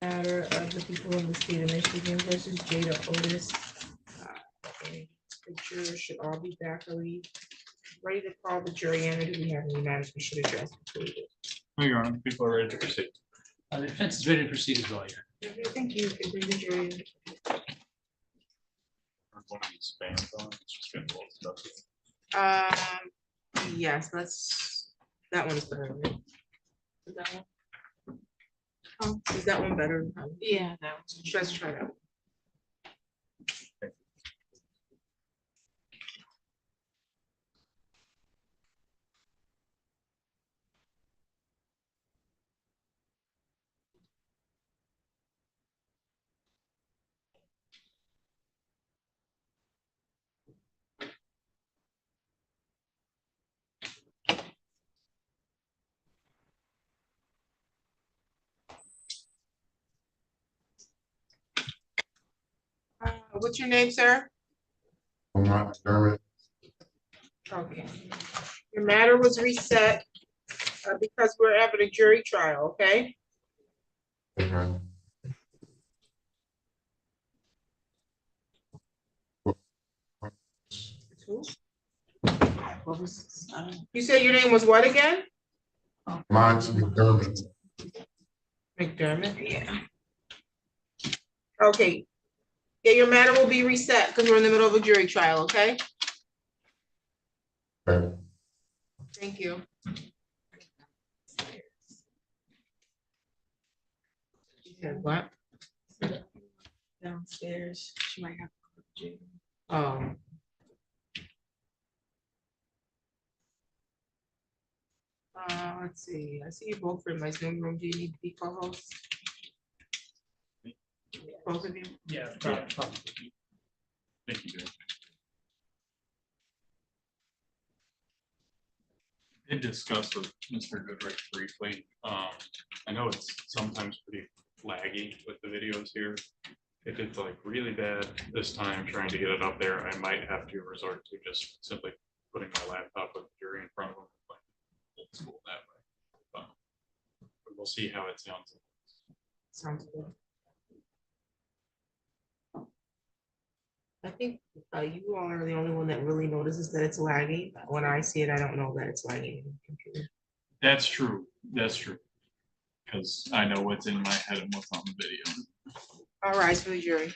Matter of the people of the state of Michigan versus Jada Otis. And the jurors should all be back. Are we ready to call the jury in, or do we have any matters we should address before we do? No, Your Honor, people are ready to proceed. The defense is ready to proceed as well, yeah. Okay, thank you. Can bring the jury in. One of these spans on, it's just getting a little stuff. Yes, that one's better. Right? Is that one? Oh, is that one better? Yeah, that one. Let's try that one. What's your name, sir? Dermot. Okay. Your matter was reset because we're having a jury trial, okay? Okay. You said your name was what again? Mine's McDermott. McDermott, yeah. Okay. Yeah, your matter will be reset because we're in the middle of a jury trial, okay? Okay. Thank you. You said what? Downstairs. She might have to go to jail. Oh. Let's see. I see you both in my Zoom room. Do you need to be co-hosts? Both of you? Yeah. Thank you, Judge. I did discuss with Mr. Goodrich briefly. I know it's sometimes pretty laggy with the videos here. If it's like really bad this time trying to get it up there, I might have to resort to just simply putting my laptop with the jury in front of them. Like old school that way. But we'll see how it sounds. Sounds good. I think you all are the only one that really notices that it's lagging. When I see it, I don't know that it's lagging in the computer. That's true. That's true. Because I know what's in my head and what's on the video. All right, for the jury.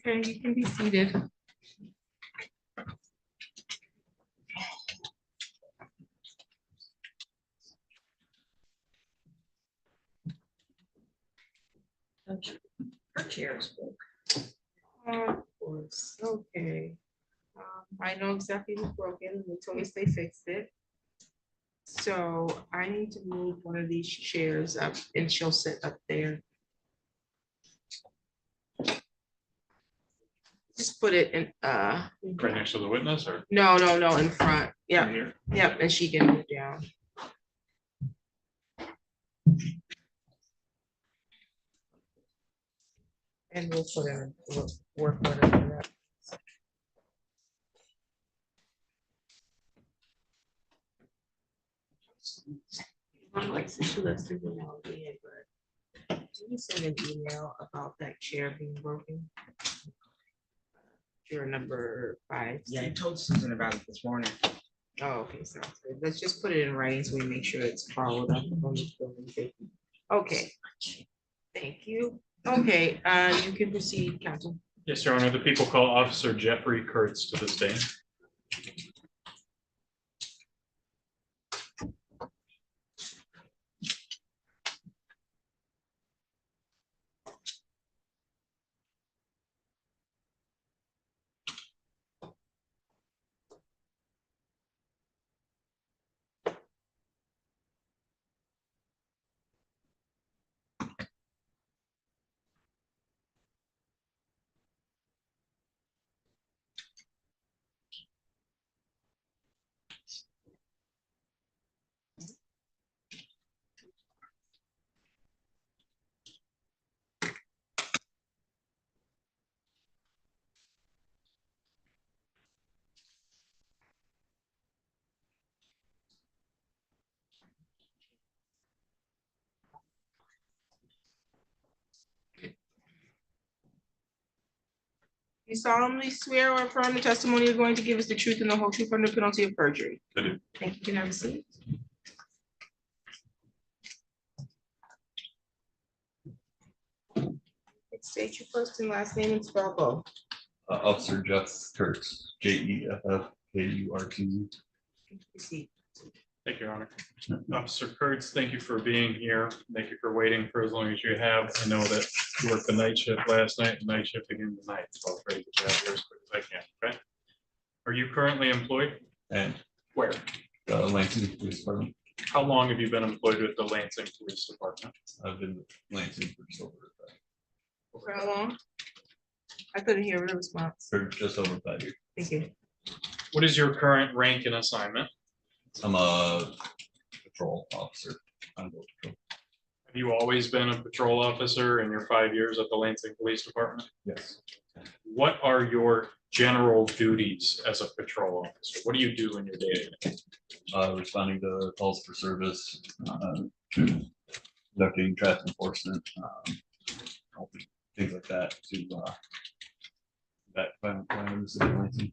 Okay, you can be seated. Her chair is broke. Of course, okay. I know exactly what's broken. They told us they fixed it. So I need to move one of these chairs up and she'll sit up there. Just put it in, Right next to the witness or no, in front. Yeah, here? yeah, and she can move down. And we'll put in, we'll work whatever that. Like, she lets people know, yeah, but can you send an email about that chair being broken? Chair number 5. Yeah, I told Susan about it this morning. Oh, okay, sounds good. Let's just put it in writing so we make sure it's followed up on the building safety. Okay. Thank you. Okay, you can proceed, counsel. Yes, Your Honor. The people call Officer Jeffrey Curts to the stand. You solemnly swear or affirm the testimony you're going to give is the truth and the whole truth under penalty of perjury. I do. Thank you. Can I have a seat? State your first and last name and spell both. Officer Jeff Kurtz, Jeffkurtz. Proceed. Thank you, Your Honor. Officer Kurtz, thank you for being here. Thank you for waiting for as long as you have. I know that you worked the night shift last night, and night shift again tonight, so I'll try to get you out here as quick as I can, okay? Are you currently employed? And Where? Lansing Police Department. How long have you been employed with the Lansing Police Department? I've been with Lansing for just over For how long? I couldn't hear the response. for just over 5 years. Thank you. What is your current rank and assignment? I'm a patrol officer. On boat patrol. Have you always been a patrol officer in your 5 years at the Lansing Police Department? Yes. What are your general duties as a patrol officer? What do you do in your day-to-day? Responding to calls for service, conducting traffic enforcement, things like that to that violent crime in the city of Lansing.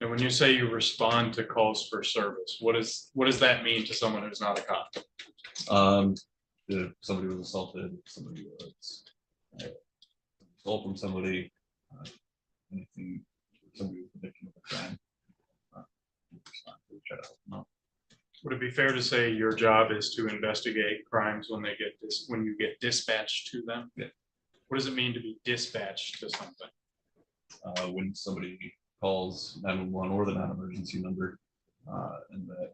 And when you say you respond to calls for service, what does that mean to someone who's not a cop? If somebody was assaulted, somebody was stole from somebody, anything, somebody was a victim of a crime. Try to help them out. Would it be fair to say your job is to investigate crimes when when you get dispatched to them? Yeah. What does it mean to be dispatched to something? When somebody calls 911 or the non-emergency number, and that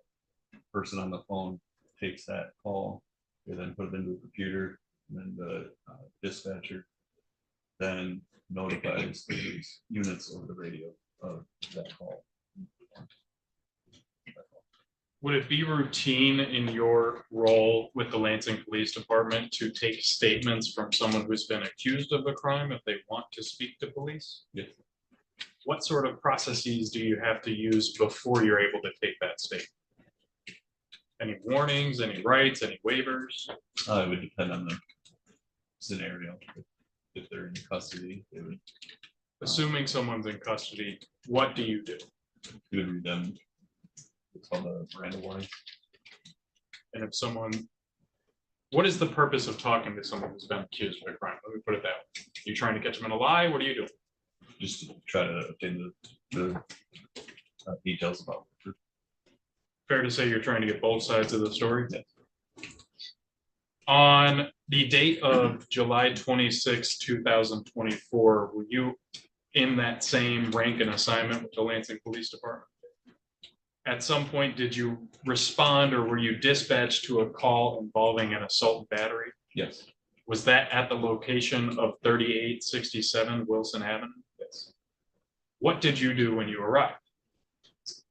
person on the phone takes that call, they then put it into a computer, and then the dispatcher then notifies these units over the radio of that call. Would it be routine in your role with the Lansing Police Department to take statements from someone who's been accused of a crime if they want to speak to police? Yes. What sort of processes do you have to use before you're able to take that statement? Any warnings, any rights, any waivers? It would depend on the scenario. If they're in custody, they would, Assuming someone's in custody, what do you do? we would read them. It's called a Miranda warning. And if someone, what is the purpose of talking to someone who's been accused of a crime? Let me put it that way. You trying to catch them in a lie? What are you doing? Just to try to obtain the details about it. Fair to say you're trying to get both sides of the story? Yes. On the date of July 26, 2024, were you in that same rank and assignment with the Lansing Police Department? At some point, did you respond or were you dispatched to a call involving an assault and battery? Yes. Was that at the location of 3867 Wilson Avenue? Yes. What did you do when you arrived?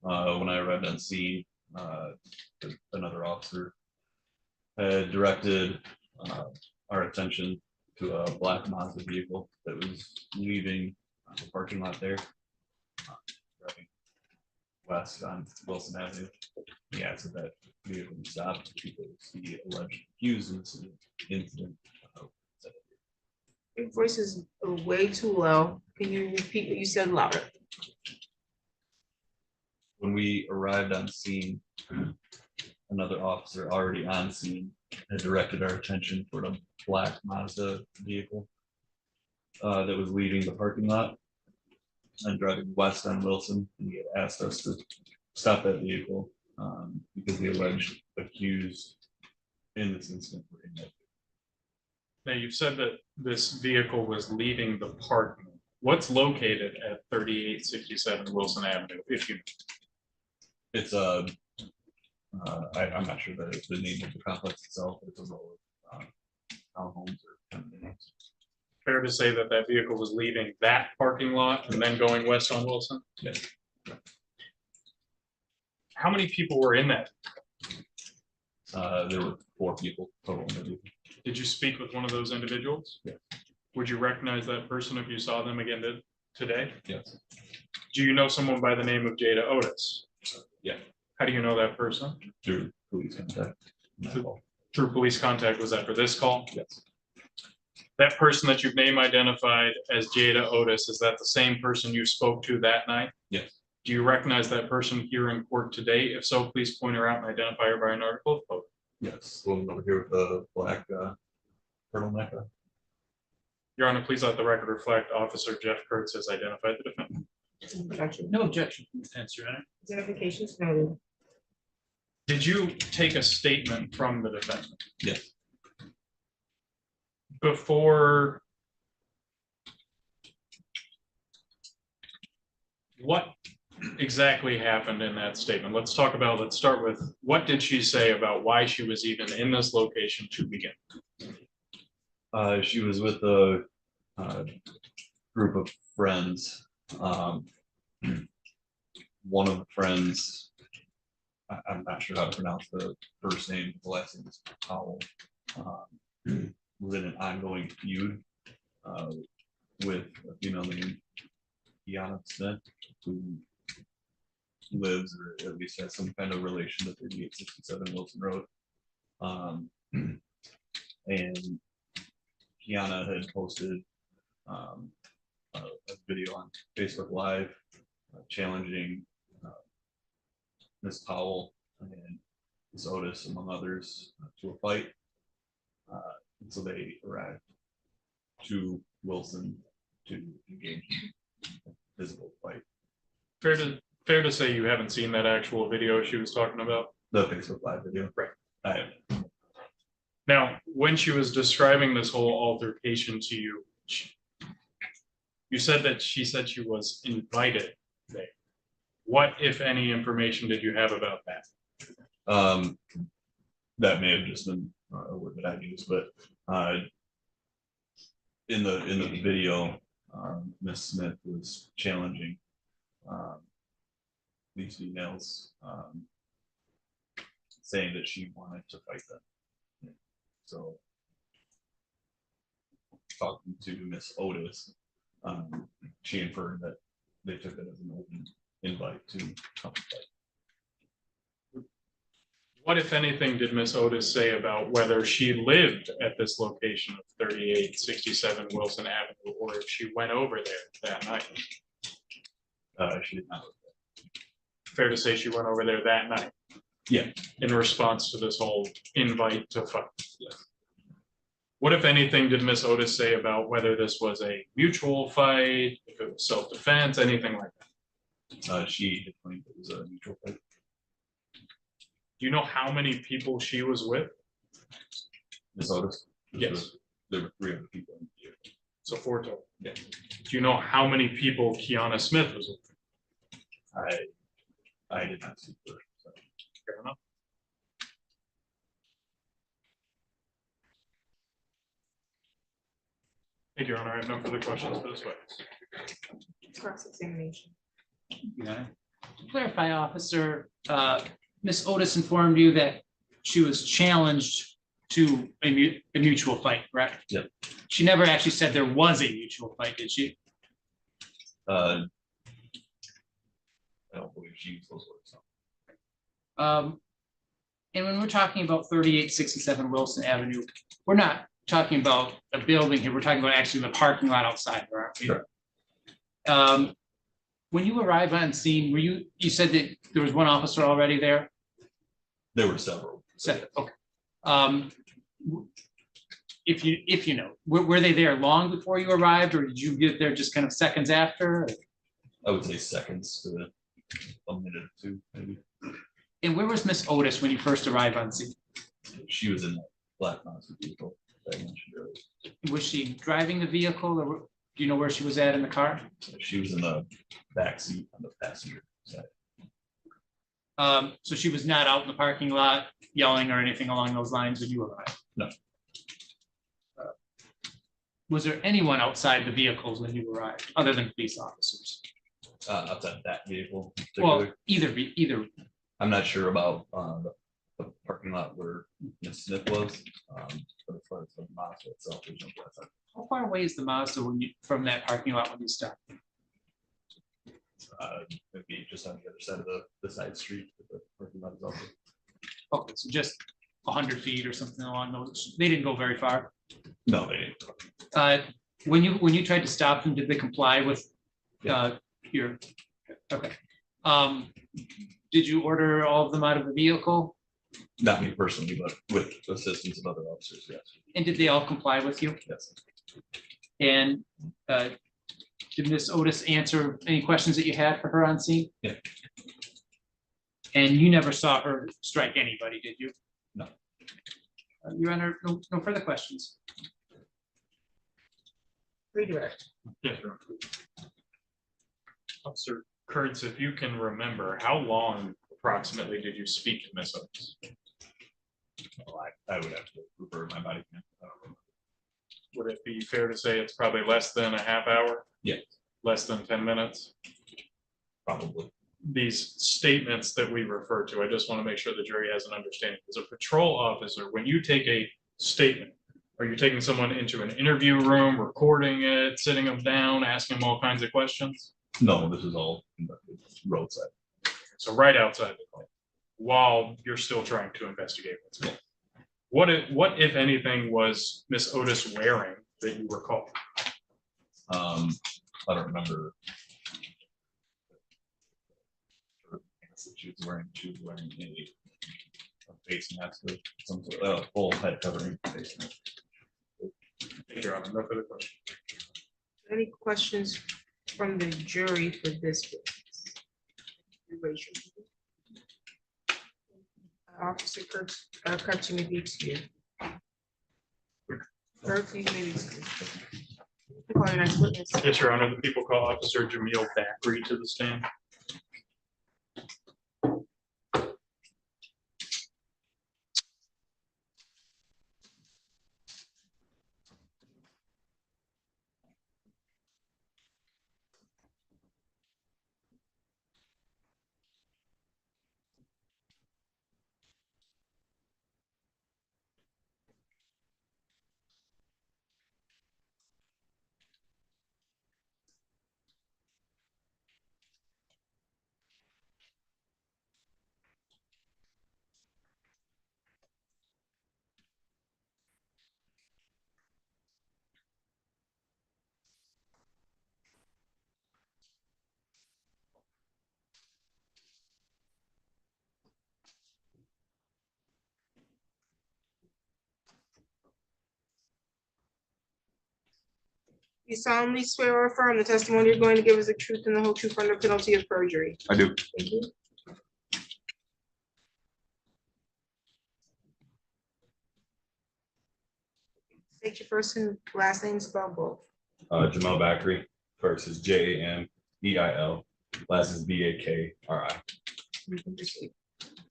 When I arrived on scene, another officer had directed our attention to a black Mazda vehicle that was leaving the parking lot there, driving west on Wilson Avenue. He asked if that vehicle would stop because the alleged accused in this incident. Your voice is way too low. Can you repeat what you said louder? When we arrived on scene, another officer already on scene had directed our attention toward a black Mazda vehicle that was leaving the parking lot and driving west on Wilson. And he had asked us to stop that vehicle because the alleged accused in this incident were in that. Now, you've said that this vehicle was leaving the parking. What's located at 3867 Wilson Avenue, if you know? It's I'm not sure the name of the complex itself. It's a row of townhomes or condominiums. Fair to say that that vehicle was leaving that parking lot and then going west on Wilson? Yes. How many people were in that? There were 4 people total in the vehicle. Did you speak with one of those individuals? Yes. Would you recognize that person if you saw them again today? Yes. Do you know someone by the name of Jada Otis? Yeah. How do you know that person? Through police contact. Through police contact, was that for this call? Yes. That person that you've name identified as Jada Otis, is that the same person you spoke to that night? Yes. Do you recognize that person here in court today? If so, please point her out and identify her by an article of vote. Yes, the woman over here with the black turtleneck. Your Honor, please let the record reflect Officer Jeff Curts has identified the defendant. Objection. No objection from the defense, Your Honor. Identification is noted. Did you take a statement from the defendant Yes. before? What exactly happened in that statement? Let's start with, what did she say about why she was even in this location to begin? She was with a group of friends. One of the friends, I'm not sure how to pronounce the first name, the last name is Powell, was in an ongoing feud with a female named Tiana Smith, who lives, or at least has some kind of relation to 3867 Wilson Road. And Tiana had posted a video on Facebook Live challenging Ms. Powell and Ms. Otis, among others, to a fight. And so they arrived to Wilson to engage in a physical fight. Fair to say you haven't seen that actual video she was talking about? The Facebook Live video. Right. I have. Now, when she was describing this whole altercation to you, you said that she said she was invited there. What, if any, information did you have about that? That may have just been a word that I used, but in the video, Ms. Smith was challenging these females, saying that she wanted to fight them. So, talking to Miss Otis, she inferred that they took it as an open invite to come fight. What, if anything, did Miss Otis say about whether she lived at this location of 3867 Wilson Avenue, or if she went over there that night? She did not. Fair to say she went over there that night? Yeah. In response to this whole invite to fight? Yes. What, if anything, did Miss Otis say about whether this was a mutual fight, if it was self-defense, anything like that? She had claimed it was a mutual fight. Do you know how many people she was with? Miss Otis? Yes. There were 3 other people in the vehicle. So 4 total. Yeah. Do you know how many people Tiana Smith was with? I did not see her. So. Fair enough. Thank you, Your Honor. I have no further questions for this witness. Cross-examination. To clarify, officer, Ms. Otis informed you that she was challenged to a mutual fight, correct? Yep. She never actually said there was a mutual fight, did she? I don't believe she used those words. And when we're talking about 3867 Wilson Avenue, we're not talking about a building here. We're talking about actually the parking lot outside, aren't we? Sure. When you arrived on scene, you said that there was one officer already there? There were several. Okay. If you know, were they there long before you arrived, or did you get there just kind of seconds after? I would say seconds to a minute or 2, maybe. And where was Miss Otis when you first arrived on scene? She was in the black Mazda vehicle that I mentioned earlier. Was she driving the vehicle, or do you know where she was at in the car? She was in the back seat on the passenger side. So she was not out in the parking lot yelling or anything along those lines when you arrived? No. Was there anyone outside the vehicles when you arrived, other than police officers? Outside that vehicle in Well, particular. either. I'm not sure about the parking lot where Ms. Smith was, but as far as the Mazda itself, there's no glass. How far away is the Mazda from that parking lot when you stop? It'd be just on the other side of the side street. The parking lot is also. Okay, so just 100 feet or something along those. They didn't go very far. No, they didn't. When you tried to stop them, did they comply with your, okay. Did you order all of them out of the vehicle? Not me personally, but with assistance of other officers, yes. And did they all comply with you? Yes. And did Miss Otis answer any questions that you had for her on scene? Yeah. And you never saw her strike anybody, did you? No. Your Honor, no further questions. Redirect. Yes, Your Honor. Officer Kurtz, if you can remember, how long approximately did you speak to Miss Otis? Well, I would have to refer my body. Would it be fair to say it's probably less than a half hour? Yeah. Less than 10 minutes? Probably. These statements that we refer to, I just want to make sure the jury has an understanding. As a patrol officer, when you take a statement, are you taking someone into an interview room, recording it, sitting them down, asking them all kinds of questions? No, this is all conducted roadside. So right outside the car, while you're still trying to investigate what's going on. What if anything was Miss Otis wearing that you recall? I don't remember. She was wearing a face mask or some sort of full head covering face mask. Your Honor, no further question. Any questions from the jury for this witness? Officer Kurtz, you may be excused. Kurtz, you may be excused. Call your next witness. Yes, Your Honor, the people call Officer Jamil Bakri to the stand. You solemnly swear or affirm the testimony you're going to give is the truth and the whole truth under penalty of perjury. I do. Thank you. State your first and last name, spell both. Jamal Bakri. First is Jameil. Last is Bakri. You can proceed.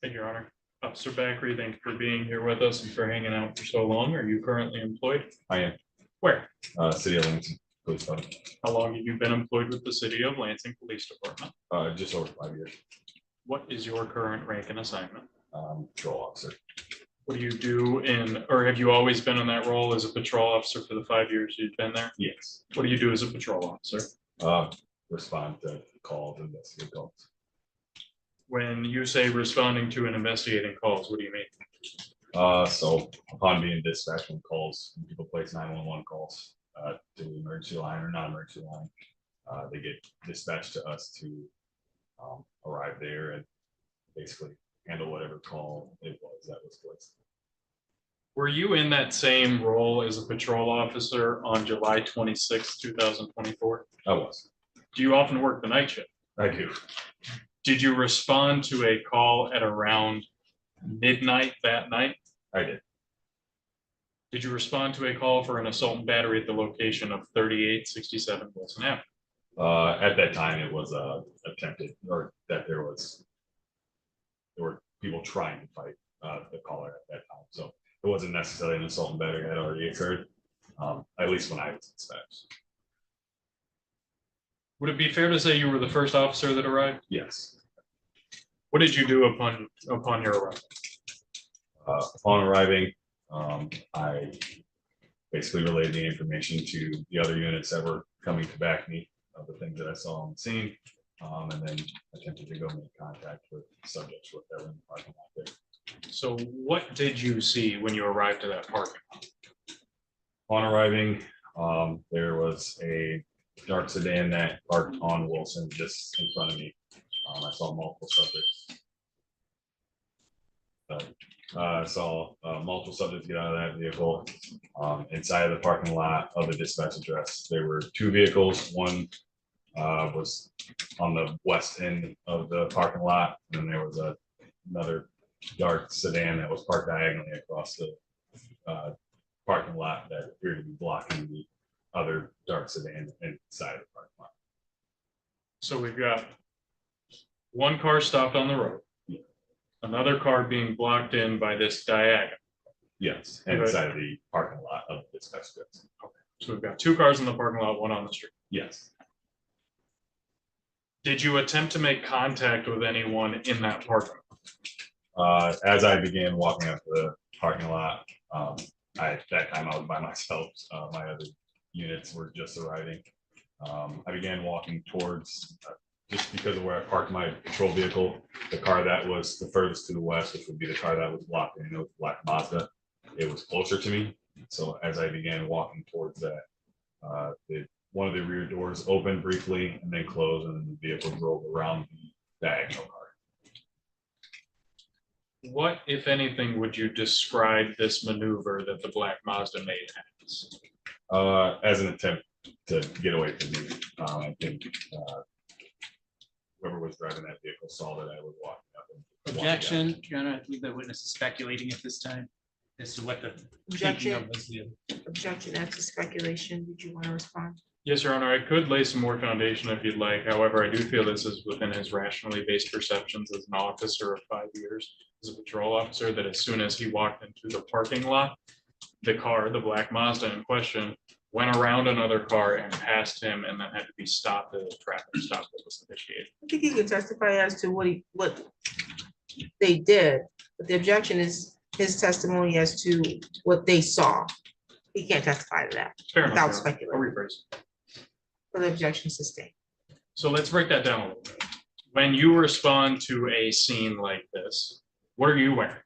Thank you, Your Honor. Officer Bakri, thank you for being here with us and for hanging out for so long. Are you currently employed? I am. Where? City of Lansing Police Department. How long have you been employed with the City of Lansing Police Department? Just over 5 years. What is your current rank and assignment? Patrol officer. What do you do or have you always been in that role as a patrol officer for the 5 years you've been there? Yes. What do you do as a patrol officer? Respond to calls, investigate calls. When you say responding to and investigating calls, what do you mean? So upon being dispatched on calls, when people place 911 calls to the emergency line or non-emergency line, they get dispatched to us to arrive there and basically handle whatever call it was that was placed. Were you in that same role as a patrol officer on July 26, 2024? I was. Do you often work the night shift? I do. Did you respond to a call at around midnight that night? I did. Did you respond to a call for an assault and battery at the location of 3867 Wilson Ave? At that time, it was attempted, or that there were people trying to fight the caller at that time. So it wasn't necessarily an assault and battery had already occurred, at least when I was dispatched. Would it be fair to say you were the first officer that arrived? Yes. What did you do upon your arrival? Upon arriving, I basically relayed the information to the other units that were coming to back me of the things that I saw on the scene, and then attempted to go make contact with subjects with that were in the parking lot there. So what did you see when you arrived to that parking lot? Upon arriving, There was a dark sedan that parked on Wilson just in front of me. I saw multiple subjects. I saw multiple subjects get out of that vehicle. Inside of the parking lot of the dispatch address, there were two vehicles. One was on the west end of the parking lot, and then there was another dark sedan that was parked diagonally across the parking lot that appeared to be blocking the other dark sedan inside of the parking lot. So we've got one car stopped on the road, another car being blocked in by this diagonal. Yes, inside of the parking lot of the dispatch address. So we've got two cars in the parking lot, one on the street. Yes. Did you attempt to make contact with anyone in that parking lot? As I began walking up the parking lot, at that time I was by myself. My other units were just arriving. I began walking towards, just because of where I parked my patrol vehicle, the car that was the furthest to the west, which would be the car that was blocked in, it was black Mazda. It was closer to me. So as I began walking towards that, one of the rear doors opened briefly and then closed, and the vehicle drove around the diagonal car. What, if anything, would you describe this maneuver that the black Mazda made as? As an attempt to get away from me. I think whoever was driving that vehicle saw that I was walking up. And Objection, Your Honor, I believe the witness is speculating at this time as to what the thinking of was. Objection, that's a speculation. Did you want to respond? Yes, Your Honor, I could lay some more foundation if you'd like. However, I do feel this is within his rationally based perceptions as an officer of 5 years, as a patrol officer, that as soon as he walked into the parking lot, the car, the black Mazda in question, went around another car and passed him and then had to be stopped at a traffic stop that was initiated. I think he can testify as to what they did, but the objection is his testimony as to what they saw. He can't testify to that Fair enough, without Your Honor. I'll speculating. rephrase. For the objection sustained. So let's break that down a little bit. When you respond to a scene like this, what are you wearing?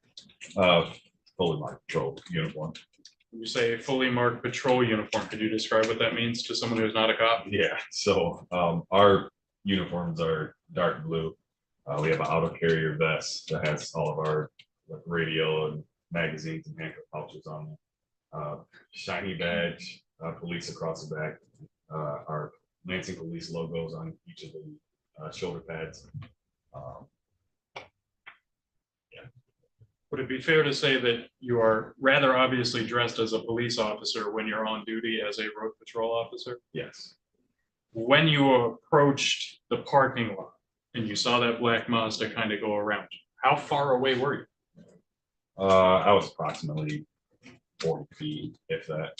fully marked patrol uniform. When you say fully marked patrol uniform, could you describe what that means to someone who's not a cop? Yeah, so our uniforms are dark blue. We have an auto carrier vest that has all of our radio and magazines and handcuff pouches on it. Shiny badge, police across the back. Our Lansing police logos on each of the shoulder pads. Would it be fair to say that you are rather obviously dressed as a police officer when you're on duty as a road patrol officer? Yes. When you approached the parking lot and you saw that black Mazda kind of go around, how far away were you? I was approximately 40 feet, if that.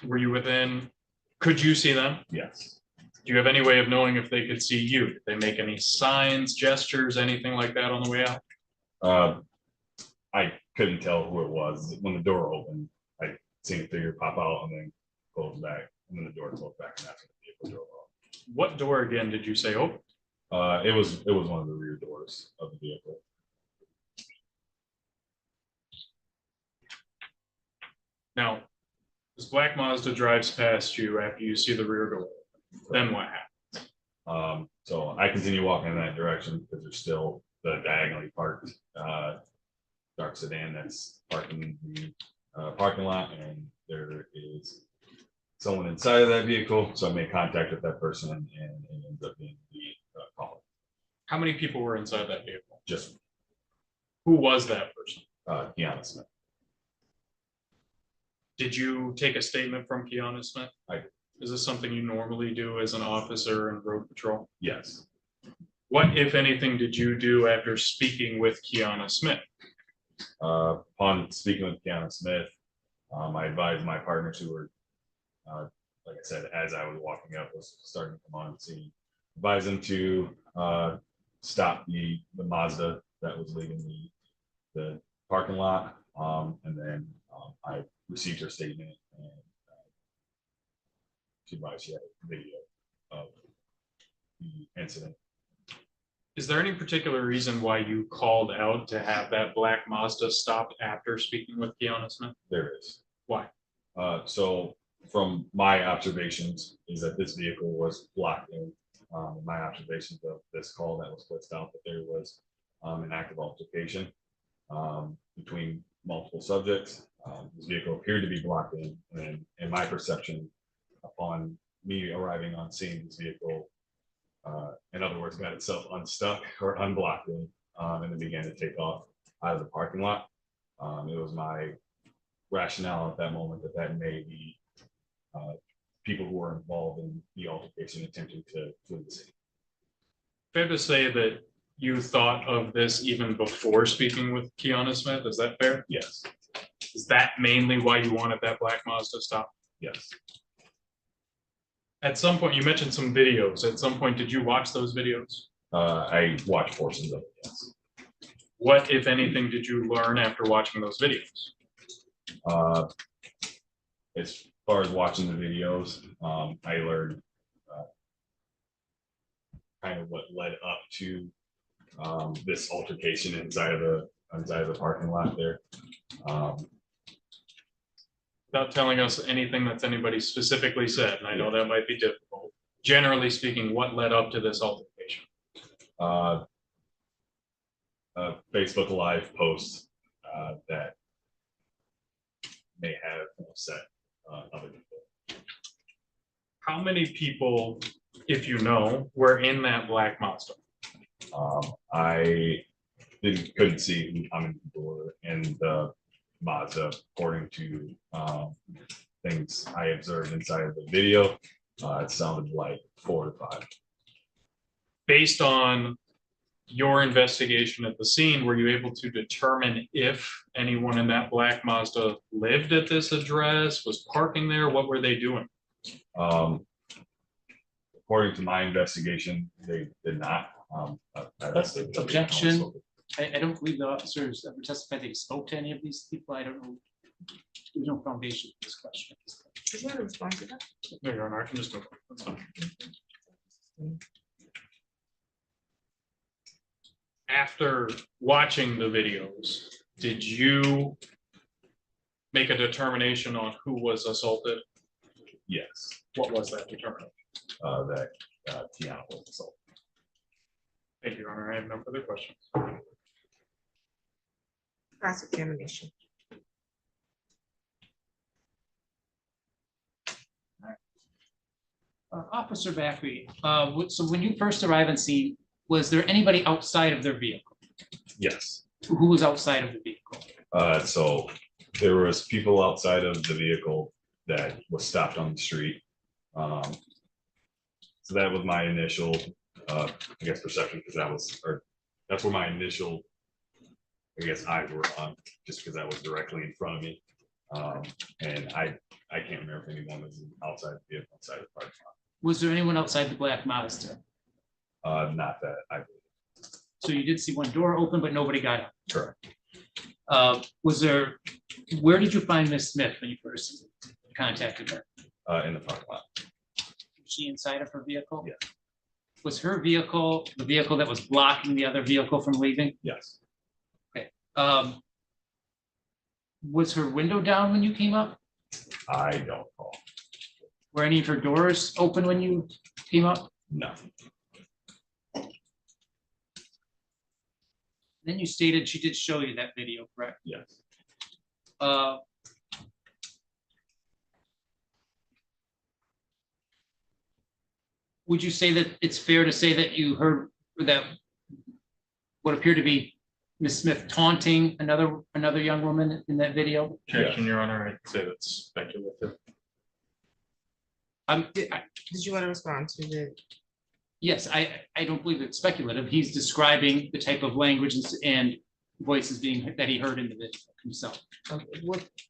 Were you within, could you see them? Yes. Do you have any way of knowing if they could see you? Did they make any signs, gestures, anything like that on the way out? I couldn't tell who it was. When the door opened, I seen a figure pop out and then close back, and then the door closed back, and that's when the vehicle drove off. What door again did you say open? It was one of the rear doors of the vehicle. Now, this black Mazda drives past you after you see the rear door. Then what happens? So I continue walking in that direction because there's still the diagonally parked dark sedan that's parking the parking lot, and there is someone inside of that vehicle. So I made contact with that person, and it ends up being the caller. How many people were inside that vehicle? Just Who was that person? Tiana Smith. Did you take a statement from Tiana Smith? I did. Is this something you normally do as an officer in road patrol? Yes. What, if anything, did you do after speaking with Tiana Smith? Upon speaking with Tiana Smith, I advised my partners who were, like I said, as I was walking up, was starting to come on the scene, advise them to stop the Mazda that was leaving the parking lot, and then I received her statement, and she advised she had a video of the incident. Is there any particular reason why you called out to have that black Mazda stopped after speaking with Tiana Smith? There is. Why? So from my observations is that this vehicle was blocked in. My observations of this call that was placed out, that there was an active altercation between multiple subjects. This vehicle appeared to be blocked in my perception, upon me arriving on scene, this vehicle, in other words, got itself unstuck or unblocked and then began to take off out of the parking lot. It was my rationale at that moment that may be people who were involved in the altercation attempting to flee the scene. Fair to say that you thought of this even before speaking with Tiana Smith, is that fair? Yes, Is that mainly why you wanted that black Mazda stop? yes. At some point, you mentioned some videos. At some point, did you watch those videos? I watched portions of it, yes. What, if anything, did you learn after watching those videos? As far as watching the videos, I learned kind of what led up to this altercation inside of the parking lot there. Without telling us anything that's anybody specifically said, and I know that might be difficult. Generally speaking, what led up to this altercation? A Facebook Live post that may have upset other people. How many people, if you know, were in that black Mazda? I couldn't see how many people were in the Mazda, according to things I observed inside of the video. It sounded like 4 to 5. Based on your investigation at the scene, were you able to determine if anyone in that black Mazda lived at this address, was parking there? What were they doing? According to my investigation, they did not. Objection. I don't believe the officers ever testified they spoke to any of these people. I don't know. There's no foundation for this question. Is that a response to that? No, Your Honor, I can just move on. That's fine. After watching the videos, did you make a determination on who was assaulted? Yes, What was that determination? that Tiana was assaulted. Thank you, Your Honor. I have no further questions. Cross-examination. Officer Backery, so when you first arrived on scene, was there anybody outside of their vehicle? Yes. Who was outside of the vehicle? So there was people outside of the vehicle that was stopped on the street. So that was my initial, I guess, perception, because that's where my initial, I guess, eyes were on, just because that was directly in front of me. And I can't remember if anyone was outside the vehicle, outside the parking lot. Was there anyone outside the black Mazda? Not that I believe. So you did see one door open, but nobody got out. Correct. Where did you find Miss Smith when you first contacted her? In the parking lot. Was she inside of her vehicle? Yes. Was her vehicle the vehicle that was blocking the other vehicle from leaving? Yes. Was her window down when you came up? I don't recall. Were any of her doors open when you came up? No. Then you stated she did show you that video, correct? Yes. Would you say that it's fair to say that you heard that what appeared to be Miss Smith taunting another young woman in that video? Objection, Your Honor. I'd say that's speculative. Did you want to respond to the? Yes, I don't believe it's speculative. He's describing the type of language and voices that he heard in the video himself. Okay,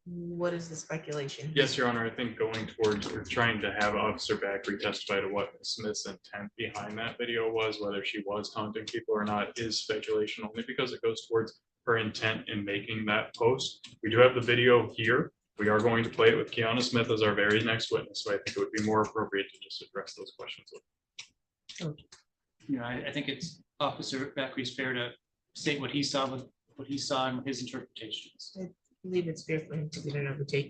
what is the speculation? Yes, Your Honor. I think going towards, we're trying to have Officer Backery testify to what Ms. Smith's intent behind that video was, whether she was taunting people or not, is speculation only because it goes towards her intent in making that post. We do have the video here. We are going to play it with Tiana Smith as our very next witness, so I think it would be more appropriate to just address those questions. You know, I think it's Officer Backery's fair to state what he saw and his interpretations. I believe it's fair for him to get an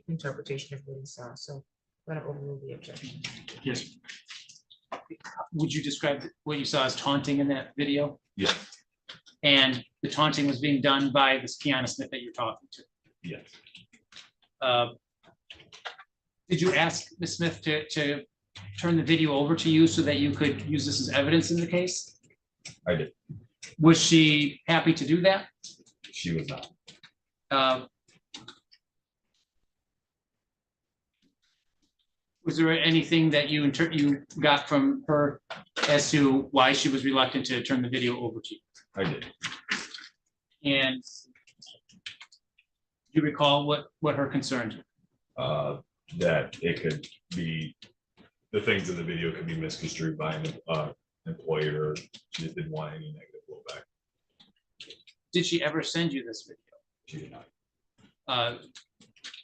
interpretation of what he saw, so gonna overrule the objection. Yes. Would you describe what you saw as taunting in that video? Yes, And the taunting was being done by this Tiana Smith that you're talking to. yes, Did you ask Ms. Smith to turn the video over to you so that you could use this as evidence in the case? I did. Was she happy to do that? She was not. Was there anything that you got from her as to why she was reluctant to turn the video over to you? I did. And do you recall what her concerns were? That it could be, the things in the video could be misconstrued by an employer. She just didn't want any negative blowback. Did she ever send you this video? She did not.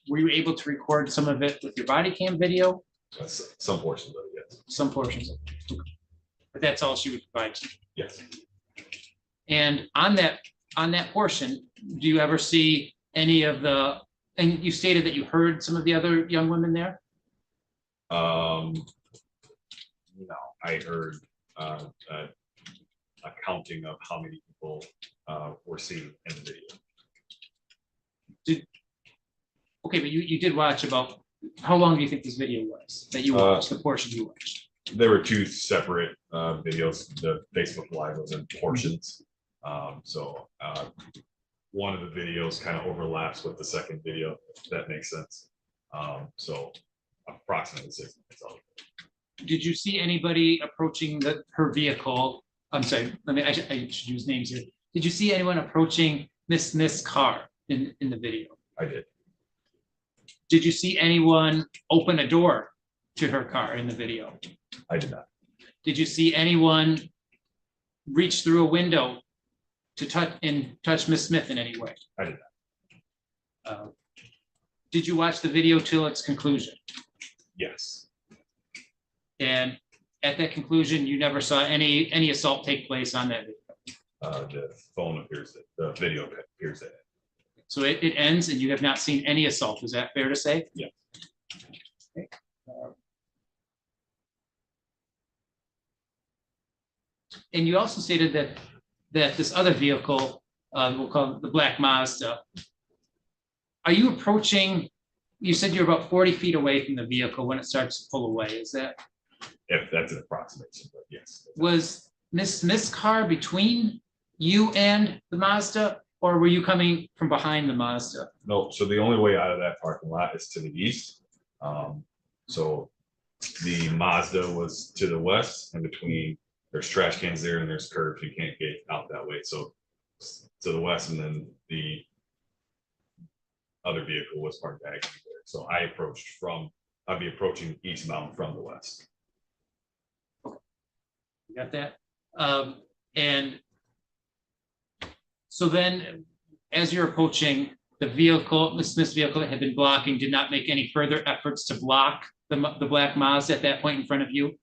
Were you able to record some of it with your body cam video? Some portions of it, yes. Some portions of it. But that's all she would provide to you. Yes. And on that portion, do you ever see any of the, and you stated that you heard some of the other young women there? No, I heard a counting of how many people were seen in the video. Okay, but you did watch about, how long do you think this video was that you watched, the portion you watched? There were two separate videos. The Facebook Live was in portions. One of the videos kind of overlaps with the second video, if that makes sense. So approximately 6 minutes out. Did you see anybody approaching her vehicle? I'm sorry, I should use names here. Did you see anyone approaching Miss Smith's car in the video? I did. Did you see anyone open a door to her car in the video? I did not. Did you see anyone reach through a window to touch Miss Smith in any way? I did not. Did you watch the video till its conclusion? Yes. And at that conclusion, you never saw any assault take place on that video? The phone appears that, the video appears that. So it ends and you have not seen any assault. Is that fair to say? Yeah. Okay. And you also stated that this other vehicle, we'll call it the black Mazda. Are you approaching, you said you're about 40 feet away from the vehicle when it starts to pull away. Is that? If that's an approximation, but yes. Was Miss Smith's car between you and the Mazda, or were you coming from behind the Mazda? No, so the only way out of that parking lot is to the east. So the Mazda was to the west, and between, there's trash cans there and there's curbs. You can't get out that way. So to the west, and then the other vehicle was parked back there. So I approached I'd be approaching eastbound from the west. You got that? And so then, as you're approaching the vehicle, Miss Smith's vehicle that had been blocking, did not make any further efforts to block the black Mazda at that point in front of you?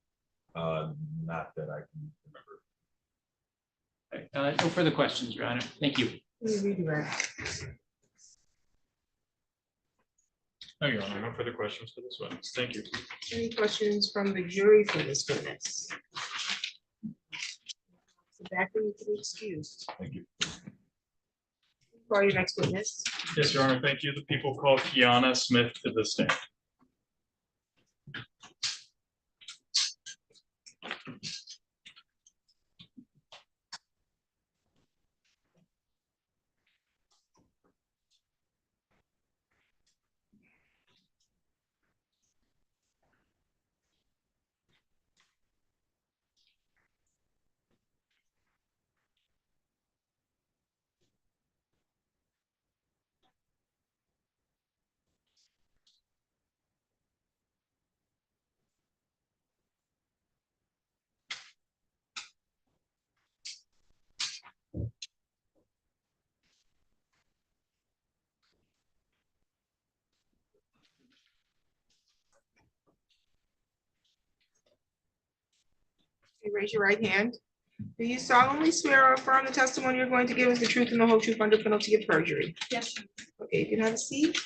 Not that I can remember. No further questions, Your Honor. Thank you. Let me redirect. No, Your Honor, no further questions for this witness. Thank you. Any questions from the jury for this witness? So back when you can be excused. Thank you. Call your next witness. Yes, Your Honor, thank you. The people call Tiana Smith to the stand. Okay, raise your right hand. Do you solemnly swear or affirm the testimony you're going to give is the truth and the whole truth under penalty of perjury? Yes. Okay, you can have a seat.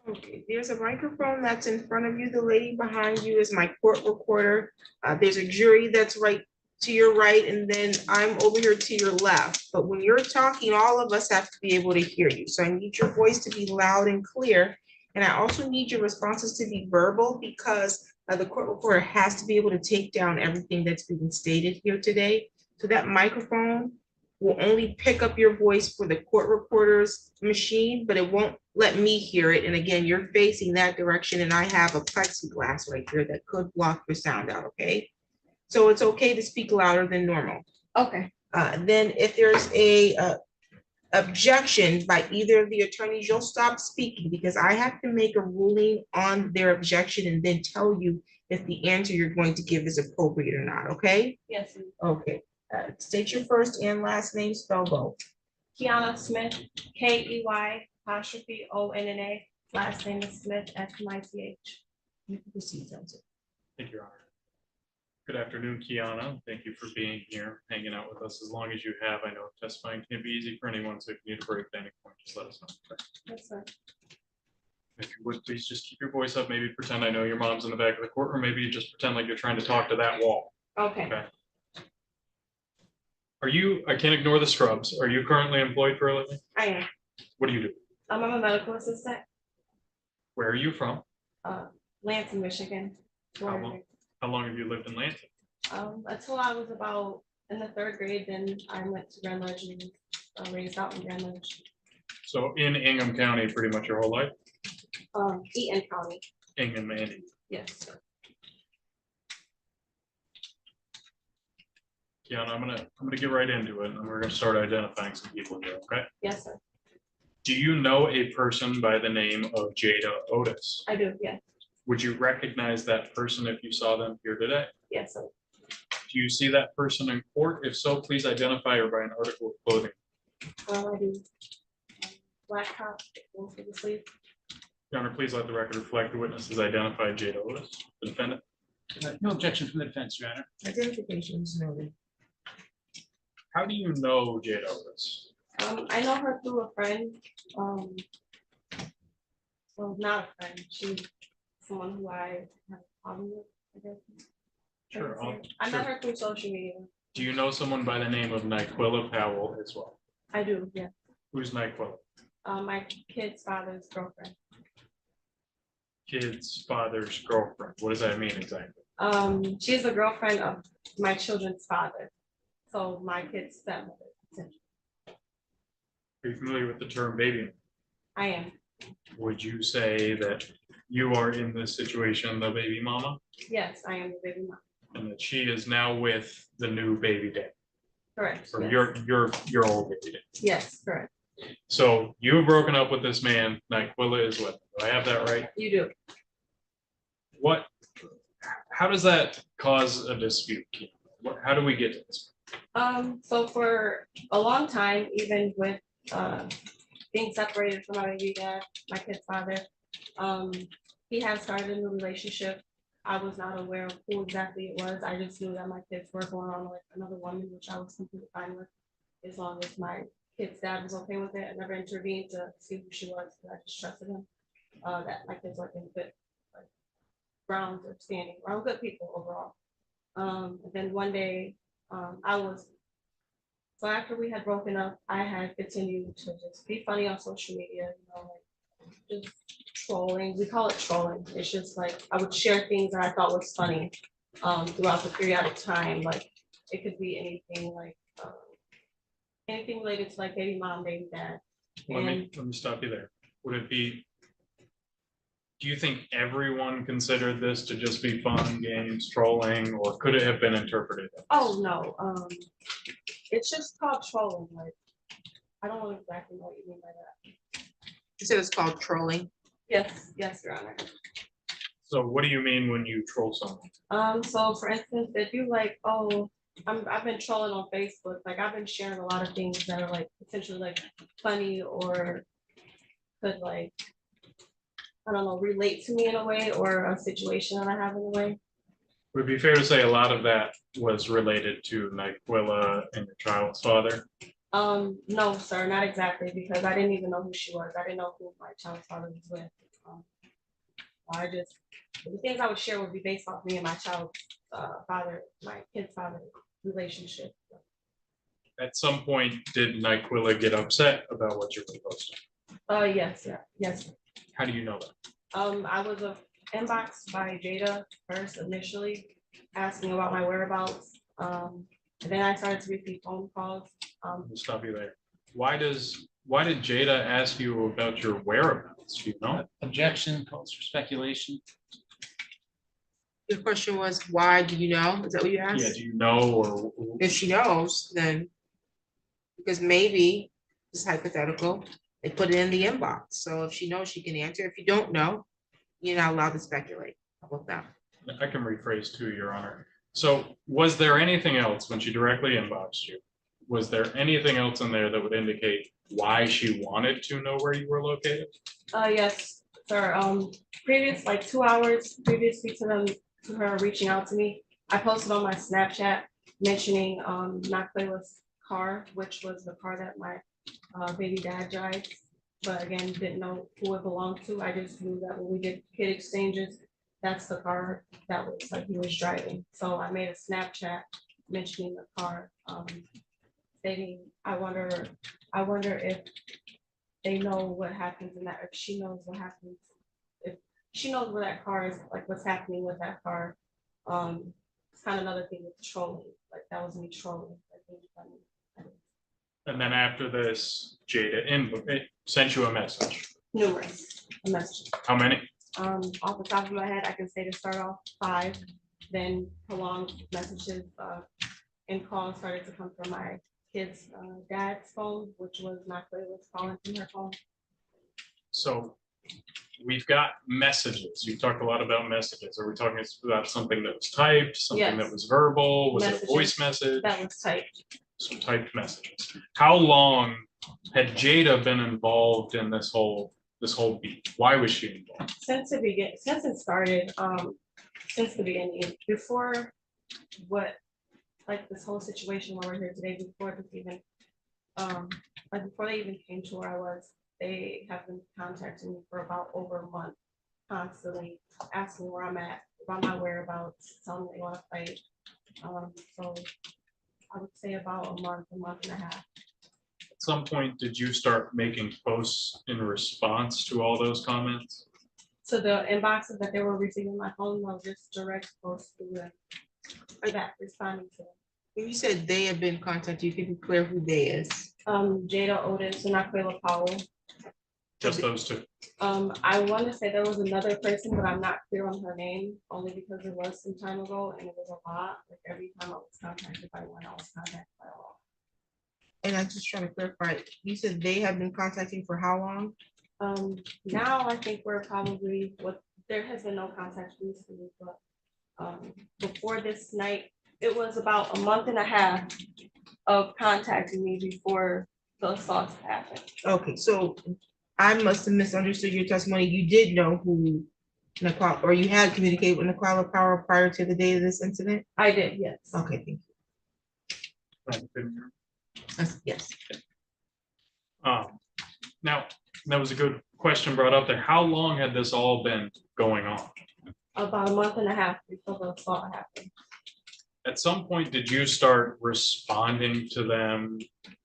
Okay, there's a microphone that's in front of you. The lady behind you is my court recorder. There's a jury that's right to your right, and then I'm over here to your left. But when you're talking, all of us have to be able to hear you. So I need your voice to be loud and clear. And I also need your responses to be verbal because the court recorder has to be able to take down everything that's being stated here today. So that microphone will only pick up your voice for the court reporter's machine, but it won't let me hear it. And again, you're facing that direction and I have a plexiglass right here that could block your sound out, okay? So it's okay to speak louder than normal. Okay. Then if there's a objection by either of the attorneys, you'll stop speaking because I have to make a ruling on their objection and then tell you if the answer you're going to give is appropriate or not, okay? Yes. Okay. State your first and last name, spell both. Tiana Smith, KEY apostrophe ONNA. Last name is Smith, SMITH. You can proceed, Counsel. Thank you, Your Honor. Good afternoon, Kiana. Thank you for being here, hanging out with us as long as you have. I know testifying can be easy for anyone, so if you need a break at any point, just let us know. Okay? Yes, sir. If you would, please just keep your voice up, maybe pretend I know your mom's in the back of the courtroom, maybe you just pretend like you're trying to talk to that wall. Okay. Okay. Are you, I can't ignore the scrubs. Are you currently employed for a living? I am. What do you do? I'm a medical assistant, Where are you from? Lansing, Michigan. How long have you lived in Lansing? Until I was about in the 3rd grade, then I went to Grand Ledge and raised out in Grand Ledge. So in Ingham County, pretty much your whole life? Eaton County. Ingham, Andy. Yes, sir. Kiana, I'm gonna get right into it and we're gonna start identifying some people here, okay? Yes, sir. Do you know a person by the name of Jada Otis? I do. Yes. Would you recognize that person if you saw them here today? Yes, sir. Do you see that person in court? If so, please identify her by an article of clothing. I do. Black top, full sleeve. Your Honor, please let the record reflect the witnesses identified Jada Otis, the defendant. No objection from the defense, Your Honor. Identification is noted. How do you know Jada Otis? I know her through a friend. Well, not a friend. She's someone who I have a problem with, I guess. Sure. I met her through social media. Do you know someone by the name of Nyquilla Powell as well? I do, yeah. Who's Nyquilla? My kid's father's girlfriend. Kid's father's girlfriend. What does that mean exactly? She's the girlfriend of my children's father. So my kid's stepmother. Are you familiar with the term baby? I am. Would you say that you are in this situation, the baby mama, Yes, I am the baby mom. and that she is now with the new baby dad, Correct. or Yes. your old baby dad? Yes, correct. So you've broken up with this man, Nyquilla is with. Do I have that right? You do. What, how does that cause a dispute? How do we get to this? So for a long time, even with being separated from my baby dad, my kid's father, he had started a new relationship. I was not aware of who exactly it was. I just knew that my kids were going on with another woman, which I was completely fine with, as long as my kid's dad was okay with it. I never intervened to see who she was, because I just trusted him. That my kids were in good grounds or standing around good people overall. And then one day, so after we had broken up, I had continued to just be funny on social media, like just trolling. We call it trolling. It's just like I would share things that I thought was funny throughout the periodic time. Like it could be anything like anything related to like baby mom, baby dad. Let me stop you there. Would it be, do you think everyone considered this to just be fun, games, trolling, or could it have been interpreted? Oh, no, it's just called trolling, like, I don't know exactly what you mean by that. You said it's called trolling. Yes, Your Honor. So what do you mean when you troll someone? So for instance, if you like, oh, I've been trolling on Facebook, like I've been sharing a lot of things that are like potentially like funny or could like, I don't know, relate to me in a way or a situation that I have in a way. Would it be fair to say a lot of that was related to Nyquilla and your child's father? No, sir, not exactly, because I didn't even know who she was. I didn't know who my child's father was with. The things I would share would be based off me and my child's father, my kid's father relationship. At some point, did Nyquilla get upset about what you were posting? Yes, yeah, yes. How do you know that? I was inboxed by Jada first initially, asking about my whereabouts. And then I started to receive phone calls. I'll stop you there. Why did Jada ask you about your whereabouts? Do you know? Objection, calls for speculation. Your question was, why do you know? Is that what you asked? Yeah, do you know or? If she knows, then, because maybe, it's hypothetical, they put it in the inbox. So if she knows, she can answer. If you don't know, you're not allowed to speculate. How about that? I can rephrase too, Your Honor. So was there anything else when she directly inboxed you? Was there anything else in there that would indicate why she wanted to know where you were located? Yes, sir. Previous, like 2 hours previously to her reaching out to me, I posted on my Snapchat mentioning Nyquilla's car, which was the car that my baby dad drives. But again, didn't know who it belonged to. I just knew that when we did kid exchanges, that's the car that was like he was driving. So I made a Snapchat mentioning the car, stating, I wonder if they know what happens in that, if she knows what happens, if she knows where that car is, like what's happening with that car. It's kind of another thing with trolling, like that was me trolling. Like, it was funny. And then after this, Jada sent you a message. Numerous messages. How many? Off the top of my head, I can say to start off 5, then prolonged messages and calls started to come from my kid's dad's phone, which was Nyquilla's calling from her phone. So we've got messages. You talked a lot about messages. Are we talking about something that was typed, something that Yes. was verbal? Was it a Messages. voice message? That was typed. Some typed messages. How long had Jada been involved in this whole beat? Why was she involved? Since it started, since the beginning, before what, like this whole situation where we're here today, before this even, like before they even came to where I was, they have been contacting me for about over a month, constantly asking where I'm at, about my whereabouts, telling me they want to fight. So I would say about a month and a half. At some point, did you start making posts in response to all those comments? So the inboxes that they were receiving my phone, I was just direct posts to them, or that responding to them. When you said they have been contacted, you can be clear who they is. Jada, Otis, and Nyquilla Powell. Just those two? I want to say there was another person, but I'm not clear on her name, only because it was some time ago and it was a lot. Like every time I was contacted by one, I was contacted by a lot. And I'm just trying to clarify, you said they have been contacting for how long? Now I think we're probably, there has been no contact recently, but before this night, it was about a month and a half of contacting me before the assault happened. Okay, so I must have misunderstood your testimony. You did know who Nyquilla, or you had communicated with Nyquilla Power prior to the day of this incident? I did, yes. Okay, thank you. Yes. Now, that was a good question brought up there. How long had this all been going on? About a month and a half before the assault happened. At some point, did you start responding to them,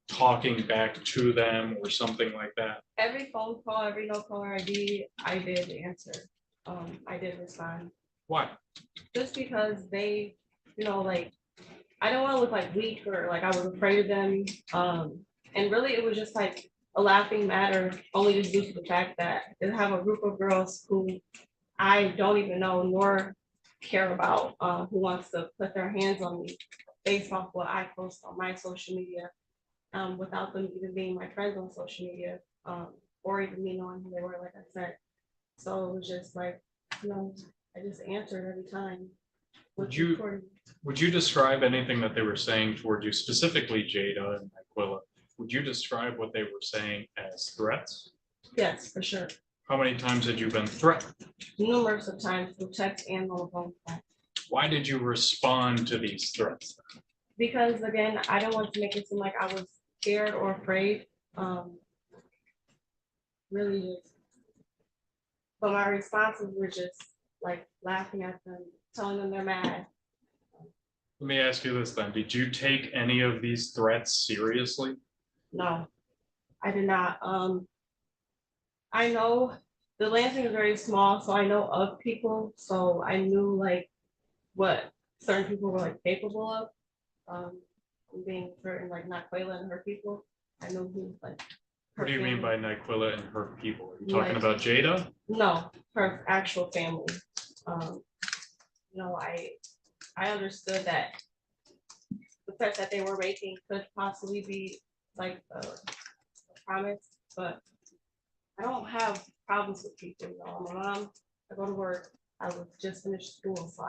talking back to them or something like that? Every phone call, every no caller ID, I did answer. I did respond. Why? Just because they, like, I don't want to look like weak or like I was afraid of them. And really it was just like a laughing matter, only just due to the fact that they have a group of girls who I don't even know nor care about, who wants to put their hands on me based off what I post on my social media, without them even being my friends on social media, or even me knowing who they were, like I said. So it was just like, I just answered every time. Would you describe anything that they were saying toward you, specifically Jada and Nyquilla? Would you describe what they were saying as threats? Yes, for sure. How many times had you been threatened? Numerous of times through text and on the phone. Why did you respond to these threats? Because again, I don't want to make it seem like I was scared or afraid. Really just. But my responses were just like laughing at them, telling them they're mad. Let me ask you this then. Did you take any of these threats seriously? No, I did not. I know the Lansing is very small, so I know of people, so I knew like what certain people were like capable of. Being certain like Naquela and her people, I know who like. What do you mean family. by Nyquilla and her people? Are you talking Like- about Jada? No, her actual family. No, I understood that the threats that they were making could possibly be like a promise, but I don't have problems with people. You know, my mom, I go to work. I was just finished school, so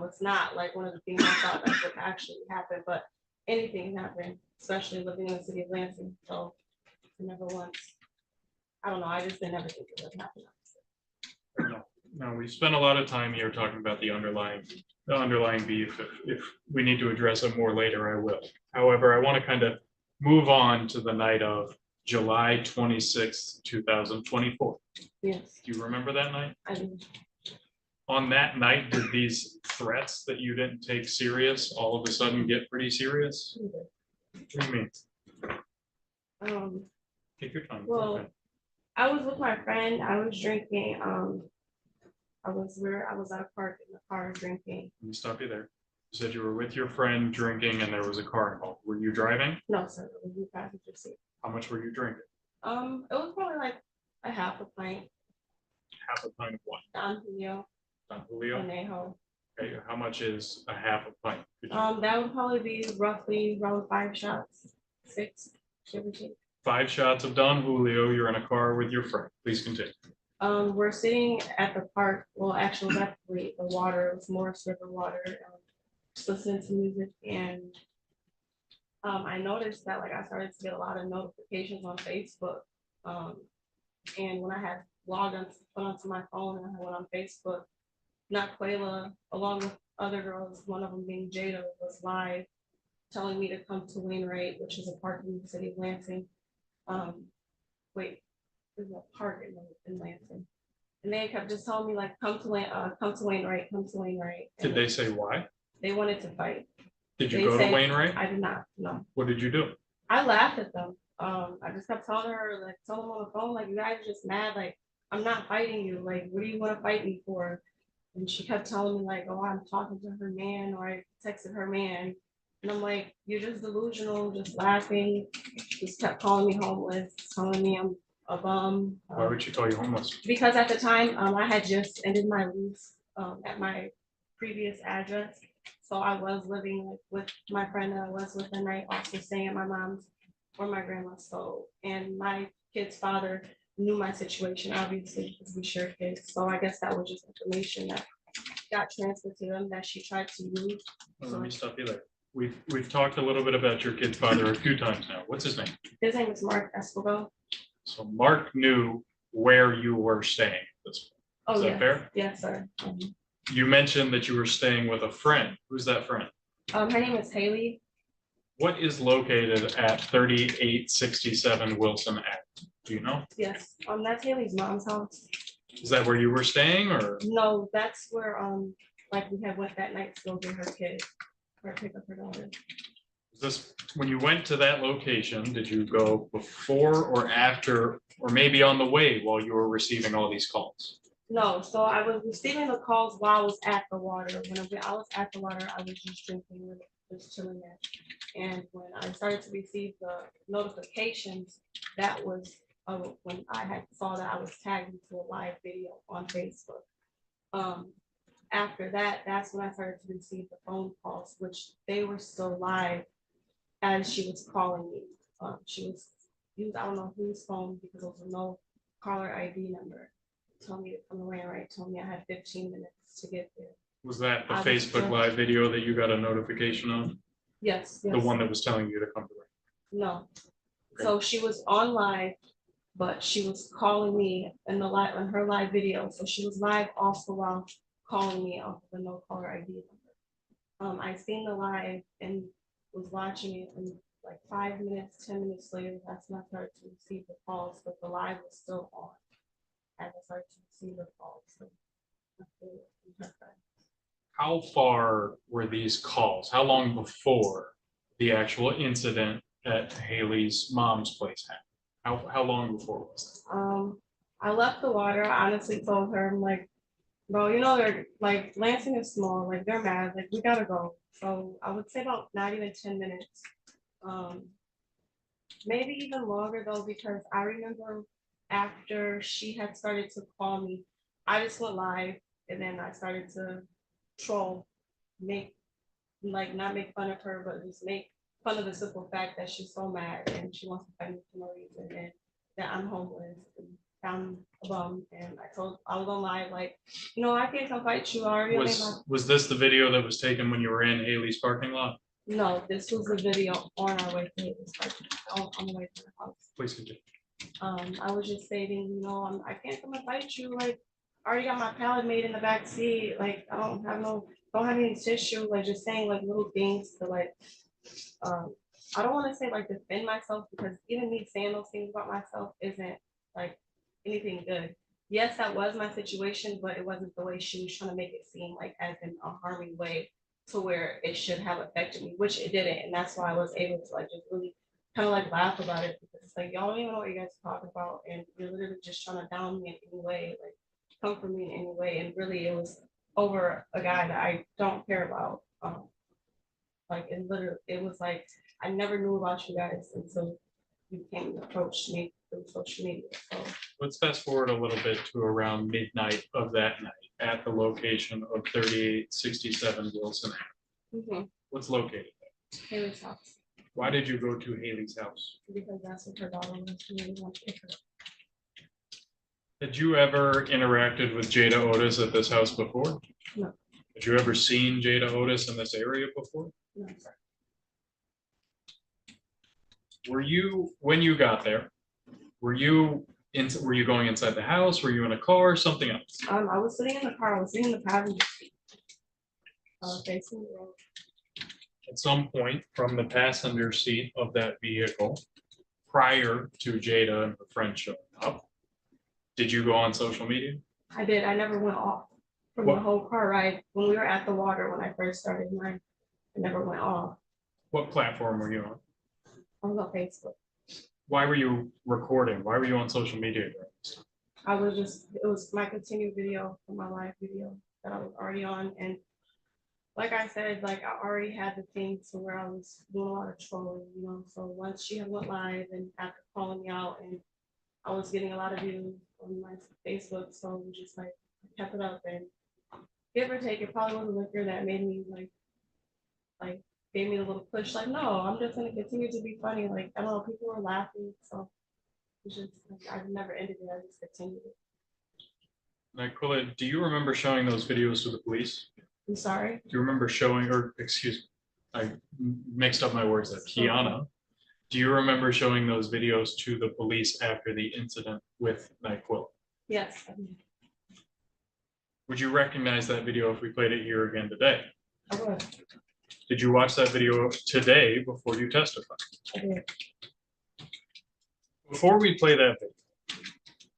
it's not like one of the things I thought that would actually happen, but anything can happen, especially living in the city of Lansing. So I never once, I don't know, I just didn't ever think it would happen. No, we spent a lot of time here talking about the underlying beef. If we need to address it more later, I will. However, I want to kind of move on to the night of July 26th, 2024. Yes, Do you remember that night? I do. On that night, did these threats that you didn't take serious all of a sudden get pretty serious? What do you mean? Take your time. Go Well, ahead. I was with my friend, I was drinking, I was at a park in the car drinking. Let me stop you there. You said you were with your friend drinking and there was a car involved. Were you driving? No, sir, it was in the passenger seat. How much were you drinking? It was probably like a half a pint, Half a pint of what? Don Julio, Don Julio? Anejo. Okay, how much is a half a pint? Could you- That would probably be roughly around 5 shots, 6, give or take. 5 shots of Don Julio. You're in a car with your friend. Please continue. We're sitting at the park, well, actually, that's the water, it was Morris River water, just listening to music, and I noticed that like I started to get a lot of notifications on Facebook. And when I had logged on, put onto my phone and I went on Facebook, Naquela, along with other girls, one of them being Jada, was live telling me to come to Wainwright, which is a park in the city of Lansing. There's a park in Lansing. And they kept just telling me like, come to Wainwright, come to Wainwright. Did they say why? They wanted to fight. Did you They go to said- Wainwright? I did not, no. What did you do? I laughed at them. I just kept telling her, like, telling them on the phone, like, you guys are just mad, like, I'm not fighting you, like, what do you want to fight me for? And she kept telling me, like, oh, I'm talking to her man, or I texted her man. And I'm like, you're just delusional, just laughing. Just kept calling me homeless, telling me I'm a bum. Why would she call you homeless? Because at the time, I had just ended my lease at my previous address. So I was living like with my friend that I was with that night, also staying at my mom's or my grandma's. So, and my kid's father knew my situation, obviously, because we share kids. So I guess that was just information that got transferred to them that she tried to use. Well, let me stop you there. We've talked a little bit about your kid's father a few times now. What's his name? His name is Mark Escobar. So Mark knew where you were staying. Is Oh, that yes. fair? Yes, sir. You mentioned that you were staying with a friend. Who's that friend? Her name is Haley. What is located at 3867 Wilson Ave? Do you know? Yes, that's Haley's mom's house. Is that where you were staying or? No, that's where, like we had went that night to go get her kid, or pick up her daughter. Is this, when you went to that location, did you go before or after, or maybe on the way while you were receiving all these calls? No, so I was receiving the calls while I was at the water. When I was at the water, I was just drinking, just chilling there. And when I started to receive the notifications, that was when I had saw that I was tagged into a live video on Facebook. After that, that's when I started to receive the phone calls, which they were still live as she was calling me. She was used, I don't know whose phone, because there was no caller ID number. Told me to come away, right? Told me I had 15 minutes to get there. Was that the I was Facebook just- Live video that you got a notification of? Yes, The yes. one that was telling you to come to? No. So she was on live, but she was calling me in the live, on her live video. So she was live also while calling me off of the no caller ID number. I seen the live and was watching it, and like 5 minutes, 10 minutes later, that's when I started to receive the calls, but the live was still on. as I started to see the calls. So, How far were these calls? How long before the actual incident at Haley's mom's place happened? How long before was I left the water. I honestly told her, I'm like, bro, you know, they're like, Lansing is small, like, they're mad, like, we gotta go. So I would say about not even 10 minutes. Maybe even longer though, because I remember after she had started to call me, I just went live and then I started to troll, make, like, not make fun of her, but just make fun of the simple fact that she's so mad and she wants to fight me for no reason, and that I'm homeless and I'm a bum. And I was on live like, you know, I can't come fight you. I already made my. Was this the video that was taken when you were in Haley's parking lot? No, this was a video on our way to this parking, on the way to the house. Please continue. I was just stating, you know, I can't come and fight you. Like, I already got my pallet made in the back seat. Like, I don't have any tissue. Like, just saying like little things to like, I don't want to say like defend myself, because even me saying those things about myself isn't like anything good. Yes, that was my situation, but it wasn't the way she was trying to make it seem, like as in a harming way to where it should have affected me, which it didn't. And that's why I was able to like just really kind of like laugh about it, because it's like, y'all don't even know what you guys are talking about, and you're literally just trying to down me in any way, like come for me in any way. And really it was over a guy that I don't care about. Like it was like, I never knew about you guys until you came and approached me through social media. So Let's fast forward a little bit to around midnight of that night at the location of 3867 Wilson. What's located there? Haley's house, Why did you go to Haley's house? because that's what her daughter was. She really wanted to pick her up. Had you ever interacted with Jada Otis at this house before? No. Had you ever seen Jada Otis in this area before? No, sir. Were you, when you got there, were you going inside the house? Were you in a car or something else? I was sitting in the car. I was sitting in the passenger seat. Facing the road. At some point from the passenger seat of that vehicle, prior to Jada and her friend showing up, did you go on social media? I did. I never went off from What? the whole car ride. When we were at the water, when I first started mine, I never went off. What platform were you on? I was on Facebook. Why were you recording? Why were you on social media during this time? It was my continued video from my live video that I was already on. And like I said, like I already had the thing to where I was doing a lot of trolling, you know. So once she had went live and after calling me out, and I was getting a lot of views on my Facebook, so we just like kept it up, and give or take, it probably was a liquor that made me like gave me a little push, like, no, I'm just gonna continue to be funny. Like, I don't know, people were laughing, so it's just like, I never ended it, I just continued it. Nyquilla, do you remember showing those videos to the police? I'm sorry. Do you remember showing, or excuse me, I mixed up my words there. Tiana, do you remember showing those videos to the police after the incident with Nyquilla? Yes, I did. Would you recognize that video if we played it here again today? I would. Did you watch that video today before you testified? I did. Before we play that video,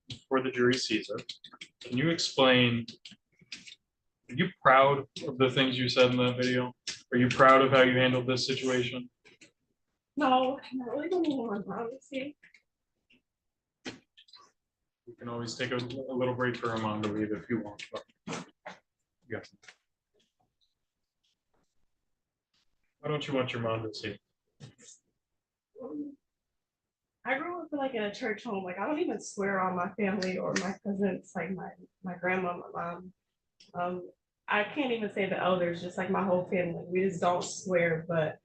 before the jury sees it, can you explain, are you proud of the things you said in that video? Are you proud of how you handled this situation? No, I really don't even want to honestly. You can always take a little break for a mom to leave if you want. Yes. Why don't you want your mom to see? I grew up like in a church home. Like, I don't even swear on my family or my cousins, like my grandma, my mom. I can't even say the elders, just like my whole family. We just don't swear. But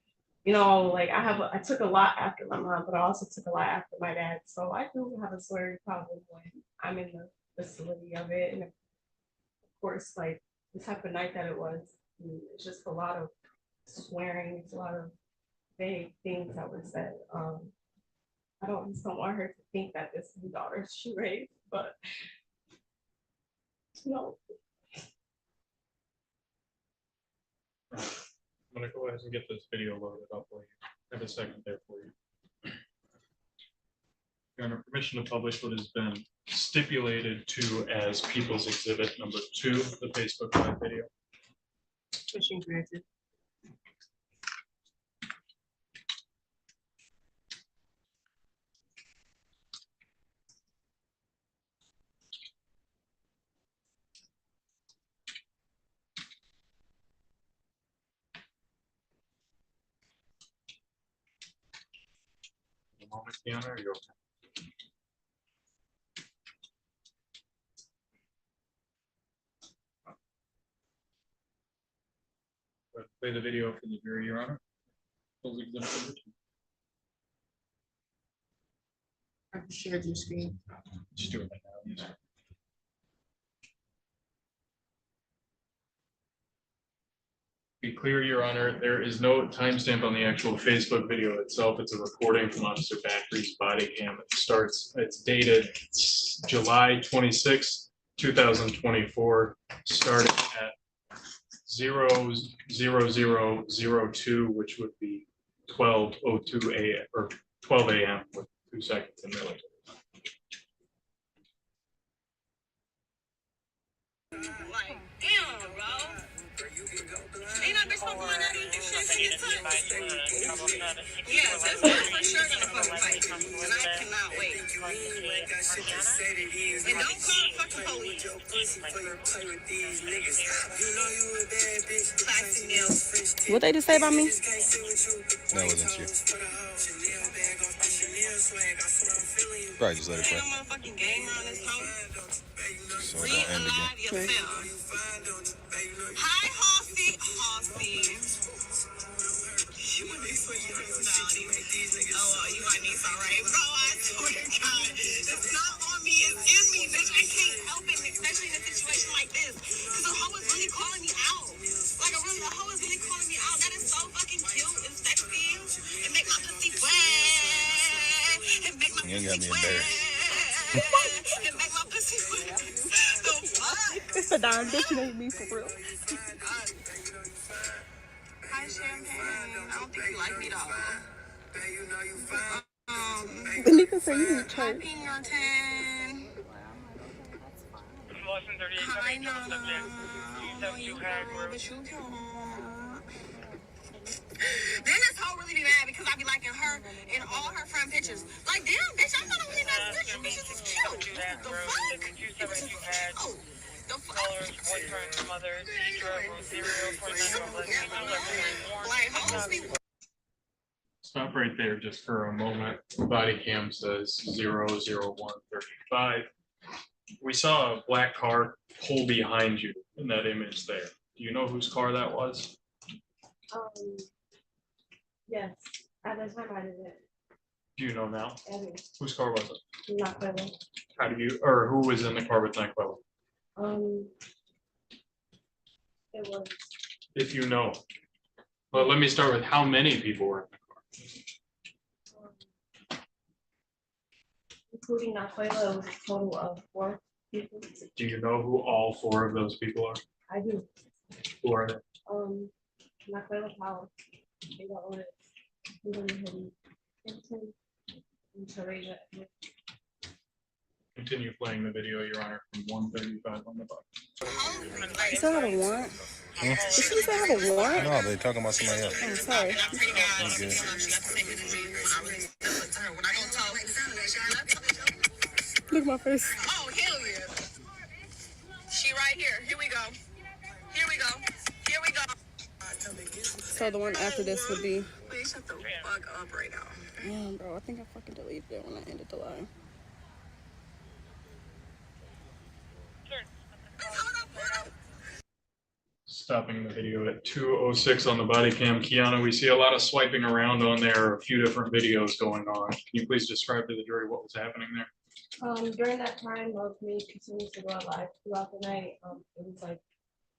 you know, like I took a lot after my mom, but I also took a lot after my dad. So I do have a swearing problem when I'm in the facility of it. And of course, like the type of night that it was, it's just a lot of swearing, it's a lot of vague things that were said. I just don't want her to think that this is the daughter she raised, but no. I'm gonna go ahead and get this video loaded up for you. I have a second there for you. Your Honor, permission to publish what has been stipulated to as People's Exhibit number 2, the Facebook Live video. Permission granted. A moment, Your Honor, you're okay. Play the video for the jury, Your Honor. People's Exhibit number 2. I've shared your screen. Just do it right now. Yes, sir. Be clear, Your Honor, there is no timestamp on the actual Facebook video itself. It's a recording from Officer Backery's body cam. It's dated July 26, 2024, starting at 0:00:02, which would be 12:02 a.m. or 12 a.m. with 2 seconds in military. Like, damn, bro. Ain't that bitch fucking one out of these shit she gets touched? Yeah, this bitch for sure gonna fucking fight. And I cannot wait. And don't call the fucking police. Classy nails. What they just say about me? That wasn't you. Probably just let it Ain't play. no motherfucking game on this hoe. So it don't end again. Re-alive yourself. Hi, Hossy. Oh, you might need some right, bro. I swear to God. It's not on me, it's in me, bitch. I can't help it, especially in a situation like this. Because the hoe is really calling me out. Like, the hoe is really calling me out. That is so fucking cute and sexy. It make my pussy wet. It make my You ain't got me pussy wet. embarrassed. It make my pussy wet. The fuck? It's a darn bitch named me for real. Hi, Champagne. I don't think you like me, though. The nigga say you need Hi, church. Pignon. Hi, Nana. But you can't. Then this hoe really be mad because I be liking her in all her friend pictures. Like, damn, bitch, I'm not only nice bitch. You bitches is cute. The fuck? You bitches is cute. The fuck? Like, hoes be. Stop right there just for a moment. Body cam says 0:01:35. We saw a black car pull behind you in that image there. Do you know whose car that was? Yes, at the time I didn't. Do you know now? I mean, Whose car was it? not really. How do you, or who was in the car with NyQuil? It was If you know. Well, let me start with how many people were in the car? including Naquela, it was a total of 4 people. Do you know who all 4 of those people are? I do. Who are they? Naquela Powell, they got Otis, Kimberly Hinton, and Teresiah Edwards. Continue playing the video, Your Honor, from 1:35 on the button. You still have a warrant? Did she say I have a warrant? No, they talking about somebody else. I'm sorry. You good. Look at my face. Oh, hell yeah. She right here. Here we go. Here we go. Here we go. So the one after this would be. Please shut the fuck up right now. Damn, bro, I think I fucking deleted it when I ended the live. Stopping the video at 2:06 on the body cam. Kiana, we see a lot of swiping around on there, a few different videos going on. Can you please describe to the jury what was happening there? During that time of me continuing to go out live throughout the night, it was like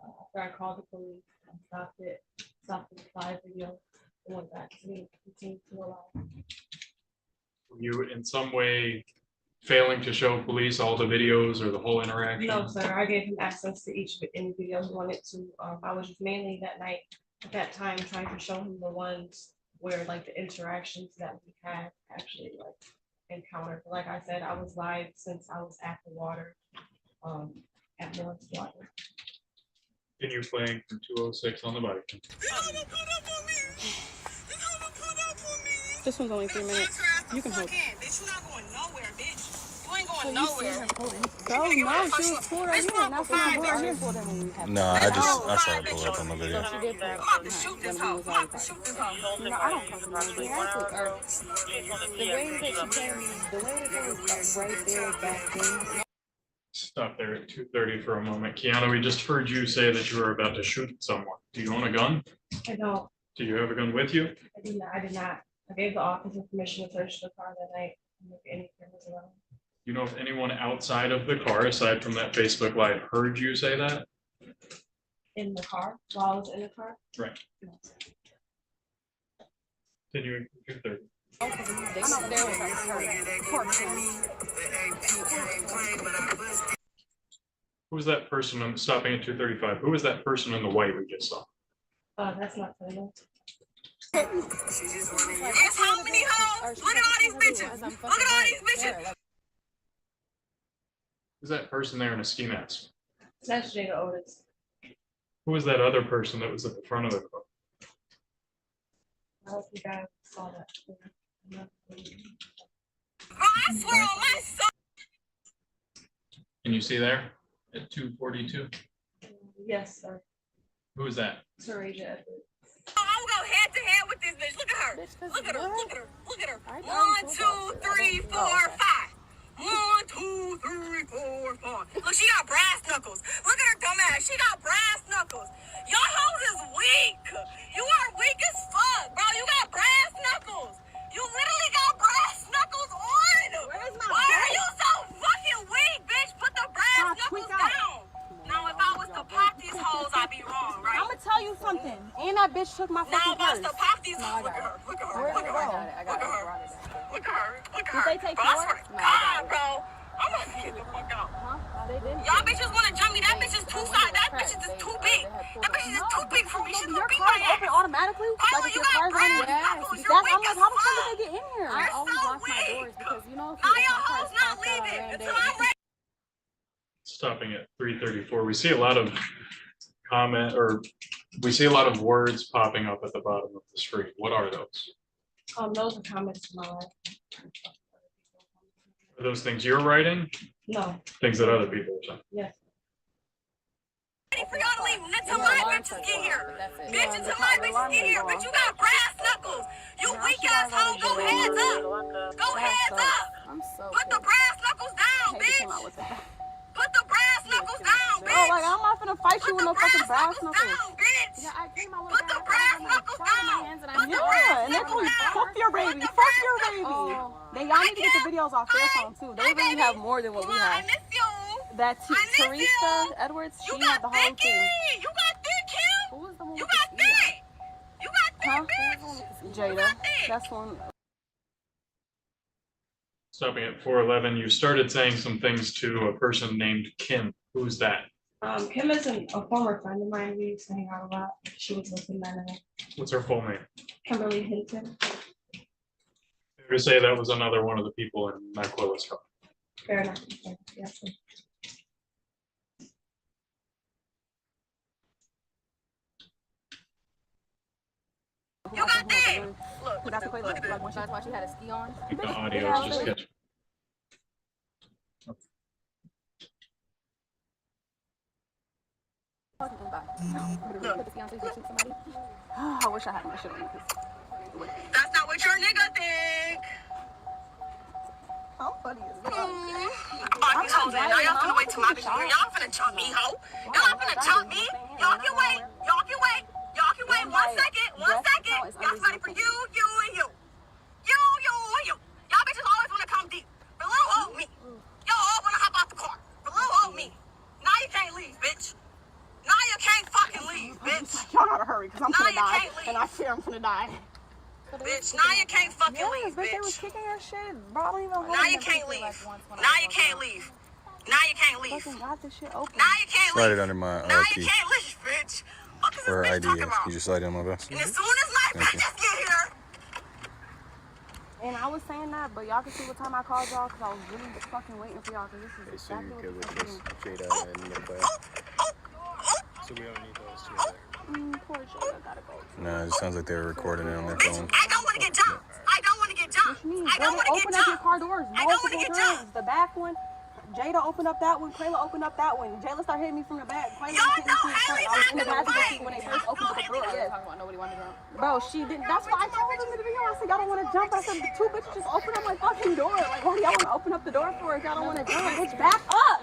after I called the police, I stopped the live video, and went back to me, continued to go live. Were you in some way failing to show police all the videos or the whole interaction? No, sir, I gave him access to each any video he wanted to. I was just mainly that night, at that time, trying to show him the ones where like the interactions that we had actually like encounter. Like I said, I was live since I was at the water, at North Water. Continue playing from 206 on the body. This one's only 3 minutes. You can hold it. Bitch, you're not going nowhere, bitch. You ain't going nowhere. Go, no, she was pulled right here. Now she's not pulled right here. No, I saw her pull up on the video. She did pull I'm up. about to shoot this hoe. I'm about to shoot this hoe. No, I don't come from the way that she came, the way that it was like right there back then. Stop there at 2:30 for a moment. Kiana, we just heard you say that you were about to shoot someone. Do you own a gun? I don't, Do you have a gun with you? I did not. I gave the officer permission to search the car that night. And if any cameras around. You know if anyone outside of the car, aside from that Facebook Live, heard you say that? In the car, while I was in the car. Right. Continuing to 2:30. I'm up there with her. Who was that person? I'm stopping at 2:35. Who was that person in the white we just saw? That's not fair. It's how many hoes? Look at all these bitches. Look at all these bitches. Who's that person there in a ski mask? That's Jada Otis. Who was that other person that was at the front of the car? I hope you guys saw that. Bro, I swear on my soul. Can you see there at 2:42? Yes, sir. Who is that? Teresiah Edwards. I'm gonna go head to head with this bitch. Look at her. Look at her. Look at her. Look at her. 1, 2, 3, 4, 5. 1, 2, 3, 4, 5. Look, she got brass knuckles. Look at her dumb ass. She got brass knuckles. Y'all hoes is weak. You are weak as fuck, bro. You got brass knuckles. You literally got brass knuckles on. Why are you so fucking weak, bitch? Put the brass knuckles down. Now, if I was to pop these hoes, I'd be wrong, right? I'm gonna tell you something. And that bitch took my Now, fucking if I was purse. to pop these hoes, look at her. Look at her. Where'd Look it at go? her. Look at her. Look at her. Look at Did her. they take Bro, I yours? swear to No, God, bro. I'm gonna get the fuck out. Huh? No, they didn't. Y'all bitches wanna jump me. That bitch is too side. That bitch is just too big. That bitch is just too big for me. She's Your gonna beat car my is open ass. automatically? Oh, Like if you your got car's brass running? knuckles. Yes. You're I'm weak like, as how the fuck fuck. did they get in here? You're I always so lock my weak. doors because you know if Now my your car hoes is not parked out on a leaving random until day. I'm ready. Stopping at 3:34. We see a lot of comment, or we see a lot of words popping up at the bottom of the screen. What are those? Those are comments from my life. Are those things you're writing? No, Things that other people are saying? yes. Ready for y'all to leave until my bitches get here. Bitch, until my bitches get here. Bitch, you got brass knuckles. You weak ass hoe. Go heads up. Go heads up. I'm so Put the brass knuckles down, bitch. Put the brass knuckles down, Bro, like bitch. I'm not finna fight you Put with the no fucking brass knuckles knuckles. down, bitch. Yeah, I came out with Put the brass knuckles down. Put the brass Yeah, and they're knuckles like, down. fuck your baby, fuck your baby. Then y'all need to get the videos off their phone too. They really have more than what we I have. miss you. That I miss you. Teresiah Edwards, You she had got the whole thick. thing. You got thick, Kim. Who was the one You with got the ski thick. You got Huh? thick, bitch. Jada. That's one. Stopping at 4:11. You started saying some things to a person named Kim. Who's that? Kim is a former friend of mine. We used to hang out a lot. She was with me, What's her full name? Kimberly Hinton. To say that was another one of the people in Maquilla's car. Fair enough. Yes. You got thick. That's the look like when she had a ski on. I think the audio is just catching. I wish I had my shit on. That's not what your nigga think. How funny is that? Fuck these hoes in. Now y'all finna wait till my bitch here. Y'all finna chump me, ho. Y'all finna chump me. Y'all can wait. Y'all can wait. Y'all can wait 1 second. 1 second. Y'all somebody for you, you, and you. You, and you. Y'all bitches always wanna come deep. But little old me. Y'all all wanna hop out the car. But little old me. Now you can't leave, bitch. Now you can't fucking leave, bitch. Y'all gotta hurry, because I'm Now gonna you die. can't leave. And I fear I'm gonna die. Bitch, now you can't fucking Yes, leave, bitch, they was bitch. kicking your shit. Bro, I don't even hold Now it you up can't until, like, leave. once when I Now was you on can't the leave. Now you can't leave. fucking got this shit open. Now you can't Slide leave. it under my Now you key. can't leave, bitch. What is Or this bitch ID talking is. about? You just slide it on my vest. And as soon as my Thank you. bitches get here, And I was saying that, but y'all can see what time I called y'all because I was really fucking waiting for y'all because this is exactly what the fuck it is. Jada and Nicole. So we don't need those two there. Poor Jada gotta go. Nah, it sounds like they're recording it on their phone. I don't want to get jumped. I don't want to get jumped. What you mean? I don't want to Open get up your jumped. car doors I don't wanna multiple get times. jumped. The back one, Jada opened up that one. Kayla opened up that one. Jayla started hitting me from the back. Kayla Y'all hit me from know the front. I was in the Haley's passenger acting seat when they like- first opened the door. Talking Yeah. about nobody wanted to jump. Bro, she didn't. That's why I told them in the video. I said, y'all don't want to jump. I said, the two bitches just open up my fucking door. Like, what do y'all want to open up the door for if y'all don't want to jump? Bitch, back up.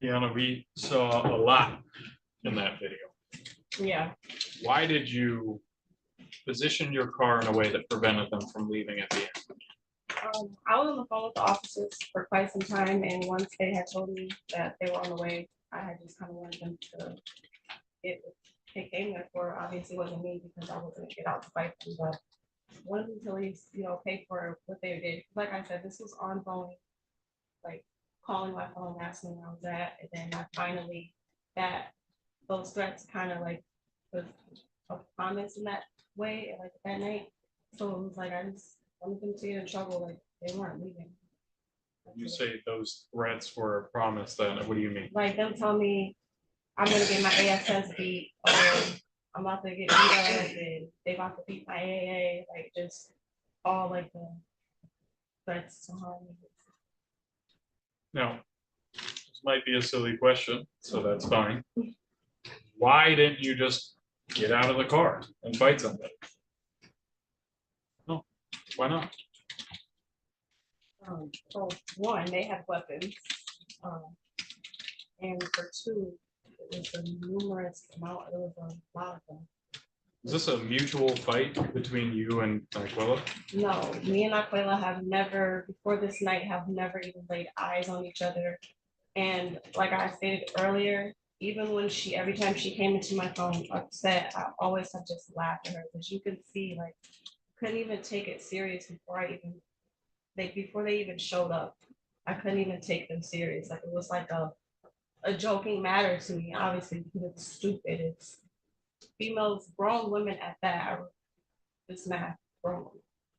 Tiana, we saw a lot in that video. Yeah, Why did you position your car in a way that prevented them from leaving at the end? I was on the phone with the officers for quite some time, and once they had told me that they were on the way, I had just kind of wanted them to get what they came there for. Obviously, it wasn't me because I wasn't gonna get out to fight them, but wanted them to at least, pay for what they did. Like I said, this was ongoing, like calling my phone, asking where I was at, and then I finally those threats kind of like was of comments in that way, like that night. So it was like I just wanted them to get in trouble, like they weren't leaving. You say those threats were a promise, then what do you mean? Like them telling me I'm gonna get my ASS beat, or I'm about to get beat up, and they about to beat my AA, like just all like the threats to harm me. Now, this might be a silly question, so that's fine. Why didn't you just get out of the car and fight somebody? No, why not? For one, they had weapons, and for two, it was a numerous amount, it was a lot of them. Is this a mutual fight between you and Aquila? No, me and Aquila have never, before this night, have never even laid eyes on each other. And like I stated earlier, even when every time she came into my phone upset, I always have just laughed at her, because you could see, like, couldn't even take it serious before they even showed up. I couldn't even take them serious. Like, it was like a joking matter to me, obviously, because it's stupid. It's females, grown women at that, are just math grown.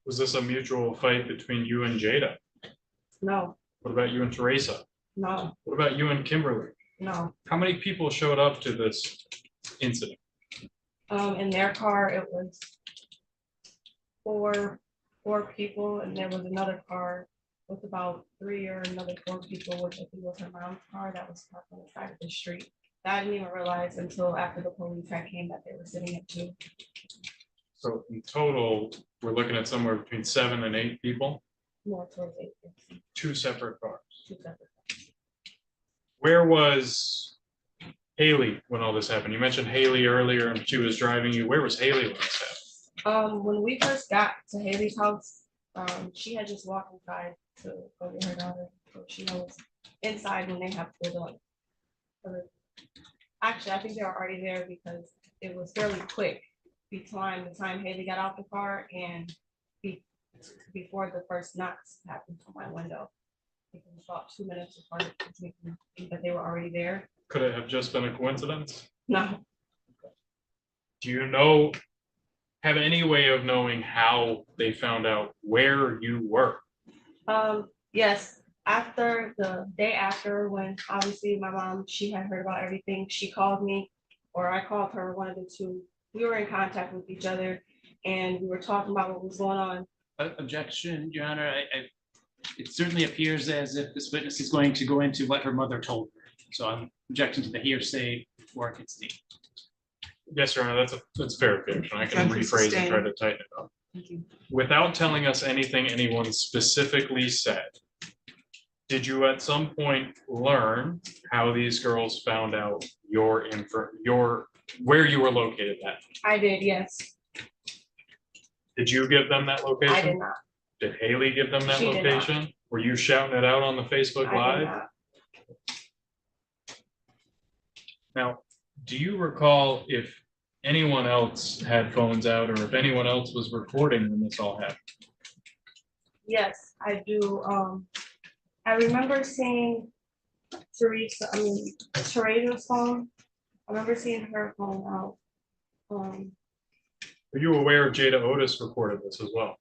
Was this a mutual fight between you and Jada? No, What about you and Teresa? no, What about you and Kimberly? no. How many people showed up to this incident? In their car, it was four people, and there was another car with about 3 or another 4 people, which I think was her mom's car that was parked on the side of the street. I didn't even realize until after the police had came that they were sitting at 2. So in total, we're looking at somewhere between 7 and 8 people, More towards 8. 2 separate cars. 2 separate. Where was Haley when all this happened? You mentioned Haley earlier and she was driving you. Where was Haley when this happened? When we first got to Haley's house, she had just walked inside to go get her daughter. So she was inside when they have pulled up. Actually, I think they were already there because it was fairly quick between the time Haley got out the car and before the first knocks happened to my window. It was about 2 minutes apart, which made me think that they were already there. Could it have just been a coincidence? No, Do you have any way of knowing how they found out where you were? yes, after the day after, when obviously my mom, she had heard about everything, she called me, or I called her, one of the two. We were in contact with each other and we were talking about what was going on. Objection, Your Honor. It certainly appears as if this witness is going to go into what her mother told her. So I'm objecting to the hearsay before it gets deep. Yes, Your Honor, that's fair objection. I can rephrase and try to tighten it up. thank you. Without telling us anything anyone specifically said, did you at some point learn how these girls found out where you were located at? I did, yes. Did you give them that location? I did not. Did Haley give them that She did not. location? Were you shouting it out on the Facebook I did Live? not. Now, do you recall if anyone else had phones out or if anyone else was recording when this all happened? Yes, I do. I remember seeing Teresa's phone. I remember seeing her phone out. Are you aware Jada Otis recorded this as well?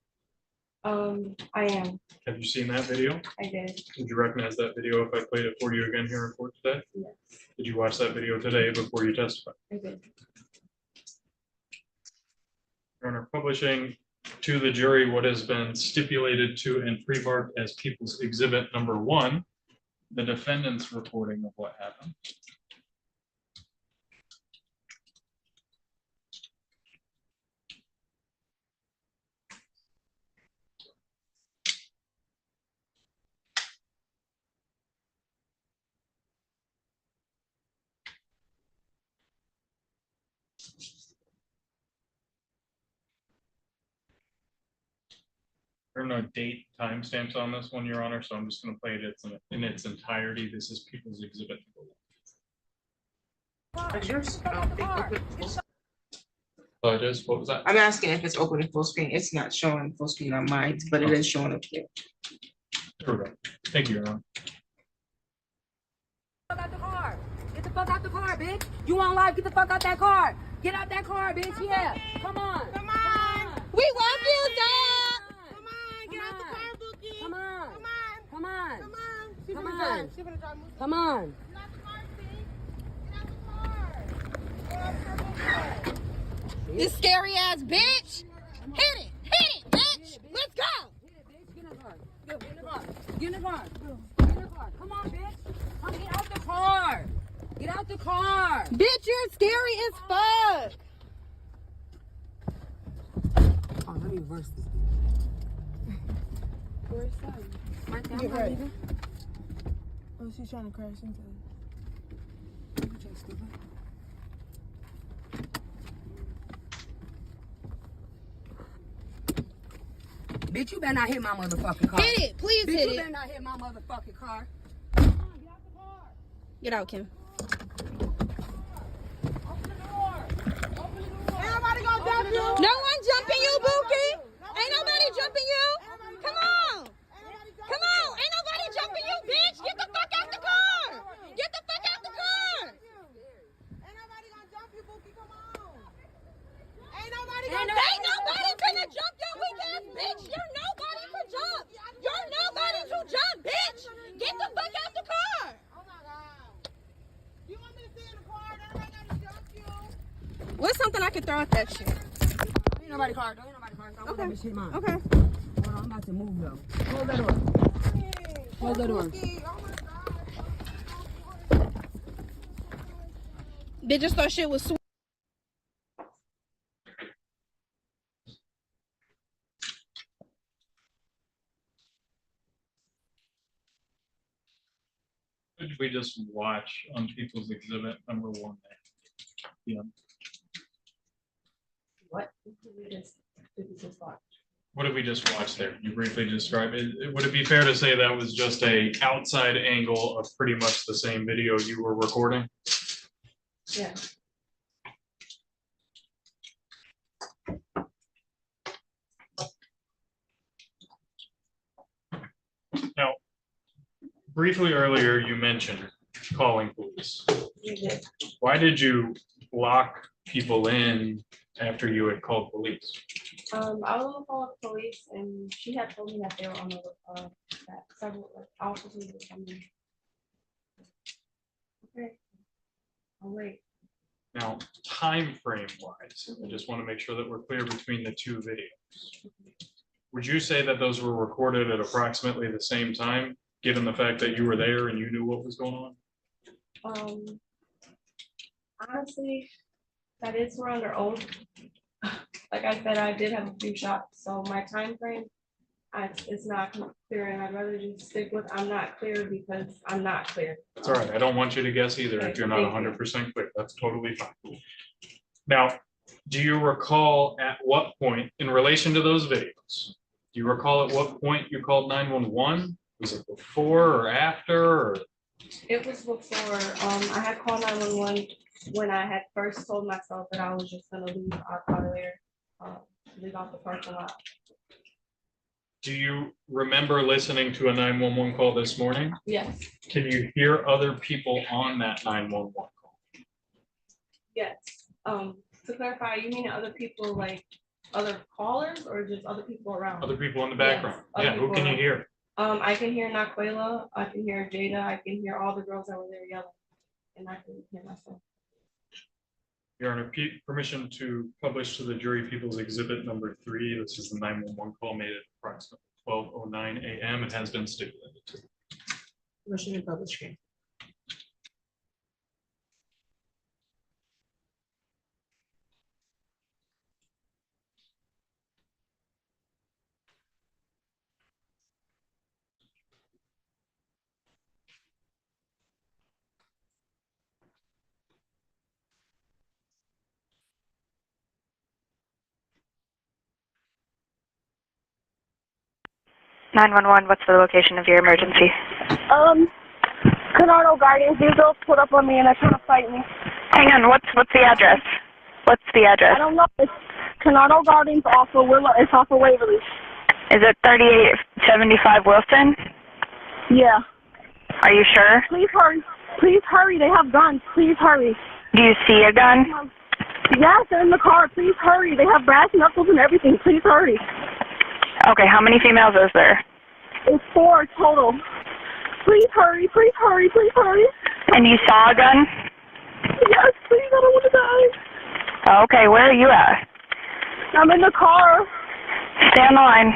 I am. Have you seen that video? I did. Would you recognize that video if I played it for you again here in court today? Yes, Did you watch that video today before you testified? I did. Your Honor, publishing to the jury what has been stipulated to and pre-marked as People's Exhibit number 1, the defendant's reporting of what happened. There are no date timestamps on this one, Your Honor, so I'm just going to play it in its entirety. This is People's Exhibit number 1. Is yours, I don't think open full- Oh, it is? What was that? I'm asking if it's open in full screen. It's not showing full screen on mine, but it is showing up here. Correct. Thank you, Your Honor. Out the car. Get the fuck out the car, bitch. You on live? Get the fuck out that car. Get out that car, bitch. Yeah. Come on. Come on. We want you, dog. Come on. Get out the car, Bookie. Come on. Come on. Come on. Come on. She Come finna on. drive. She finna drive. Come on. Get out the car, Steve. Get out the car. This scary ass bitch. Hit it. Hit it, bitch. Let's go. Get in the car. Get in the car. Get in the car. Get in the car. Come on, bitch. Come get out the car. Get out the car. Bitch, you're scary as fuck. Oh, let me reverse this. Where's that? Right there. Get I'm not ready. leaving. Oh, she's trying to crash into it. You stupid. Bitch, you better not hit my motherfucking car. Hit it. Please Bitch, hit you it. better not hit my motherfucking car. Get out, Kim. Everybody gonna jump you. No one jumping you, Bookie. Ain't nobody jumping you. Come on. Come on. Ain't nobody jumping you, bitch. Get the fuck out the car. Get the fuck out the car. Ain't nobody gonna jump you, Bookie. Come on. Ain't nobody finna jump your weak ass bitch. You're nobody to jump. You're nobody to jump, bitch. Get the fuck out the car. Oh my God. You want me to stay in the car? Everybody gotta jump you. What's something I could throw at that shit? Ain't nobody car. Don't ain't nobody car. I want that bitch hit mine. Okay. Hold on, I'm about to move though. Close that door. Close that door. They just thought shit was sweet. What did we just watch on People's Exhibit number 1? Yeah. What did we just watch? What did we just watch there? You briefly described it. Would it be fair to say that was just a outside angle of pretty much the same video you were recording? Yeah. Now, briefly earlier, you mentioned calling police. We did. Why did you lock people in after you had called police? I was on the phone with police and she had told me that they were on the, that several officers were coming. Okay. I'll wait. Now, time frame wise, I just want to make sure that we're clear between the two videos. Would you say that those were recorded at approximately the same time, given the fact that you were there and you knew what was going on? Honestly, that is we're under oath. Like I said, I did have a few shots, so my time frame, it's not clear, and I'd rather just stick with I'm not clear because I'm not clear. It's all right. I don't want you to guess either if you're not Okay, thank you. 100% clear. That's totally fine. Now, do you recall at what point, in relation to those videos, do you recall at what point you called 911? Was it before or after? Or? It was before, I had called 911 when I had first told myself that I was just gonna leave out of there, leave out the parking lot. Do you remember listening to a 911 call this morning? Yes, Can you hear other people on that 911 call? yes. To clarify, you mean other people like other callers or just other people around? Other people in the Yes, background? other Yeah, who people can you around. hear? I can hear Naquela, I can hear Jada, I can hear all the girls that were there yelling, and I can hear myself. Your Honor, permission to publish to the jury People's Exhibit number 3. This is the 911 call made at approximately 12:09 a.m. It has been stipulated. Motion to publish. 911, what's the location of your emergency? Canardo Gardens, these girls put up on me and they're trying to fight me. Hang on, what's the address? What's the address? I don't know, it's Canardo Gardens off of it's off of Waverly. Is it 3875 Wilson? Yeah. Are you sure? Please hurry, they have guns, please hurry. Do you see a gun? Yes, they're in the car, please hurry, they have brass knuckles and everything, please hurry. Okay, how many females is there? It's 4 total. Please hurry, please hurry, please hurry. And you saw a gun? Yes, please, I don't want to die. Okay, where are you at? I'm in the car. Stay on the line.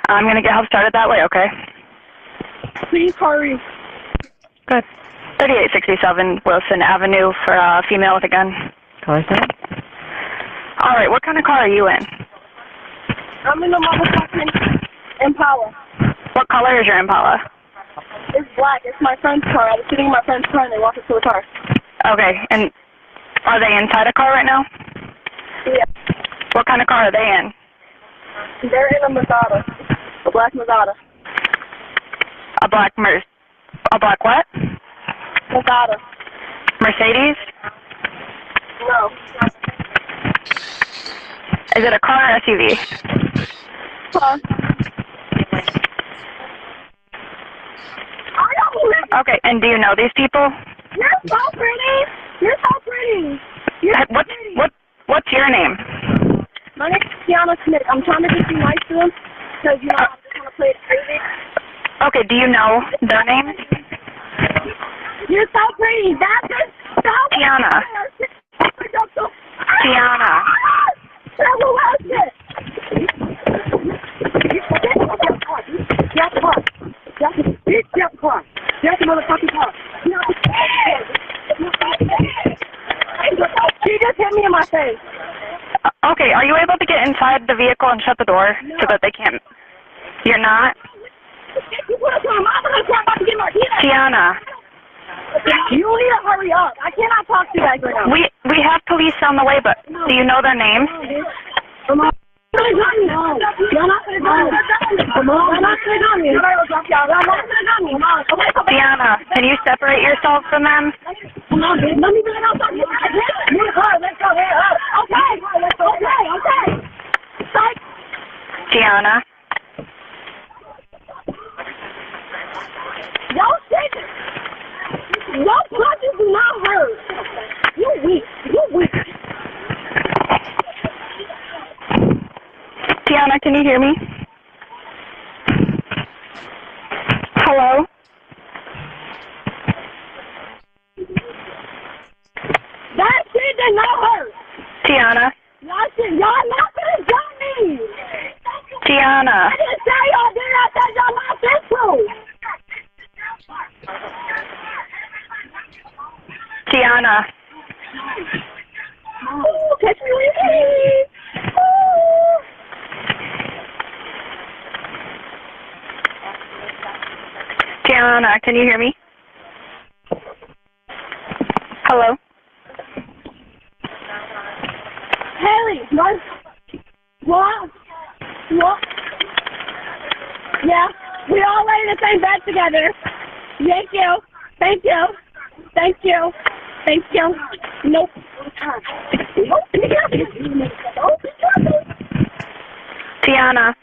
I'm going to get help started that way, okay? Please hurry. Good. 3867 Wilson Avenue for a female with a gun. All right, what kind of car are you in? I'm in the motherfucking Impala. What color is your Impala? It's black. It's my friend's car. I was sitting in my friend's car and they walked into the car. Okay, and are they inside a car right now? Yeah. What kind of car are they in? They're in a Mazda. A black Mazda. A black what? Mazda. Mercedes? No. Is it a car or SUV? Car. Okay, and do you know these people? You're so pretty. You're so pretty. What's your name? My name is Tiana Smith. I'm trying to just be nice to them because, you know, I just want to play it crazy. Okay, do you know their names? You're so pretty. That's it. Tiana. Tiana. Get the car. Get the car. Get the motherfucking car. She just hit me in my face. Okay, are you able to get inside the vehicle and shut the door so that they can't? You're not? Tiana. You need to hurry up. I cannot talk to you guys right now. We have police on the way, but do you know their names? Come on. You're not gonna me. Tiana, can you separate yourself from them? Come on, dude. Let me bring it up. Let's go. Okay. Tiana. Your punches do not hurt. You weak. Tiana, can you hear me? Hello? That shit did not hurt. Tiana? Y'all not gonna jump me. Tiana? I didn't say y'all did. I said y'all not this too. Tiana? Oh, catch me when you can. Tiana, can you hear me? Hello? Haley, what? Yeah, we all lay in the same bed together. Thank you. Nope. Tiana?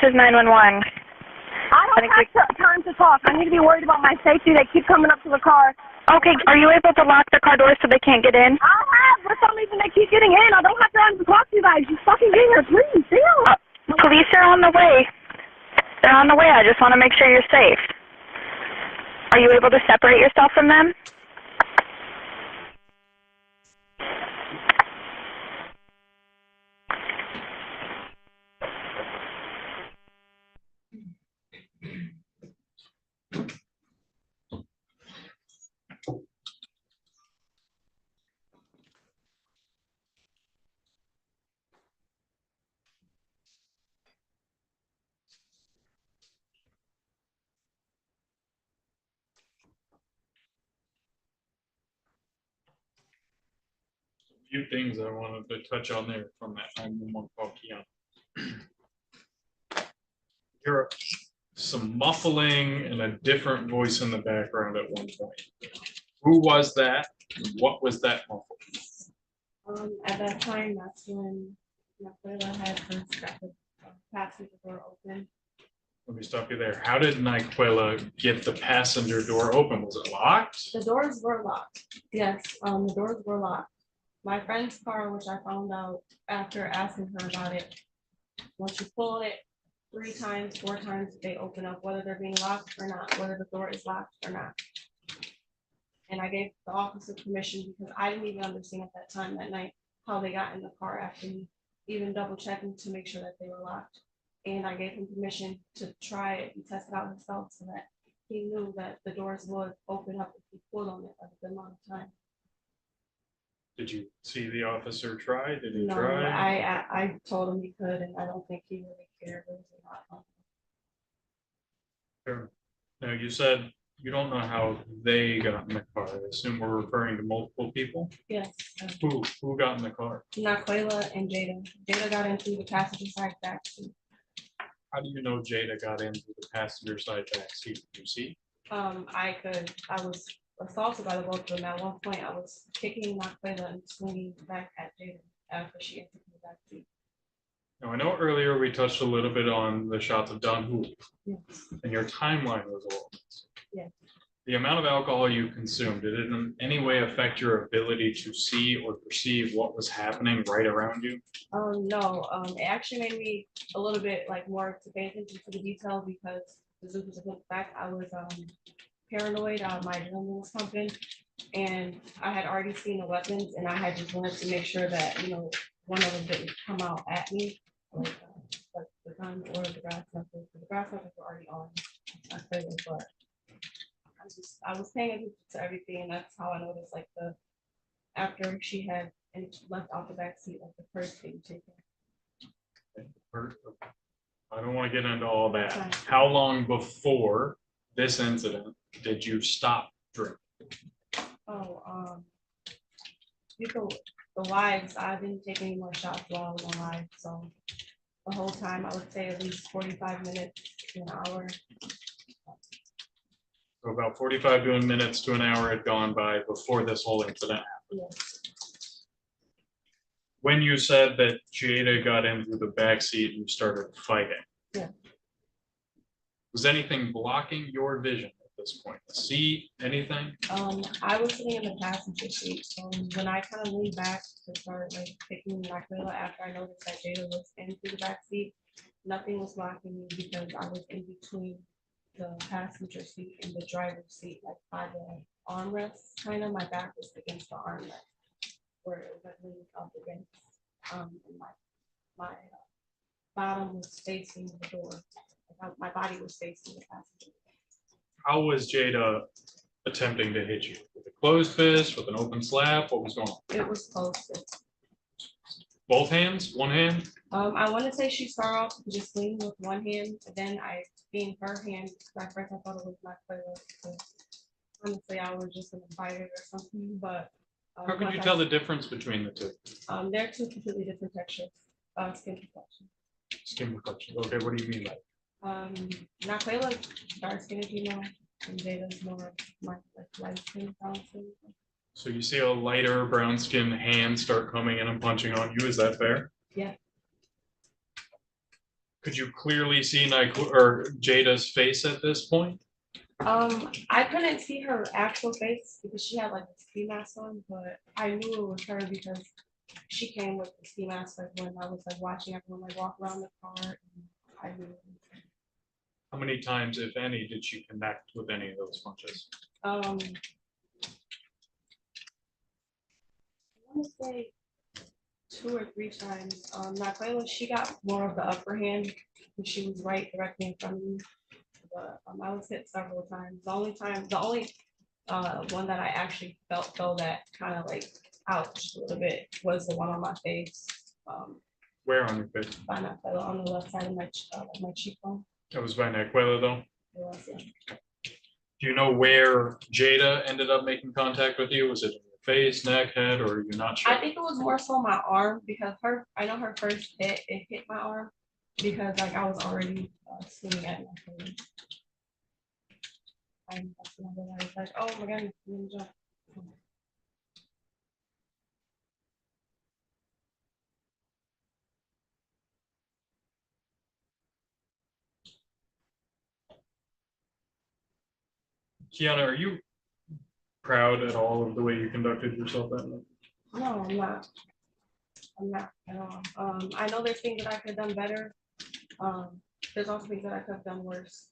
this is 911. I don't have time to talk. I need to be worried about my safety. They keep coming up to the car. Okay, are you able to lock the car doors so they can't get in? I have. For some reason, they keep getting in. I don't have time to talk to you guys. Just fucking get here, please. Damn. Police are on the way. They're on the way. I just want to make sure you're safe. Are you able to separate yourself from them? Few things I wanted to touch on there from that 911 call, Tiana. Hear some muffling and a different voice in the background at one point. Who was that? What was that muffled? At that time, that's when Naquela had first got the passenger door open. Let me stop you there. How did Naquela get the passenger door open? Was it locked? The doors were locked. Yes, the doors were locked. My friend's car, which I found out after asking her about it, once you pull it 3 times, 4 times, they open up, whether they're being locked or not, whether the door is locked or not. And I gave the officer permission because I didn't even understand at that time that night how they got in the car after me, even double checking to make sure that they were locked. And I gave him permission to try it and test it out himself so that he knew that the doors would open up if he pulled on it at the amount of time. Did you see the officer try? Did he No, try? I told him he could, and I don't think he really cared. It was a lot. Sure. Now, you said you don't know how they got in the car. I assume we're referring to multiple people? Yes. Who got in the car? Naquela and Jada. Jada got into the passenger side back seat. How do you know Jada got into the passenger side back seat? Did you see? I was assaulted by the both of them. At one point, I was kicking Naquela and swinging back at Jada after she entered the back seat. Now, I know earlier we touched a little bit on the shots of Don Hoop, Yes. and your timeline was a little. Yes. The amount of alcohol you consumed, did it in any way affect your ability to see or perceive what was happening right around you? No, it actually made me a little bit like more to pay attention to the detail because the Zoom was a good back. I was paranoid. My adrenaline was pumping, and I had already seen the weapons, and I had just wanted to make sure that one of them didn't come out at me, like the gun or the grass knuckles. The grass knuckles were already on. But I was paying attention to everything, and that's how I noticed like after she had and left off the back seat, like the purse being taken. I don't want to get into all that. How long before this incident did you stop drinking? The wives, I didn't take any more shots while I was on live, so the whole time I would say at least 45 minutes to an hour. So about 45 minutes to an hour had gone by before this whole incident happened. Yes. When you said that Jada got into the back seat and started fighting, yeah, was anything blocking your vision at this point? The seat, anything? I was sitting in the passenger seat, so when I kind of leaned back to start like picking Naquela after I noticed that Jada was into the back seat, nothing was blocking me because I was in between the passenger seat and the driver's seat, like by the armrest, kind of. My back was against the armrest where it was leaning up against, and my bottom was facing the door. My body was facing the passenger. How was Jada attempting to hit you? With a closed fist, with an open slap? What was going on? It was close fist. Both hands? One hand? I want to say she started off just leaning with one hand, and then I being her hand. At first, I thought it was not clear. Honestly, I was just gonna fight it or something. But how could you tell the difference between the two? They're two completely different textures. Skin complexion. Skin complexion. Okay, what do you mean by that? Naquela dark skin, and Jada's more like light skin, brown skin. So you see a lighter brown skinned hand start coming in and punching on you. Is that fair? Yeah. Could you clearly see Jada's face at this point? I couldn't see her actual face because she had like a ski mask on, but I knew it was her because she came with the ski mask like when I was like watching everyone like walk around the car. And I knew it was her. How many times, if any, did she connect with any of those punches? I want to say 2 or 3 times. Naquela, she got more of the upper hand and she was right directly in front of me. But I was hit several times. The only one that I actually felt though that kind of like ouch a little bit was the one on my face. Where on your face? By Naquela on the left side of my cheekbone. That was by Naquela though. It was, yeah. Do you know where Jada ended up making contact with you? Was it in your face, neck, head, or you're not sure? I think it was more so my arm because I know her first hit, it hit my arm because like I was already swinging at my face. And that's when I realized like, oh my goodness, ninja. Tiana, are you proud at all of the way you conducted yourself that night? No, I'm not. I'm not at all. I know there's things that I could have done better. There's also things that I could have done worse.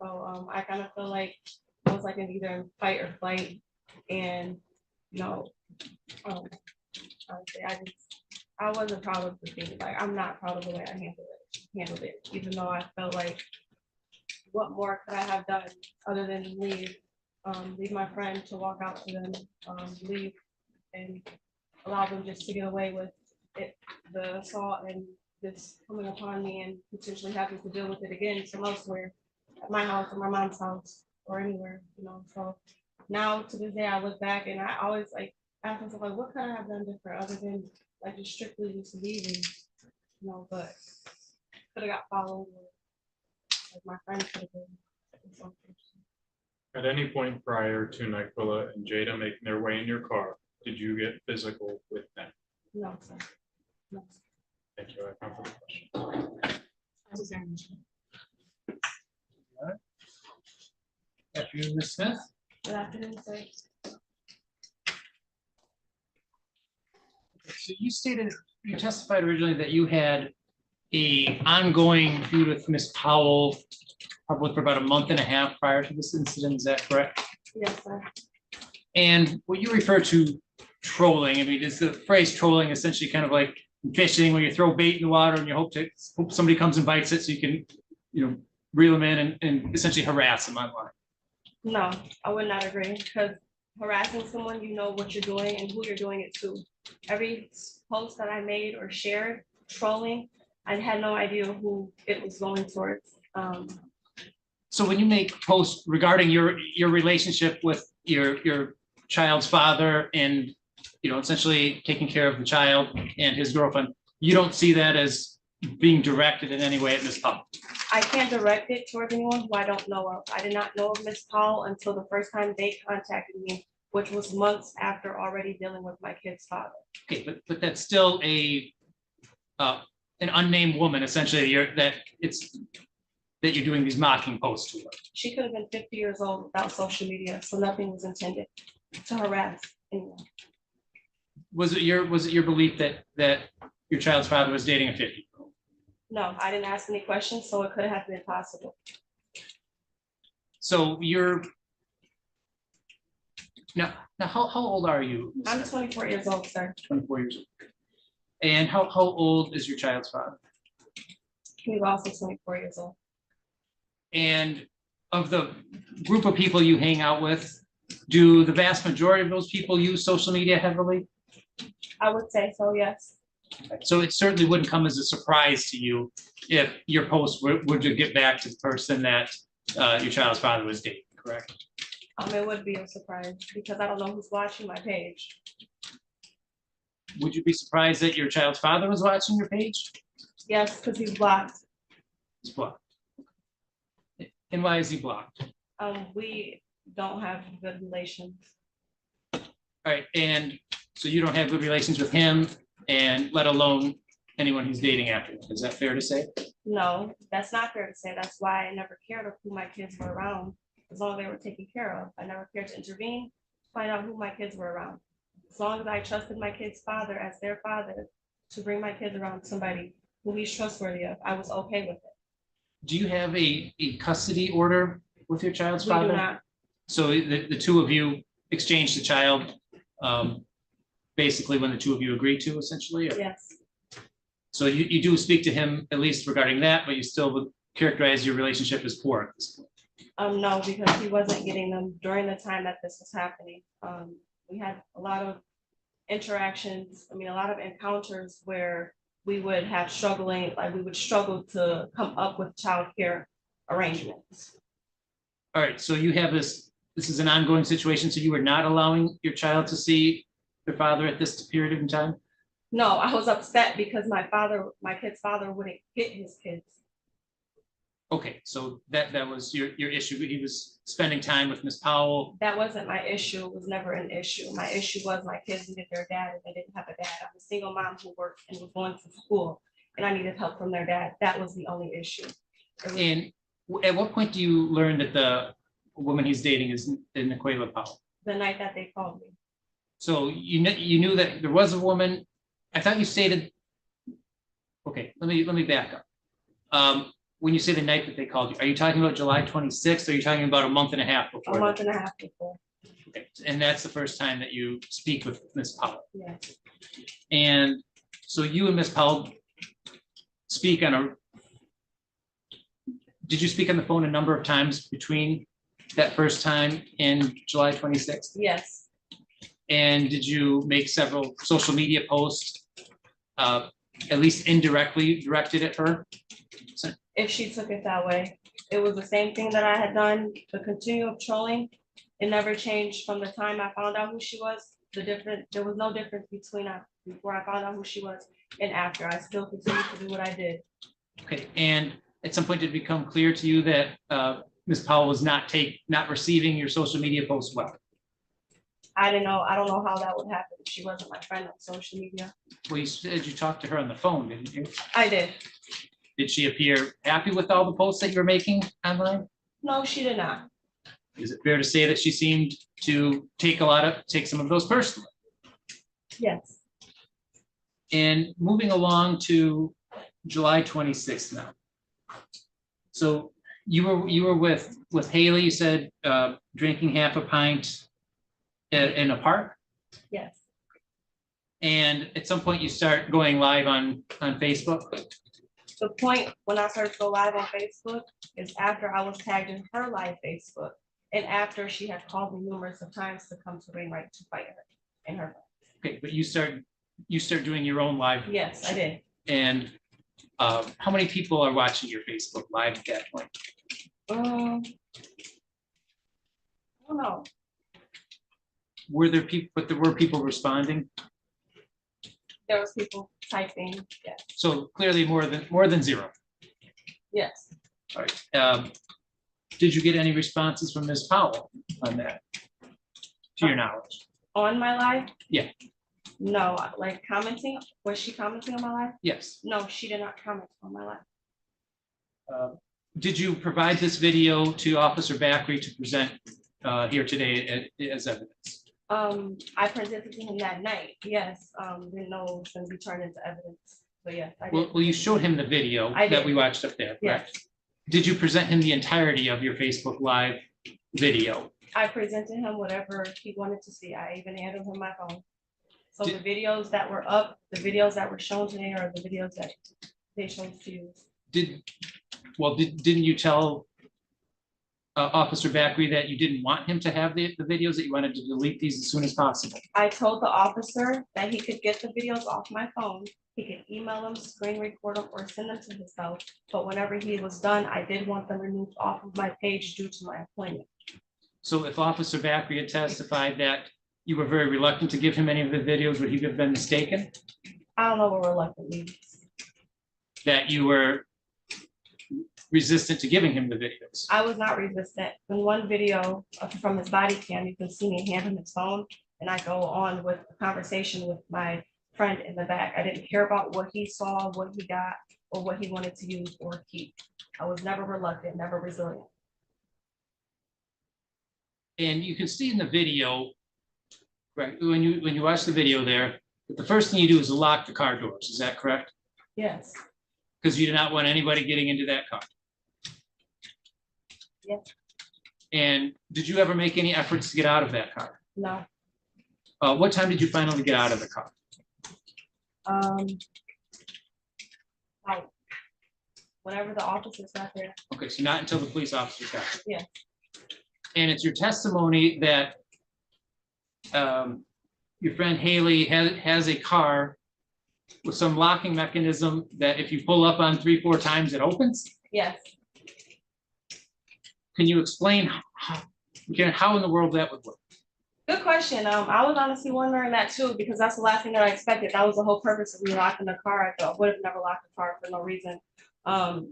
So I kind of feel like I was like in either fight or flight, and you know, honestly, I wasn't proud of the thing. Like I'm not proud of the way I handled it, even though I felt like what more could I have done other than leave my friend to walk out to them, leave and allow them just to get away with it, the assault and this coming upon me and potentially having to deal with it again from elsewhere, at my house or my mom's house or anywhere, you know. So now to this day I look back and I always like ask myself like what could I have done different other than like just strictly just leaving, you know, but could have got followed or like my friend could have been. At any point prior to Naquela and Jada making their way in your car, did you get physical with them? No, sir. No. Thank you. I have no further questions. After you, Ms. Smith. Good afternoon, sir. So you testified originally that you had a ongoing feud with Miss Powell probably for about a month and a half prior to this incident, is that correct? Yes, sir. And what you refer to trolling, I mean, is the phrase trolling essentially kind of like fishing when you throw bait in the water and you hope somebody comes and bites it so you can, you know, reel them in and essentially harass them online? No, I would not agree because harassing someone, you know what you're doing and who you're doing it to. Every post that I made or shared trolling, I had no idea who it was going towards. So when you make posts regarding your relationship with your child's father and, you know, essentially taking care of the child and his girlfriend, you don't see that as being directed in any way at Miss Powell? I can't direct it towards anyone who I don't know of. I did not know of Miss Powell until the first time they contacted me, which was months after already dealing with my kid's father. Okay, but that's still an unnamed woman, essentially, that you're doing these mocking posts to her. She could have been 50 years old without social media, so nothing was intended to harass anyone. Was it your belief that your child's father was dating a 50-year-old? No, I didn't ask any questions, so it could have been possible. So now how old are you? I'm 24 years old, sir. 24 years old. And how old is your child's father? He's also 24 years old. And of the group of people you hang out with, do the vast majority of those people use social media heavily? I would say so, yes. So it certainly wouldn't come as a surprise to you if your post were to get back to the person that your child's father was dating, correct? It would be a surprise because I don't know who's watching my page. Would you be surprised that your child's father was watching your page? Yes, because he's blocked. He's blocked. And why is he blocked? We don't have good relations. All right, and so you don't have good relations with him, and let alone anyone he's dating after that. Is that fair to say? No, that's not fair to say. That's why I never cared of who my kids were around, as long as they were taken care of. I never cared to intervene, find out who my kids were around. As long as I trusted my kid's father as their father to bring my kids around somebody who he's trustworthy of, I was okay with it. Do you have a custody order with your child's We do father? not. So the two of you exchanged the child, basically when the two of you agreed to, essentially? Or- Yes, So you do speak to him at least regarding that, but you still would characterize your relationship as poor at this point? no, because he wasn't getting them during the time that this was happening. We had a lot of interactions, I mean, a lot of encounters where we would have struggling, like we would struggle to come up with childcare arrangements. All right, so you have this is an ongoing situation, so you were not allowing your child to see their father at this period of time? No, I was upset because my kid's father wouldn't get his kids. Okay, so that was your issue. He was spending time with Miss Powell. That wasn't my issue. It was never an issue. My issue was my kids needed their dad and they didn't have a dad. I'm a single mom who worked and was going to school and I needed help from their dad. That was the only issue. And at what point do you learn that the woman he's dating is Niquela Powell? The night that they called me. So you knew that there was a woman. I thought you stated. Okay, let me back up. When you say the night that they called you, are you talking about July 26th? Or are you talking about a month and a half before? A month and a half before. Okay, and that's the first time that you speak with Miss Powell. Yeah. And so you and Miss Powell speak did you speak on the phone a number of times between that first time and July 26th? Yes. And did you make several social media posts, at least indirectly directed at her? If she took it that way, it was the same thing that I had done, the continuum of trolling. It never changed from the time I found out who she was. There was no difference between before I found out who she was and after. I still continued to do what I did. Okay, and at some point did it become clear to you that Ms. Powell was not receiving your social media posts well? I don't know how that would happen if she wasn't my friend on social media. Well, you said you talked to her on the phone, didn't you? I did. Did she appear happy with all the posts that you were making online? No, she did not. Is it fair to say that she seemed to take some of those personally? Yes. And moving along to July 26th now. So you were with Haley, you said, drinking half a pint in a park? Yes. And at some point you start going live on Facebook? The point when I started to go live on Facebook is after I was tagged in her live Facebook and after she had called me numerous of times to come to Ring Right to fight her in her. Okay, but you start doing your own live? Yes, I did. And how many people are watching your Facebook live at that point? I don't know. Were there people, but there were people responding? There was people typing, yeah. So clearly more than zero. Yes. All right. Did you get any responses from Ms. Powell on that, to your knowledge? On my live? Yeah. No, like commenting, was she commenting on my live? Yes. No, she did not comment on my live. Did you provide this video to Officer Backery to present here today as evidence? I presented to him that night, yes, didn't know it was gonna be turned into evidence, but yes, I did. Well, you showed him the video I that did. we watched up there, Yes, correct? Did you present him the entirety of your Facebook Live video? I presented him whatever he wanted to see. I even handed him my phone. So the videos that were up, the videos that were shown today are the videos that they chose to use. Didn't you tell Officer Backery that you didn't want him to have the videos, that you wanted to delete these as soon as possible? I told the officer that he could get the videos off my phone. He could email them, screen record them, or send them to himself. But whenever he was done, I did want them removed off of my page due to my appointment. So if Officer Backery had testified that you were very reluctant to give him any of the videos, would he have been mistaken? I don't know what reluctant means. That you were resistant to giving him the videos? I was not resistant. In one video from his body cam, you can see me hand him his phone, and I go on with a conversation with my friend in the back. I didn't care about what he saw, what he got, or what he wanted to use or keep. I was never reluctant, never resilient. And you can see in the video, right, when you watch the video there, that the first thing you do is lock the car doors. Is that correct? Yes. Because you do not want anybody getting into that car. Yes. And did you ever make any efforts to get out of that car? No. What time did you finally get out of the car? Like, whenever the officers got there. Okay, so not until the police officers got there. Yeah. And it's your testimony that your friend Haley has a car with some locking mechanism that if you pull up on 3-4 times, it opens? Yes. Can you explain how in the world that would work? Good question. I was honestly wondering that too, because that's the last thing that I expected. That was the whole purpose of me locking the car. I thought I would have never locked the car for no reason. I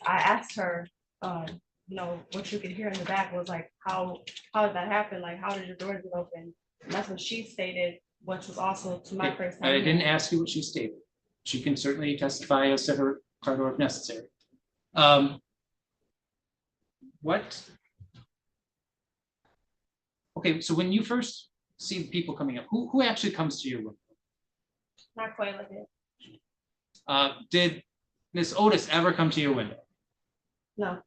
asked her, you know, what you could hear in the back was like, how did that happen? Like, how did your door get open? And that's what she stated, which was also to my first time. I didn't ask you what she stated. She can certainly testify as to her car door if necessary. Okay, so when you first see people coming up, who actually comes to your window? Not quite like it. Did Miss Otis ever come to your window? No.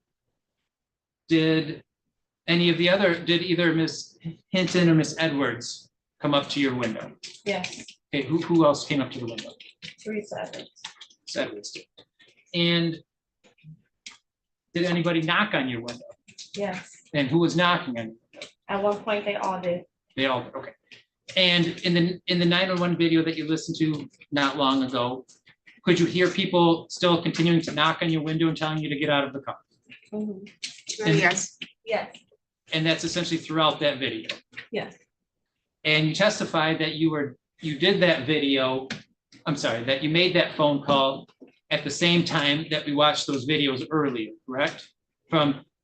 Did either Miss Hinton or Miss Edwards come up to your window? Yes. Okay, who else came up to the window? Teresiah Edwards. Miss Edwards did. And did anybody knock on your window? Yes. And who was knocking on you? At one point, they all did. They all did, okay. And in the 911 video that you listened to not long ago, could you hear people still continuing to knock on your window and telling you to get out of the car? Mhm. And- Yes. Yes. And that's essentially throughout that video. Yes. And you testified that you did that video, I'm sorry, that you made that phone call at the same time that we watched those videos earlier, correct?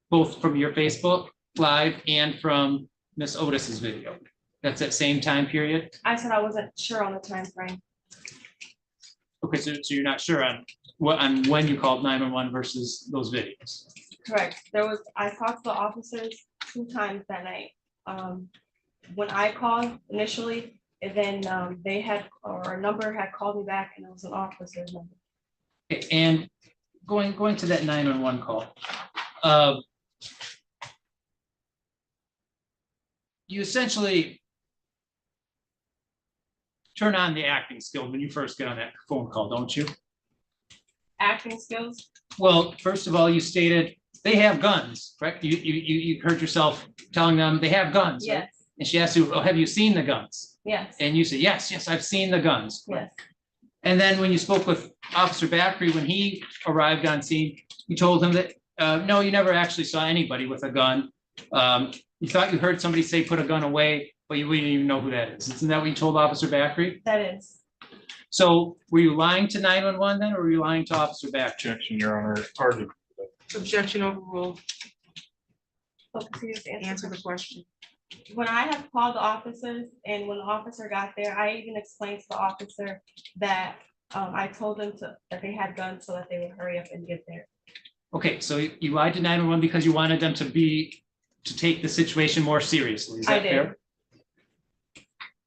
Both from your Facebook Live and from Miss Otis's video. That's that same time period? I said I wasn't sure on the time frame. Okay, so you're not sure on when you called 911 versus those videos? Correct. I talked to the officers 2 times that night. When I called initially, and then a number had called me back, and it was an officer's number. Okay, and going to that 911 call, you essentially turn on the acting skills when you first get on that phone call, don't you? Acting skills? Well, first of all, you stated they have guns, correct? You heard yourself telling them they have guns, right? Yes. And she asked you, oh, have you seen the guns? Yes. And you said, yes, I've seen the guns. Yes. And then when you spoke with Officer Backery, when he arrived on scene, you told him that, no, you never actually saw anybody with a gun. You thought you heard somebody say, put a gun away, but you wouldn't even know who that is. Isn't that what you told Officer Backery? That is. So were you lying to 911 then, or were you lying to Officer Backery? Objection, Your Honor. Argument. Objection overruled. Focus here to Answer the question. When I have called the officers and when the officer got there, I even explained to the officer that I told them that they had guns so that they would hurry up and get there. Okay, so you lied to 911 because you wanted them to take the situation more seriously. Is that fair?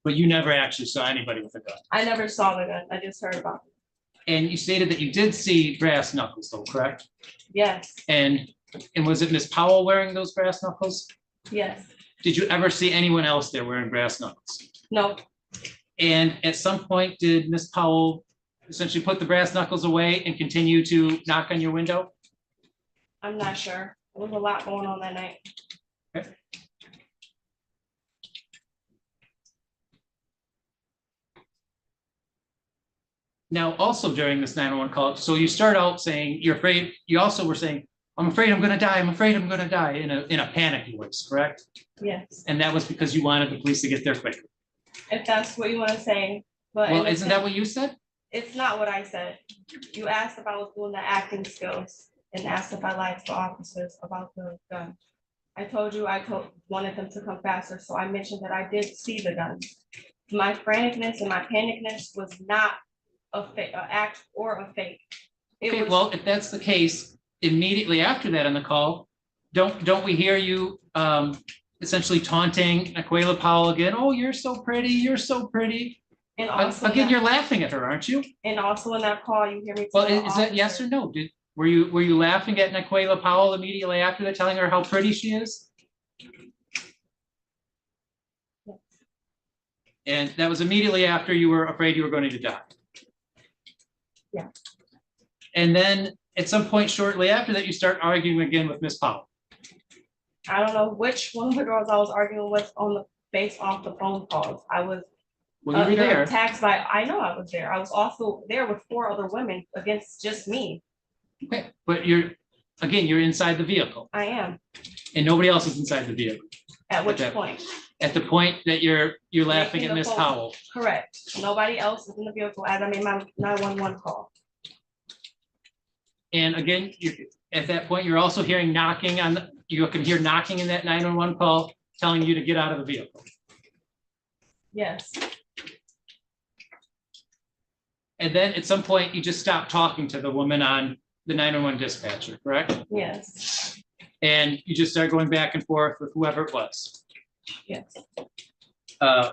But you never actually saw anybody with a gun. I never saw the gun. I just heard about it. And you stated that you did see brass knuckles though, correct? Yes. And was it Miss Powell wearing those brass knuckles? Yes. Did you ever see anyone else there wearing brass knuckles? No. And at some point, did Miss Powell essentially put the brass knuckles away and continue to knock on your window? I'm not sure. There was a lot going on that night. Okay. Now, also during this 911 call, so you start out saying you're afraid, you also were saying, I'm afraid I'm gonna die, I'm afraid I'm gonna die in a panic voice, correct? Yes. And that was because you wanted the police to get there quicker. If that's what you want to say. But Well, isn't that what you said? It's not what I said. You asked if I was doing the acting skills and asked if I lied to the officers about the gun. I told you wanted them to come faster, so I mentioned that I did see the gun. My franticness and my panicness was not a fake, act or a fake. It Okay, was- well, if that's the case, immediately after that on the call, don't we hear you essentially taunting Aquila Powell again? Oh, you're so pretty, you're so pretty. And also Again, that- you're laughing at her, aren't you? And also in that call, you hear me. Well, tell the is that yes officer- or no? Were you laughing at Aquila Powell immediately after that, telling her how pretty she is? Yes. And that was immediately after you were afraid you were going to die. Yeah. And then at some point shortly after that, you start arguing again with Miss Powell. I don't know which one of the girls I was arguing with based off the phone calls. I was. Well, you were there. Attacked by, I know I was there. I was also there with 4 other women against just me. Okay, but you're inside the vehicle I am. and nobody else is inside the vehicle. At which that- point? At the point that you're laughing Making at the Miss phone- Powell. Correct. Nobody else is in the vehicle as I made my 911 call. And again, at that point, you're also hearing knocking you can hear knocking in that 911 call telling you to get out of the vehicle. Yes. And then at some point, you just stop talking to the woman on the 911 dispatcher, correct? Yes. And you just start going back and forth with whoever it was. Yes. And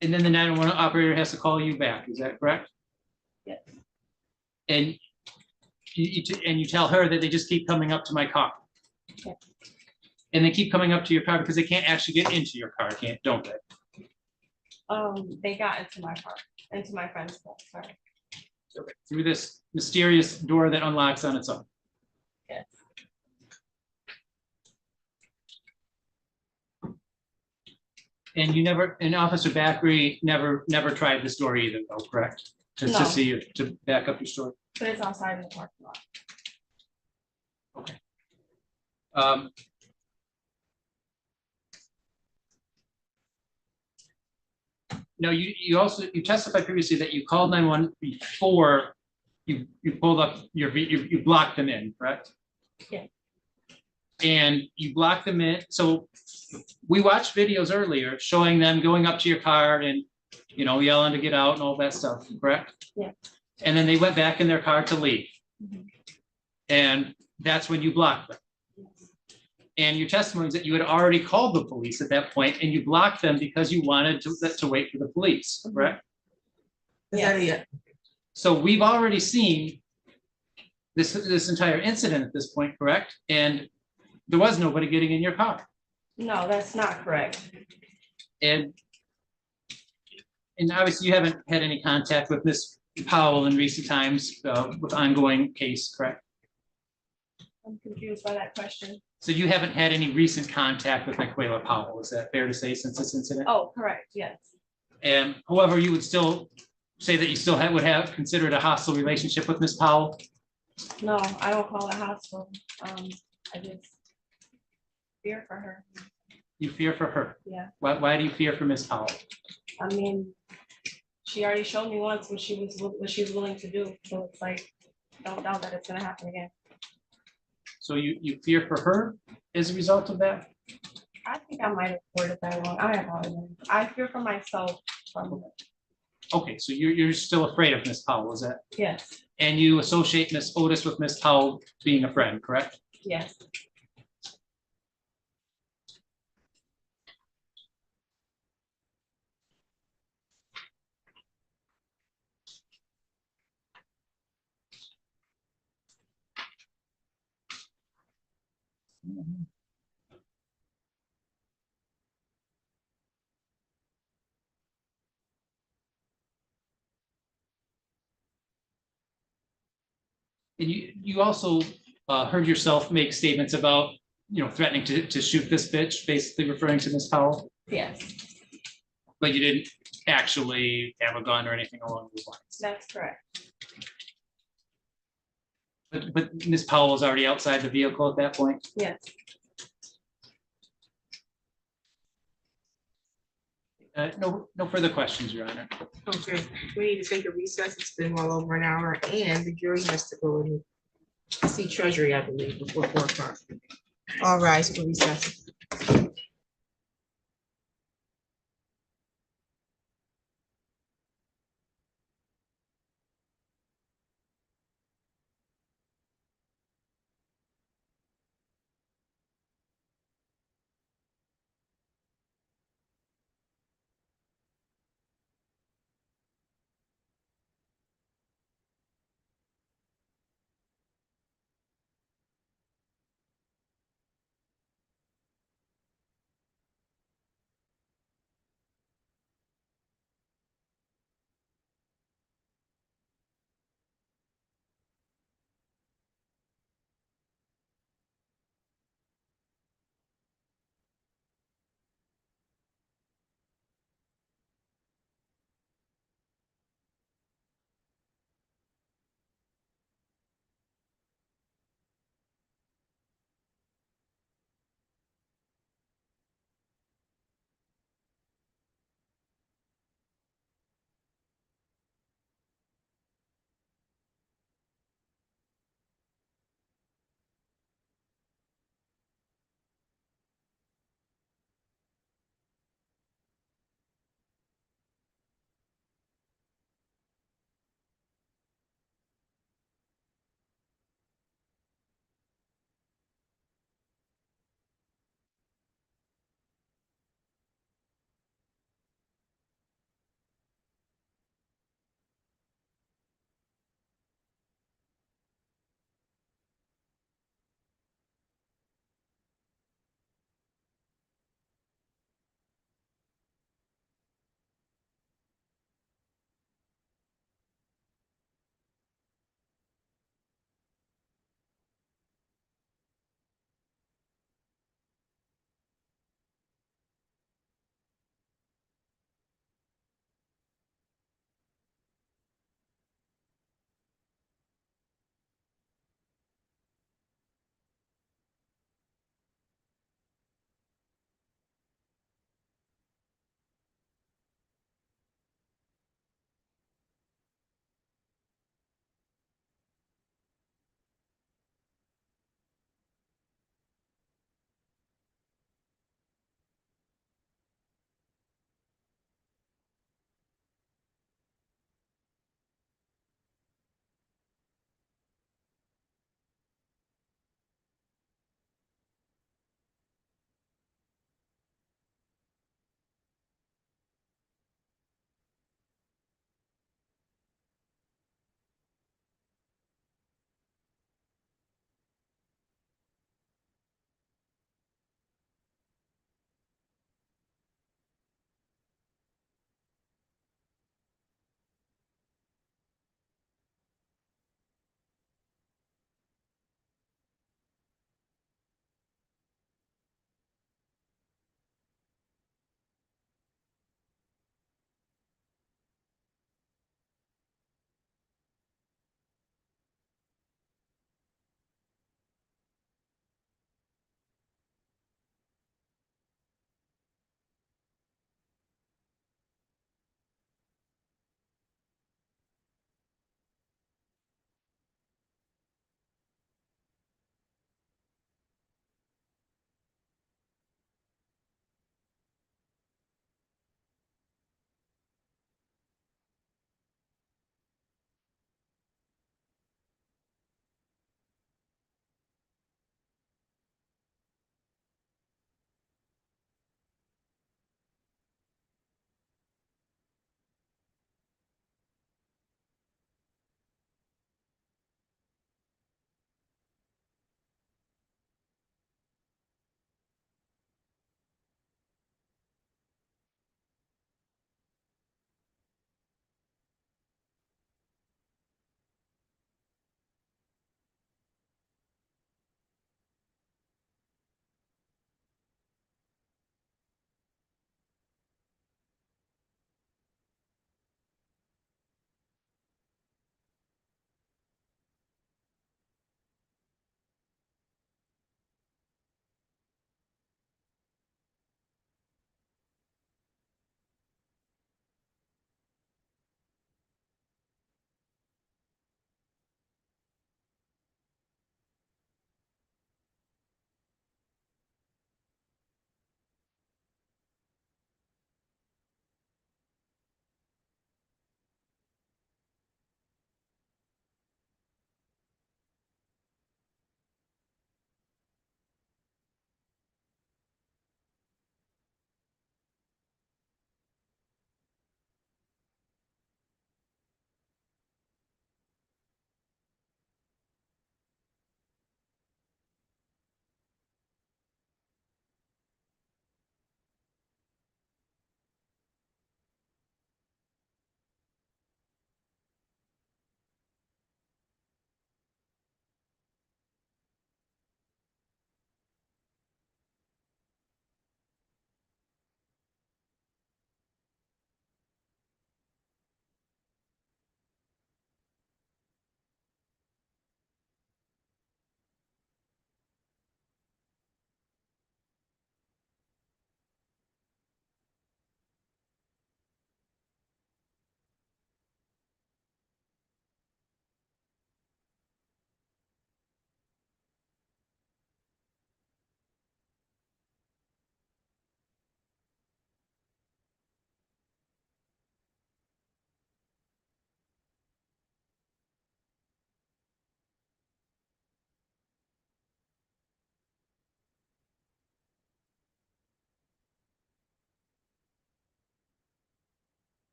then the 911 operator has to call you back, is that correct? Yes. And you tell her that they just keep coming up to my car. Yes. And they keep coming up to your car because they can't actually get into your car, don't they? They got into my car, into my friend's car, sorry. Through this mysterious door that unlocks on its own. Yes. And Officer Backery never tried this door either, though, correct? To No. see you, to back up your story. But it's outside in the parking lot. No, you testified previously that you called 911 before you pulled up you blocked them in, correct? Yeah. And you blocked them in. So we watched videos earlier showing them going up to your car and, yelling to get out and all that stuff, correct? Yeah. And then they went back in their car to leave. Mhm. And that's when you blocked them. And your testimony is that you had already called the police at that point and you blocked them because you wanted to wait for the police, correct? Yes. So we've already seen this entire incident at this point, correct? And there was nobody getting in your car. No, that's not correct. And obviously you haven't had any contact with Miss Powell in recent times with ongoing case, correct? I'm confused by that question. So you haven't had any recent contact with Aquila Powell, is that fair to say since this incident? Oh, correct, yes. And however, you would still say that you still would have considered a hostile relationship with Miss Powell? No, I don't call it hostile. I just fear for her. You fear for her? Yeah. Why do you fear for Miss Powell? I mean, she already showed me once what she was willing to do. So it's like, don't doubt that it's gonna happen again. So you fear for her as a result of that? I think I might have worded that wrong. I apologize. I fear for myself from it. Okay, so you're still afraid of Miss Powell, is that? Yes, And you associate Miss Otis with Miss Powell being a friend, correct? yes. And you also heard yourself make statements about, threatening to shoot this bitch, basically referring to Miss Powell, Yes, but you didn't actually have a gun or anything along those lines. that's correct. But Miss Powell was already outside the vehicle at that point? Yes. No further questions, Your Honor. Okay, we need to take a recess. It's been well over an hour and the jury has to go and see Treasury, I believe, before 4 o'clock. All rise for recess.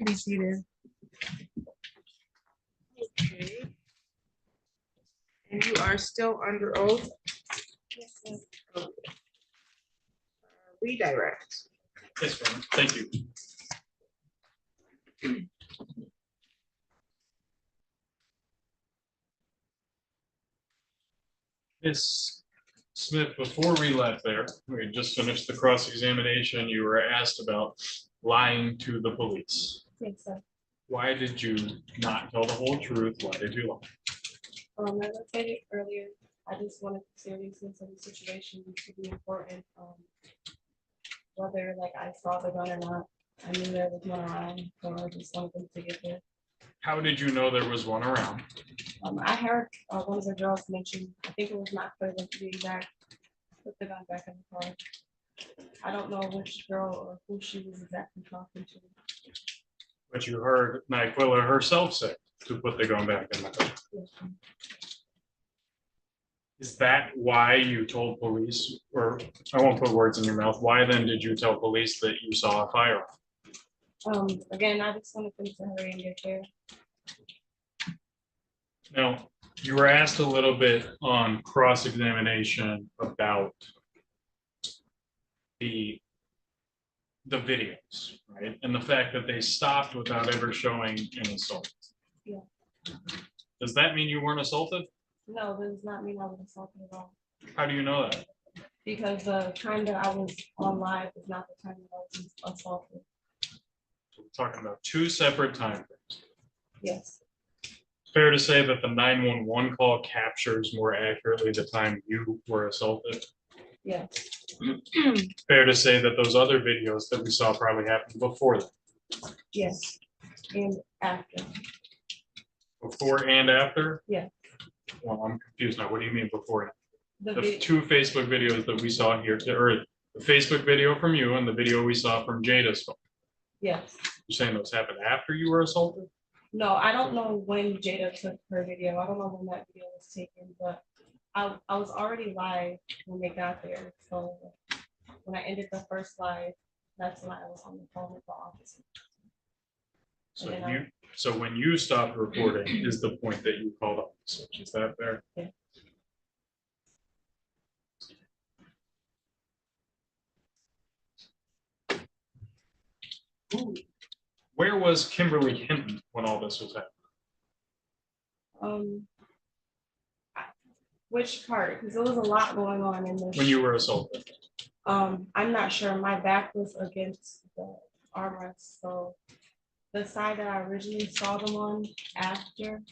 Be seated. Okay. And you are still under oath? Yes, ma'am. Okay. Redirect. Yes, ma'am. Thank you. Ms. Smith, before we left there, we had just finished the cross-examination. You were asked about lying to the police. Yes, sir. Why did you not tell the whole truth? Why did you lie? As I stated earlier, I just wanted the seriousness of the situation to be important. Whether like I saw the gun or not, I knew there was one around, so I just wanted them to get there. How did you know there was one around? I heard one of the girls mention, I think it was not clear to be exact, put the gun back in the car. I don't know which girl or who she was exactly talking to. But you heard Nyquilla herself say to put the gun back in the car. Is that why you told police, or I won't put words in your mouth, why then did you tell police that you saw a firearm? Again, I just wanted them to hurry and get there. Now, you were asked a little bit on cross-examination about the videos, right? And the fact that they stopped without ever showing an assault. Yeah. Does that mean you weren't assaulted? No, that does not mean I was assaulted at all. How do you know that? Because the time that I was on live is not the time that I was assaulted. So we're talking about two separate time frames. Yes. Fair to say that the 911 call captures more accurately the time you were assaulted? Yes. Fair to say that those other videos that we saw probably happened before that? Yes. And after. Before and after? Yeah. Well, I'm confused now. What do you mean before? The The two Facebook videos that we saw here, or the Facebook video from you and the video we saw from Jada's phone. Yes. You're saying those happened after you were assaulted? No, I don't know when Jada took her video. I don't know when that video was taken, but I was already live when they got there. So when I ended the first live, that's when I was on the phone with the officer. So when you stopped recording is the point that you called officers. Is that fair? Yeah. Where was Kimberly Hinton when all this was happening? Which part? Because there was a lot going on in this. When you were assaulted? I'm not sure. My back was against the armrest, so the side that I originally saw them on after,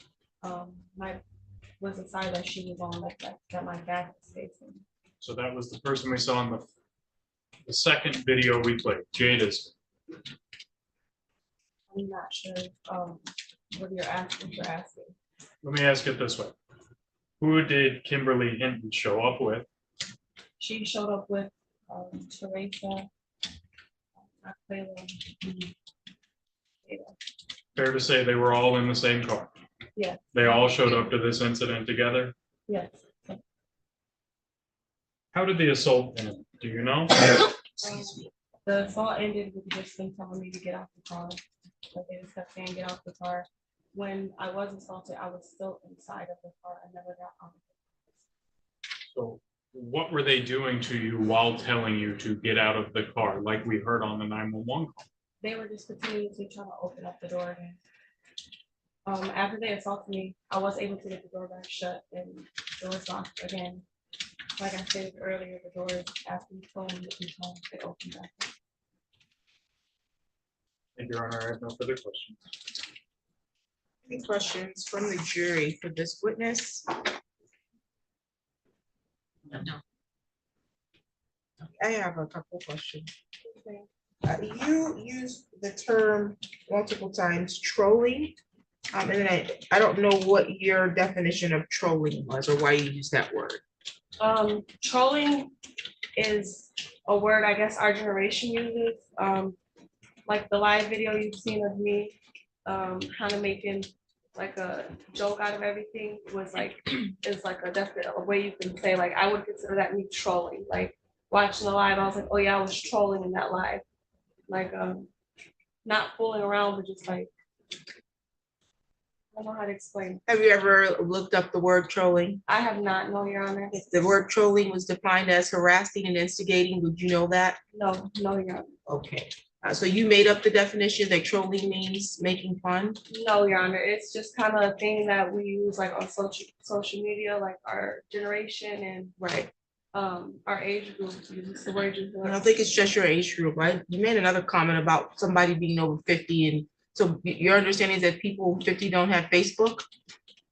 was the side that she was on, like that my back was facing. So that was the person we saw in the second video we played, Jada's. I'm not sure what you're asking for asking. Let me ask it this way. Who did Kimberly Hinton show up with? She showed up with Teresiah, Fair to say they were all in the same car? Yeah. They all showed up to this incident together? Yes. How did the assault end? Do you know? The assault ended with just them telling me to get out the car. But they just kept saying get out the car. When I was assaulted, I was still inside of the car. I never got out. So what were they doing to you while telling you to get out of the car, like we heard on the 911 call? They were just continuously trying to open up the door again. After they assaulted me, I was able to get the door back shut and the door was locked again. Like I said earlier, the door is after you phone they open back up. Thank you, Your Honor. I have no further questions. Any questions from the jury for this witness? No. I have a couple questions. You used the term multiple times, trolling. And then I don't know what your definition of trolling was or why you used that word. Trolling is a word I guess our generation uses. Like the live video you've seen of me kind of making like a joke out of everything was like is like a definite a way you can say like I would consider that me trolling. Like watching the live, I was like, oh yeah, I was trolling in that live. Like not fooling around, but just like, I don't know how to explain. Have you ever looked up the word trolling? I have not, no, Your Honor. If the word trolling was defined as harassing and instigating, would you know that? No, no, Your Honor. Okay, so you made up the definition that trolling means making fun? No, Your Honor, it's just kind of a thing that we use like on social media, like our generation and Right. Our age group uses the word. I don't think it's just your age group, right? You made another comment about somebody being over 50, and so your understanding is that people over 50 don't have Facebook?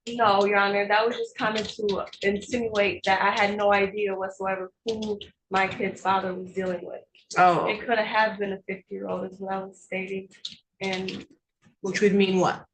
No, Your Honor, that was just kind of to insinuate that I had no idea whatsoever who my kid's father was dealing with. Oh. It could have been a 50-year-old is what I was stating, and Which would mean what?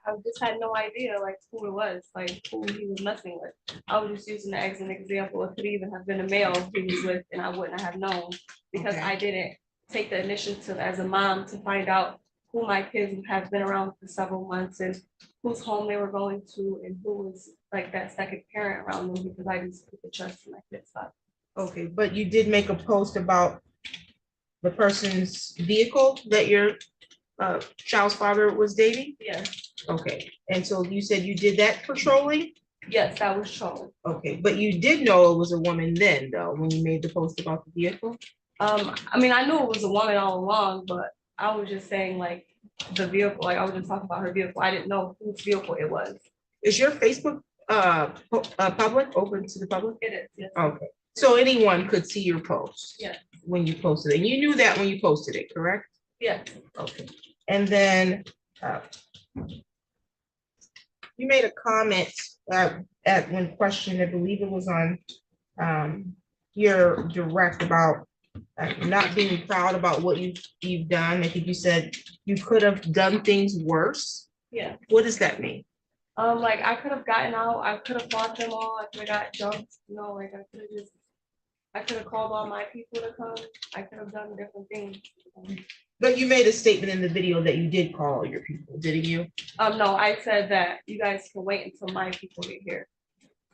I just had no idea like who it was, like who he was messing with. I was just using it as an example. It could even have been a male he was with, and I wouldn't have known because Okay. I didn't take the initiative as a mom to find out who my kids have been around for several months and whose home they were going to and who was like that second parent around them because I just put the trust in my kids' father. Okay, but you did make a post about the person's vehicle that your child's father was dating? Yes, Okay, and so you said you did that patrolling? yes, that was trolling. Okay, but you did know it was a woman then, though, when you made the post about the vehicle? I mean, I knew it was a woman all along, but I was just saying like the vehicle, like I was just talking about her vehicle. I didn't know whose vehicle it was. Is your Facebook public, open to the public? It is, yes. Okay, so anyone could see your post? Yes. When you posted it, and you knew that when you posted it, correct? Yes. Okay, and then you made a comment at when questioned, I believe it was on your direct about not being proud about what you've done. I think you said you could have done things worse. Yeah. What does that mean? Like I could have gotten out, I could have fought them all, I could have got jumped, like I could have called all my people to come, I could have done different things. But you made a statement in the video that you did call your people, didn't you? No, I said that you guys can wait until my people get here.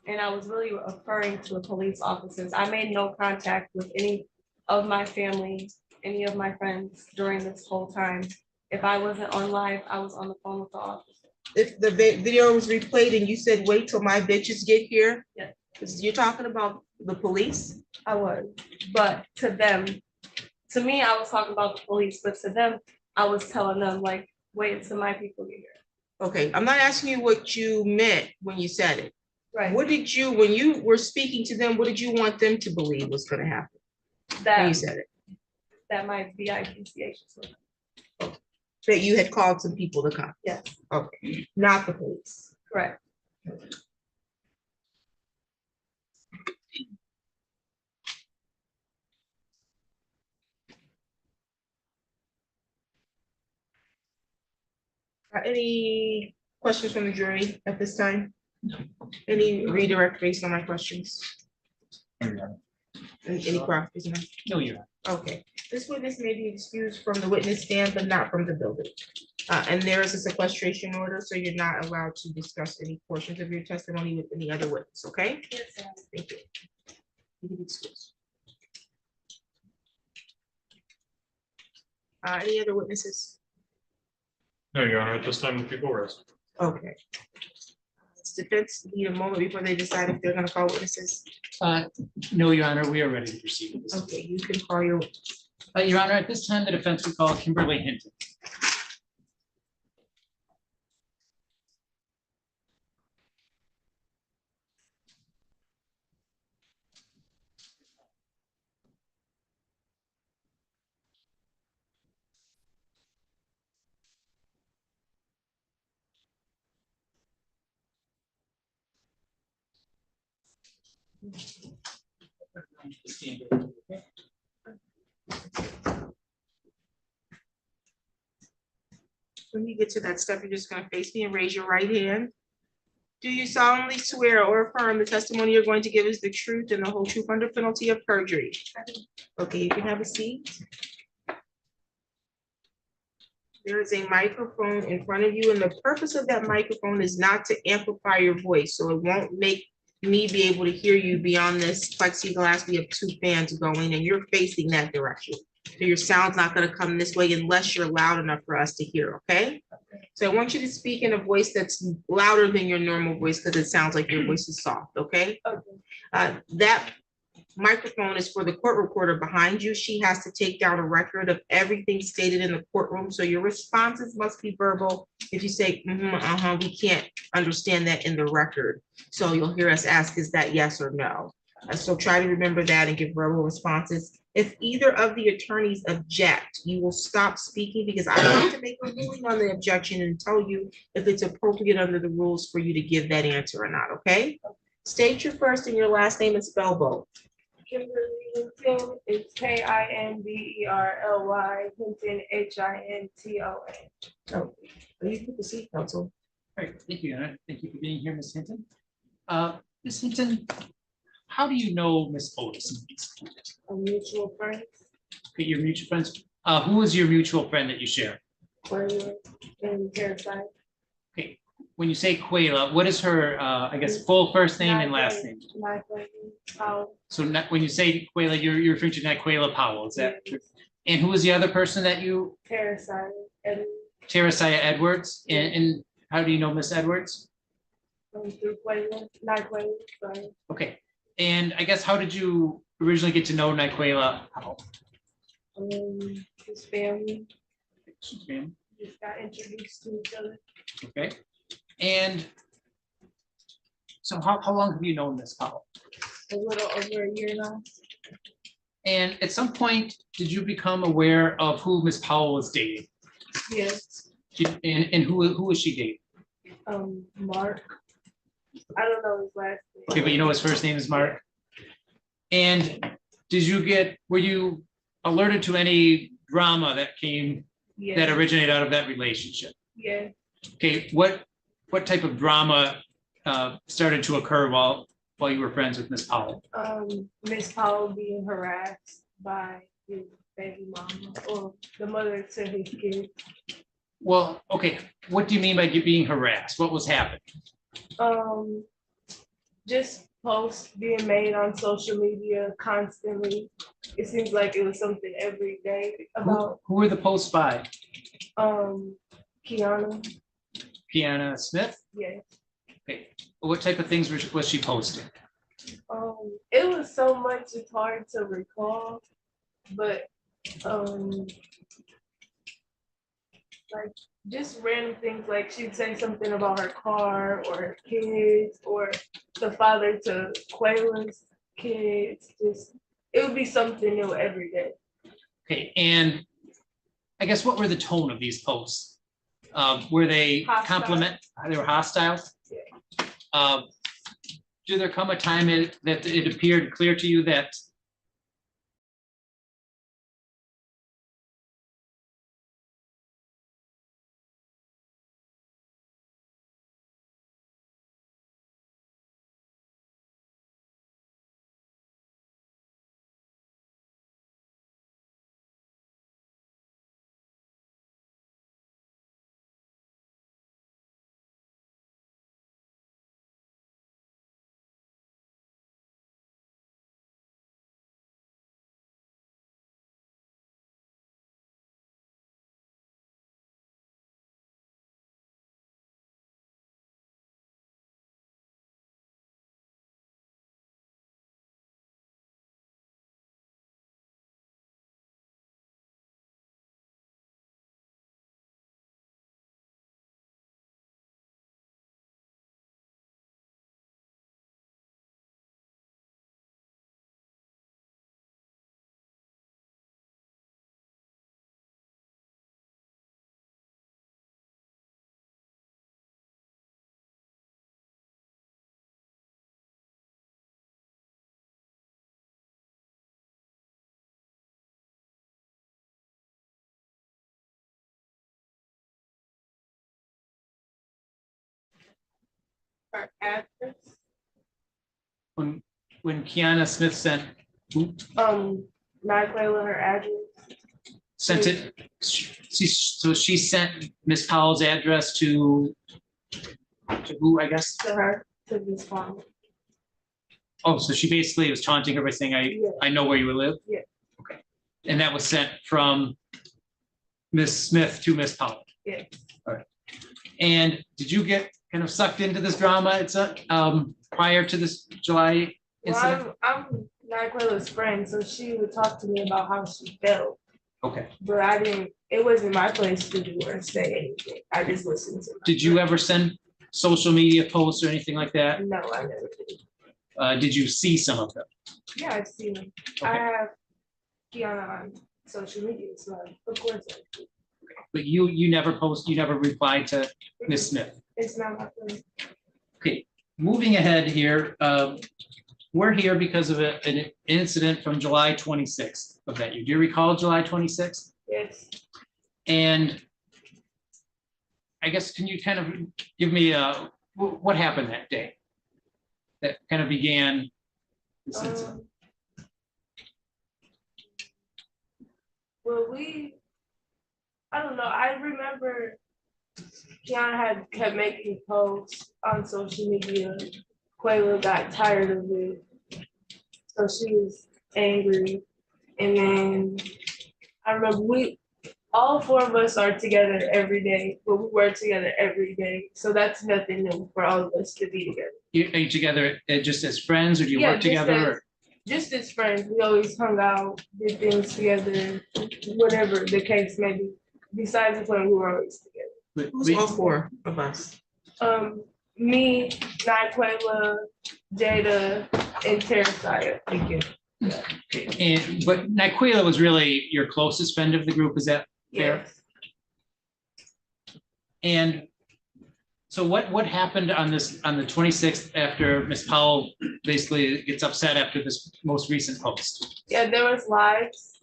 And I was really referring to the police officers. I made no contact with any of my family, any of my friends during this whole time. If I wasn't on live, I was on the phone with the officer. If the video was replayed and you said, wait till my bitches get here? Yes. Because you're talking about the police? I was, but to them, to me, I was talking about the police, but to them, I was telling them like, wait until my people get here. Okay, I'm not asking you what you meant when you said it. Right. What did you, when you were speaking to them, what did you want them to believe was gonna happen? When you said it? That my BIPCH was. That you had called some people to come? Yes. Okay, not the police. Correct. Any questions from the jury at this time? Any redirect based on my questions? Any questions? No, you're not. Okay, this witness may be excused from the witness stand, but not from the building. And there is a sequestration order, so you're not allowed to discuss any portions of your testimony with any other witness, okay? Yes, sir. Thank you. You can be excused. Any other witnesses? No, Your Honor, at this time, the people rest. Okay. Does defense need a moment before they decide if they're gonna call witnesses? No, Your Honor, we are ready to proceed with this. Okay, you can call your witness. Your Honor, at this time, the defense will call Kimberly Hinton. When you get to that step, you're just gonna face me and raise your right hand. Do you solemnly swear or affirm the testimony you're going to give is the truth and the whole truth under penalty of perjury? Okay, you can have a seat. There is a microphone in front of you, and the purpose of that microphone is not to amplify your voice, so it won't make me be able to hear you beyond this plexiglass. We have two fans going, and you're facing that direction. So your sound's not gonna come this way unless you're loud enough for us to hear, okay? So I want you to speak in a voice that's louder than your normal voice because it sounds like your voice is soft, okay? That microphone is for the court reporter behind you. She has to take down a record of everything stated in the courtroom, so your responses must be verbal. If you say, we can't understand that in the record. So you'll hear us ask, is that yes or no? So try to remember that and give verbal responses. If either of the attorneys object, you will stop speaking because I have to make a ruling on the objection and tell you if it's appropriate under the rules for you to give that answer or not, okay? State your first and your last name and spell both. Kimberly Hinton, it's Kinberly, Hinton, Hinton. Oh, you can proceed, counsel. All right, thank you, Anna. Thank you for being here, Ms. Hinton. Ms. Hinton, how do you know Ms. Otis? A mutual friend. Okay, your mutual friends. Who is your mutual friend that you share? And Teresiah. Okay, when you say Quayla, what is her, I guess, full first name and last name? So when you say Quayla, you're referring to Nyquayla Powell, is that true? And who is the other person that you? Teresiah Edwards. Teresiah Edwards. And how do you know Miss Edwards? Through Nyquayla, sorry. Okay, and I guess how did you originally get to know Nyquayla Powell? His family. His family. Just got introduced to each other. Okay, and so how long have you known Miss Powell? A little over a year now. And at some point, did you become aware of who Miss Powell was dating? Yes. And who was she dating? Mark. I don't know his last name. Okay, but you know his first name is Mark. And were you alerted to any drama that came, that originated out of that relationship? Yeah. Okay, what type of drama started to occur while you were friends with Miss Powell? Miss Powell being harassed by his baby mama or the mother to his kids. Well, okay, what do you mean by being harassed? What was happening? Just posts being made on social media constantly. It seems like it was something every day about. Who were the posts by? Tiana Smith? Yes. Okay, what type of things was she posting? It was so much it's hard to recall, but like just random things, like she'd say something about her car or her kids or the father to Quayla's kids. Just it would be something new every day. Okay, and I guess what were the tone of these posts? Were they compliment? They were hostile? Yeah. Did there come a time that it appeared clear to you that Her address. when Tiana Smith sent Nyquayla her address. sent it, she sent Miss Powell's address to who, I guess? To her, to Miss Powell. Oh, so she basically was taunting her by saying, I know where you live? Yeah. Okay. And that was sent from Ms. Smith to Ms. Powell. Yes. All right. And did you get kind of sucked into this drama? It's prior to this July incident? Well, I'm Nyquella's friend, so she would talk to me about how she felt. Okay. But it wasn't my place to do or say anything. I just listened to her. Did you ever send social media posts or anything like that? No, I never did. Did you see some of them? Yeah, I've seen them. I Okay. have Tiana on social media, so of course I do. But you never replied to Ms. Smith? It's not my place. Okay, moving ahead here, we're here because of an incident from July 26th of that year. Do you recall July 26th? Yes. And I guess, can you kind of give me what happened that day? That kind of began this incident? Well, I don't know. I remember Tiana had kept making posts on social media. Quayla got tired of it, so she was angry. And then I remember all four of us are together every day, but we work together every day. So that's nothing new for all of us to be together. Are you together just as friends, or do you work together? Just as friends. We always hung out, did things together, whatever the case may be. Besides the point, we were always together. Who's all four of us? Me, Nyquella, Jada, and Teresiah. Thank you. But Nyquella was really your closest friend of the group, is that fair? Yes. And so what happened on the 26th after Ms. Powell basically gets upset after this most recent post? Yeah, there was lives.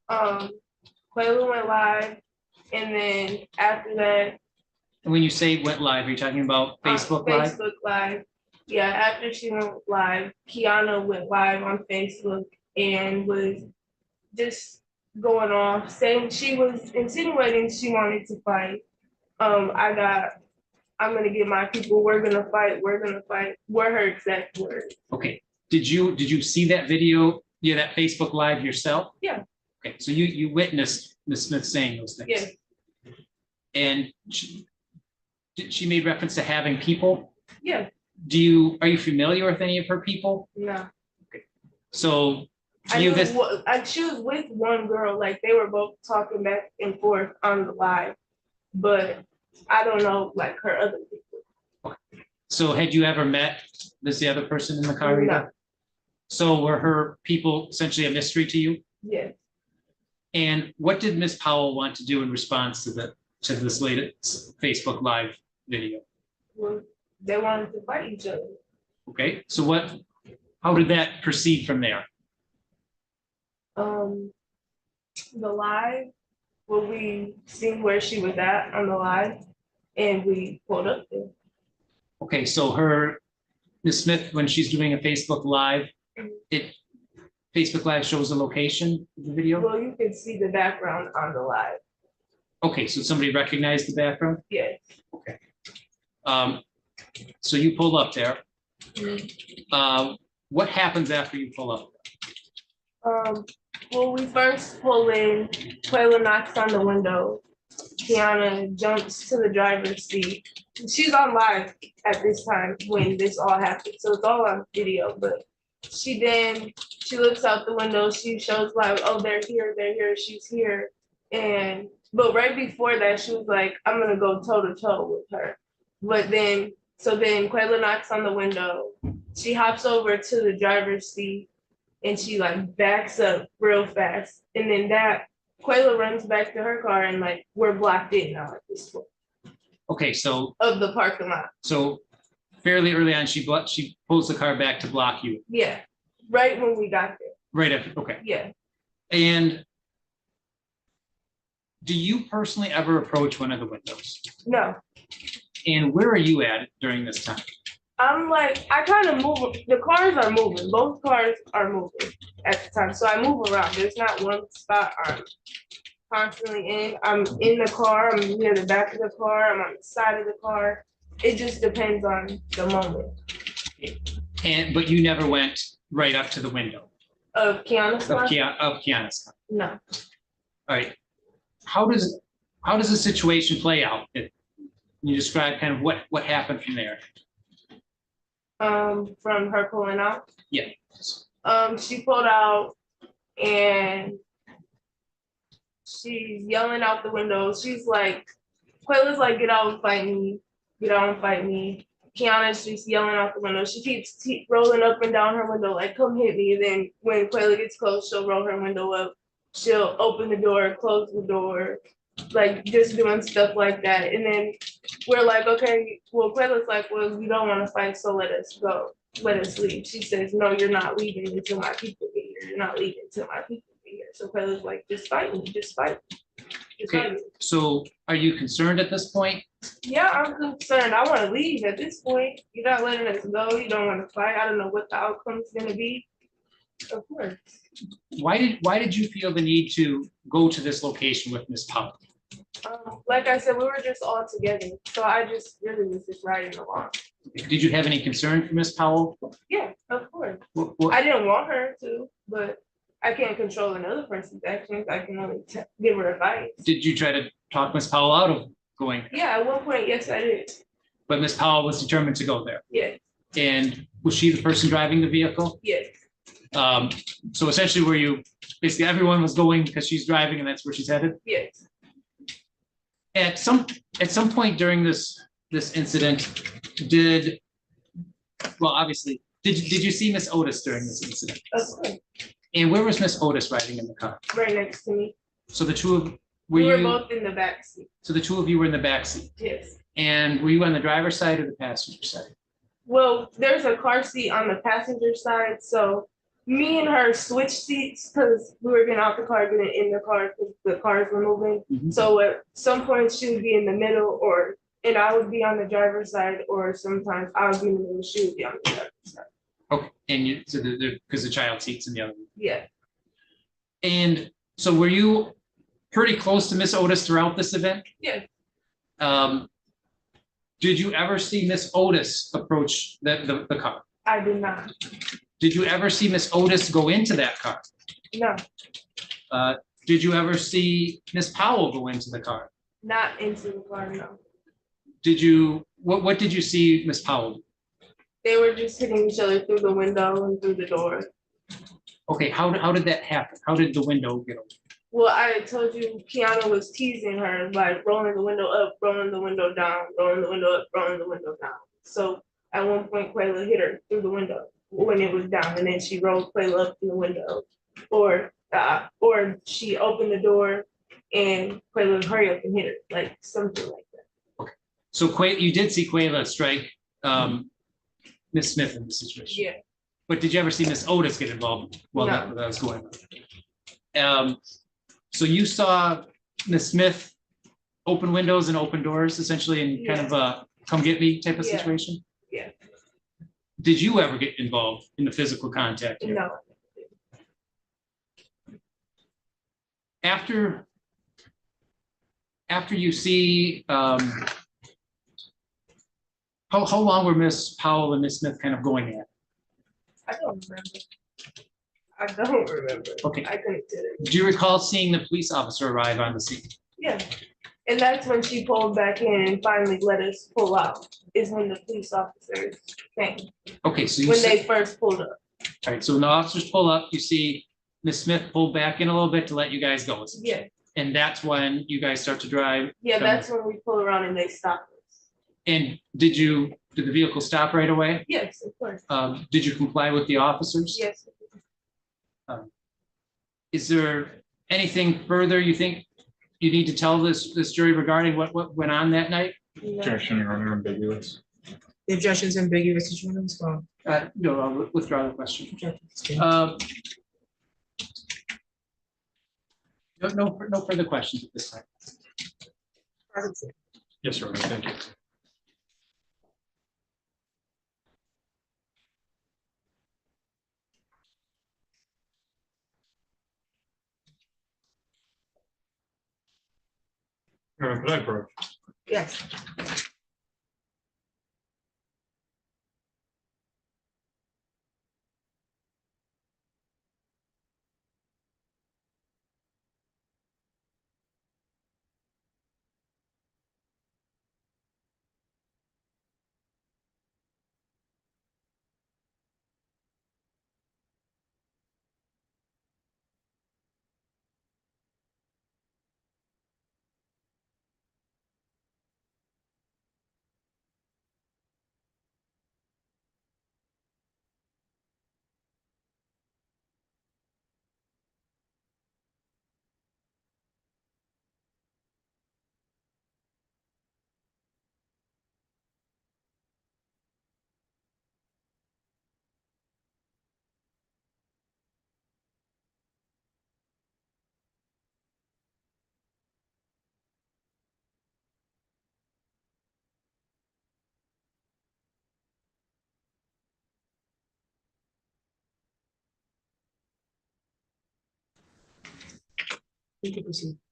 Quayla went live, and then after that. And when you say went live, are you talking about Facebook Live? Facebook Live. Yeah, after she went live, Tiana went live on Facebook and was just going off, saying she was insinuating she wanted to fight. I'm gonna get my people, we're gonna fight, were her exact words. Okay, did you see that video, that Facebook Live yourself? Yeah. Okay, so you witnessed Ms. Smith saying those things? Yes. And she made reference to having people? Yeah. Are you familiar with any of her people? No. Okay. So she was with one girl, like they were both talking back and forth on the live, but I don't know like her other people. Okay. So had you ever met the other person in the car? No. So were her people essentially a mystery to you? Yes. And what did Ms. Powell want to do in response to this latest Facebook Live video? Well, they wanted to fight each other. Okay, so how did that proceed from there? The live, we seen where she was at on the live, and we pulled up there. Okay, so Ms. Smith, when she's doing a Facebook Live, Facebook Live shows the location of the video? Well, you can see the background on the live. Okay, so somebody recognized the background? Yes. Okay. So you pull up there. What happens after you pull up? Well, we first pull in, Quayla knocks on the window. Tiana jumps to the driver's seat. She's on live at this time when this all happened, so it's all on video, but she looks out the window, she shows live, oh, they're here, she's here. But right before that, she was like, I'm gonna go toe to toe with her. But then Quayla knocks on the window, she hops over to the driver's seat, and she like backs up real fast. And then Quayla runs back to her car, and like we're blocked in now at this point. Okay, so of the parking lot. So fairly early on, she pulls the car back to block you. Yeah, right when we got there. Right after, okay. Yeah. And do you personally ever approach one of the windows? No. And where are you at during this time? I'm like, I kind of move, the cars are moving, both cars are moving at the time. So I move around, there's not one spot I'm constantly in. I'm in the car, I'm near the back of the car, I'm on the side of the car. It just depends on the moment. But you never went right up to the window? Of Kiana's car? Of Kiana's car? No. All right. How does the situation play out? Can you describe kind of what happened from there? From her pulling out? Yeah. She pulled out and she's yelling out the window. She's like, Quayla's like, get out and fight me. Get out and fight me. Kiana's just yelling out the window. She keeps rolling up and down her window, like, come hit me. And then when Quayla gets close, she'll roll her window up. She'll open the door, close the door, like just doing stuff like that. And then we're like, okay, well, Quayla's like, well, you don't want to fight, so let us go. Let us leave. She says, no, you're not leaving until my people get here. You're not leaving until my people get here. So Quayla's like, just fight me, just fight me. Just fight Okay. me. So are you concerned at this point? Yeah, I'm concerned. I want to leave at this point. You're not letting us go. You don't want to fight. I don't know what the outcome's gonna be. Of course. Why did you feel the need to go to this location with Miss Powell? Like I said, we were just all together. So I just really was just riding along. Did you have any concern for Miss Powell? Yeah, of course. What- I didn't want her to, but I can't control another person's actions. I can only give her advice. Did you try to talk Miss Powell out of going? Yeah, at one point, yes, I did. But Miss Powell was determined to go there. Yes, And was she the person driving the vehicle? yes, So essentially were you, basically everyone was going because she's driving and that's where she's headed? yes. At some point during this incident, obviously, did you see Miss Otis during this incident? Of course. And where was Miss Otis riding in the car? Right next to me. So the two of, We were both in the back seat. so the two of you were in the back seat? Yes. And were you on the driver's side or the passenger side? Well, there's a car seat on the passenger side, so me and her switched seats because we were getting out the car, getting in the car because the cars were moving. Mhm. So at some point she would be in the middle, and I would be on the driver's side, or sometimes I would be in the middle, she would be on the driver's side. Okay, and you, so because the child seats in the other one. Yeah, And so were you pretty close to Miss Otis throughout this event? yeah, Did you ever see Miss Otis approach the car? I did not. Did you ever see Miss Otis go into that car? No, Did you ever see Miss Powell go into the car? not into the car, no. Did you, what did you see Miss Powell do? They were just hitting each other through the window and through the door. Okay, how did that happen? How did the window get open? Well, I had told you Kiana was teasing her by rolling the window up, rolling the window down, rolling the window up, rolling the window down. So at one point, Quayla hit her through the window when it was down, and then she rolled Quayla up in the window. Or she opened the door and Quayla hurry up and hit her, like something like that. So you did see Quayla strike Miss Smith in this situation? Yeah, But did you ever see Miss Otis get involved while that was going on? So you saw Miss Smith open windows and open doors essentially in kind of a come get me type of Yeah. situation? yeah, Did you ever get involved in the physical contact here? no. After you see, how long were Miss Powell and Miss Smith kind of going at? I don't remember. I don't remember. Okay. I couldn't tell you. Do you recall seeing the police officer arrive on the scene? Yeah, and that's when she pulled back in and finally let us pull out, is when the police officers came, Okay, so you when said, they first pulled up. all right, so when the officers pull up, you see Miss Smith pull back in a little bit to let you guys go. Yeah, And that's when you guys start to drive. yeah, come- that's when we pull around and they stop us. And did the vehicle stop right away? Yes, of course. Did you comply with the officers? Yes. Is there anything further you think you need to tell this jury regarding what went on that night? No. Objection, Your Honor, ambiguous. The objection's ambiguous, did you want to respond? No, I'll withdraw the question. Okay. No further questions at this time. Yes, Your Honor, thank you. Your Honor, could I approach? Yes.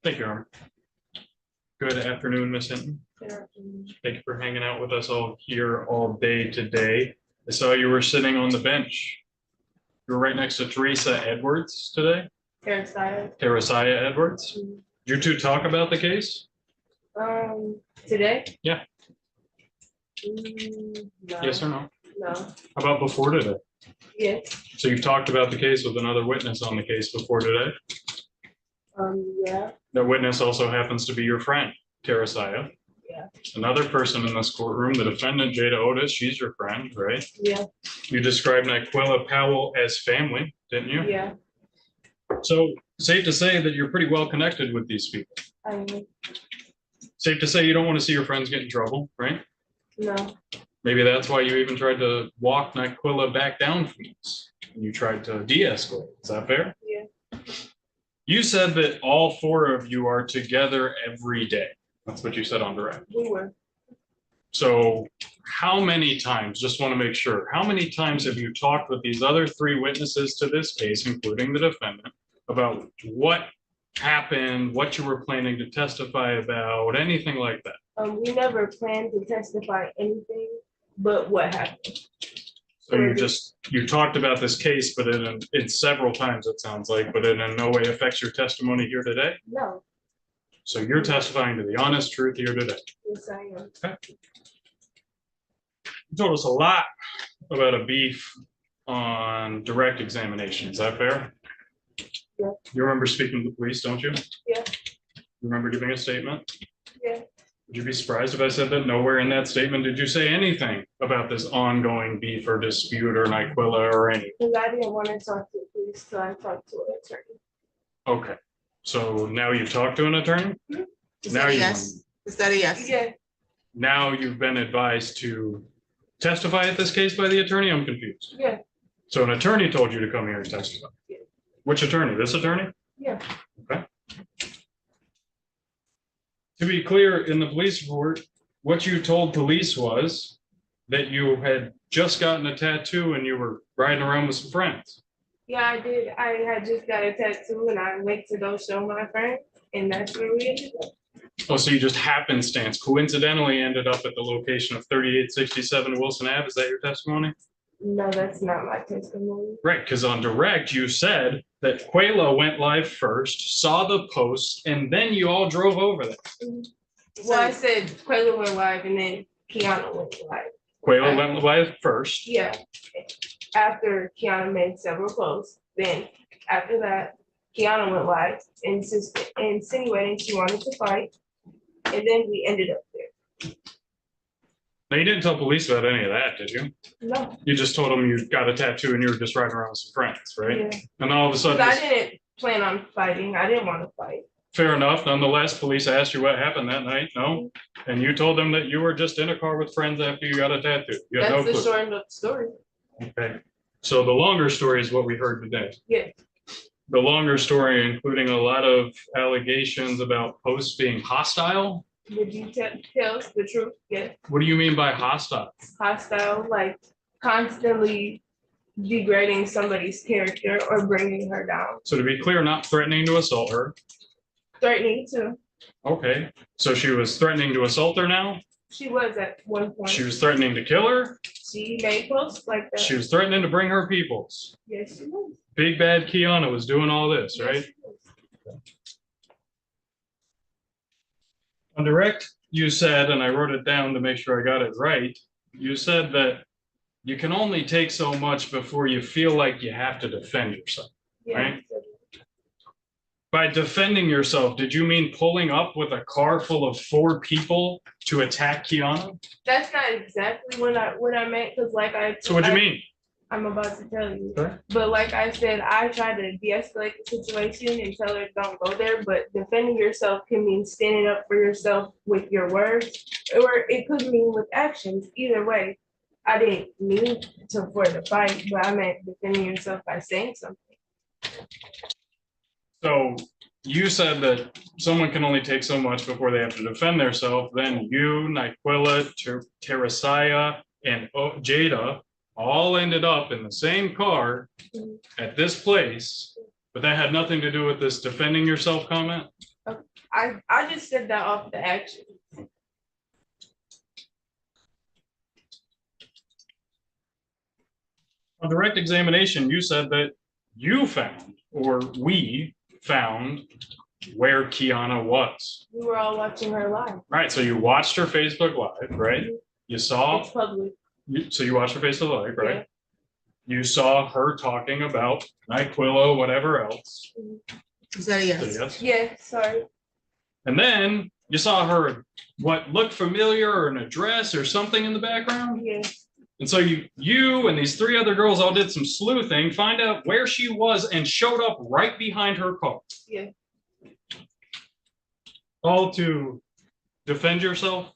Thank you, Arm. Good afternoon, Miss Hinton. Thank you for hanging out with us all here all day today. I saw you were sitting on the bench. You were right next to Teresiah Edwards today. Teresiah Edwards. Did you two talk about the case? Today? Yeah. No. Yes or no? No. How about before today? Yes. So you've talked about the case with another witness on the case before today? Yeah. That witness also happens to be your friend, Teresiah. Yeah. Another person in this courtroom, the defendant, Jada Otis, she's your friend, right? Yeah. You described Nyquilla Powell as family, didn't you? Yeah. So safe to say that you're pretty well connected with these people. I am. Safe to say you don't want to see your friends get in trouble, right? No. Maybe that's why you even tried to walk Nyquilla back down from this. You tried to de-escalate. Is that fair? Yeah. You said that all four of you are together every day. That's what you said on direct. We were. So how many times, just want to make sure, how many times have you talked with these other three witnesses to this case, including the defendant, about what happened, what you were planning to testify about, anything like that? We never planned to testify anything but what happened. So you talked about this case, but in several times, it sounds like, but it in no way affects your testimony here today? No. So you're testifying to the honest truth here today? Yes, I am. Okay. You told us a lot about a beef on direct examination. Is that fair? Yeah. You remember speaking to the police, don't you? Yeah. You remember giving a statement? Yeah. Would you be surprised if I said that nowhere in that statement did you say anything about this ongoing beef or dispute or Nyquilla or anything? Because I didn't want to talk to the police, so I talked to an attorney. Okay, so now you've talked to an attorney? Now Yes. Is that a yes? Yeah. Now you've been advised to testify at this case by the attorney? I'm confused. Yeah. So an attorney told you to come here and testify? Yeah. Which attorney? This attorney? Yeah. Okay. To be clear, in the police report, what you told police was that you had just gotten a tattoo and you were riding around with some friends. Yeah, I did. I had just got a tattoo and I went to go show my friend, and that's where we ended up. Oh, so you just happenstance, coincidentally ended up at the location of 3867 Wilson Ave. Is that your testimony? No, that's not my testimony. Right, because on direct, you said that Quayla went live first, saw the post, and then you all drove over there. Well, I said Quayla went live and then Kiana went live. Quayla went live first. Yeah. After Kiana made several posts, then after that, Kiana went live, insinuating she wanted to fight, and then we ended up there. Now, you didn't tell police about any of that, did you? No. You just told them you got a tattoo and you were just riding around with some friends, right? Yeah. And all of a sudden, I didn't plan on fighting. I didn't want to fight. fair enough. Nonetheless, police asked you what happened that night, no? And you told them that you were just in a car with friends after you got a tattoo. You had no That's the clue. short of the story. Okay, so the longer story is what we heard today. Yeah. The longer story, including a lot of allegations about posts being hostile. The details, the truth, yeah. What do you mean by hostile? Hostile, like constantly degrading somebody's character or bringing her down. So to be clear, not threatening to assault her. Threatening to. Okay, so she was threatening to assault her now? She was at one point. She was threatening to kill her? She made posts like that. She was threatening to bring her peoples. Yes, she was. Big bad Kiana was doing all this, Yes, right? she was. On direct, you said, and I wrote it down to make sure I got it right, you said that you can only take so much before you feel like you have to defend yourself, Yeah. right? By defending yourself, did you mean pulling up with a car full of 4 people to attack Kiana? That's not exactly what I meant, because like So what do you mean? I'm about to tell you. Okay. But like I said, I tried to de-escalate the situation and tell her don't go there, but defending yourself can mean standing up for yourself with your words, or it could mean with actions. Either way, I didn't mean for the fight, but I meant defending yourself by saying something. So you said that someone can only take so much before they have to defend themselves. Then you, Nyquilla, Teresiah, and Jada all ended up in the same car at this place But that had nothing to do with this defending yourself comment? I just said that off the action. On direct examination, you said that you found, or we found, where Kiana was. We were all watching her live. Right, so you watched her Facebook Live, right? You saw, It's public. so you watched her Facebook Live, right? Yeah. You saw her talking about NyQuil, whatever else. Is that a So yes? yes. Yeah, sorry. And then you saw her, what looked familiar, or an address or something in the background? Yeah. And so you and these 3 other girls all did some sleuthing, find out where she was, and showed up right behind her car. Yeah. All to defend yourself?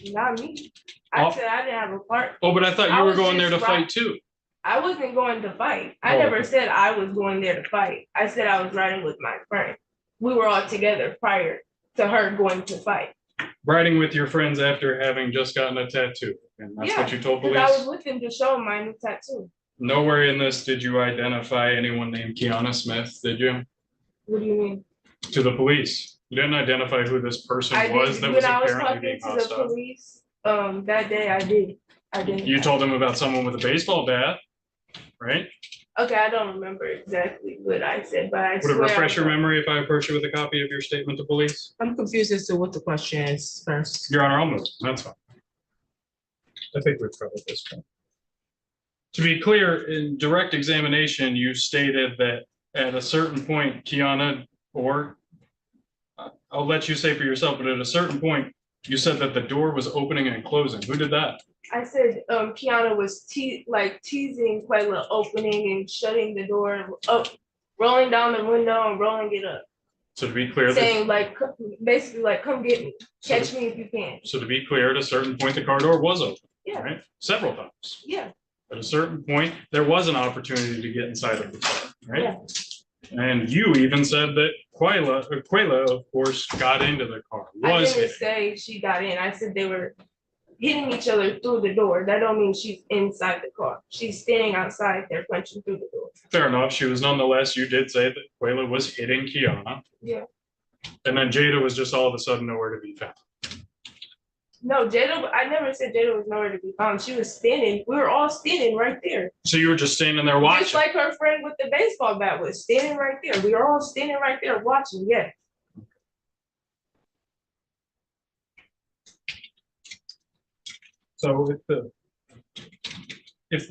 Not me. I said I didn't have a part. Oh, but I thought I you were was going there to just fight too. I wasn't going to fight. I Oh, never okay. said I was going there to fight. I said I was riding with my friend. We were all together prior to her going to fight. Riding with your friends after having just gotten a tattoo. And that's what you told Because I was police? with them to show them my new tattoo. Nowhere in this did you identify anyone named Tiana Smith, did you? What do you mean? To the police? You didn't identify who this person I was did, that was when I was apparently talking being to the hostile? police, that day I did. I didn't. You told them about someone with a baseball bat, right? Okay, I don't remember exactly what I said, but I Would it swear. refresh your memory if I approach you with a copy of your statement to police? I'm confused as to what the question is first. Your Honor, I'll move. That's fine. I think we've covered this one. To be clear, in direct examination, you stated that at a certain point, Kiana, or I'll let you say for yourself, but at a certain point, you said that the door was opening and closing. Who did that? I said, Kiana was teasing Quayla, opening and shutting the door up, rolling down the window and rolling it up. So to be clear, Saying like, basically like, come get me, catch me if you can. so to be clear, at a certain point, the car door was open, Yeah, right? Several times. yeah, At a certain point, there was an opportunity to get inside of the car, right? yeah. And you even said that Quayla, of course, got into the car. I Was didn't it? say she got in. I said they were hitting each other through the door. That don't mean she's inside the car. She's standing outside there punching through the door. Fair enough. She was nonetheless, you did say that Quayla was hitting Kiana. Yeah. And then Jada was just all of a sudden nowhere to be found. No, Jada, I never said Jada was nowhere to be found. She was standing. We were all standing right there. So you were just standing there watching. Just like her friend with the baseball bat was standing right there. We were all standing right there watching. Yeah. So if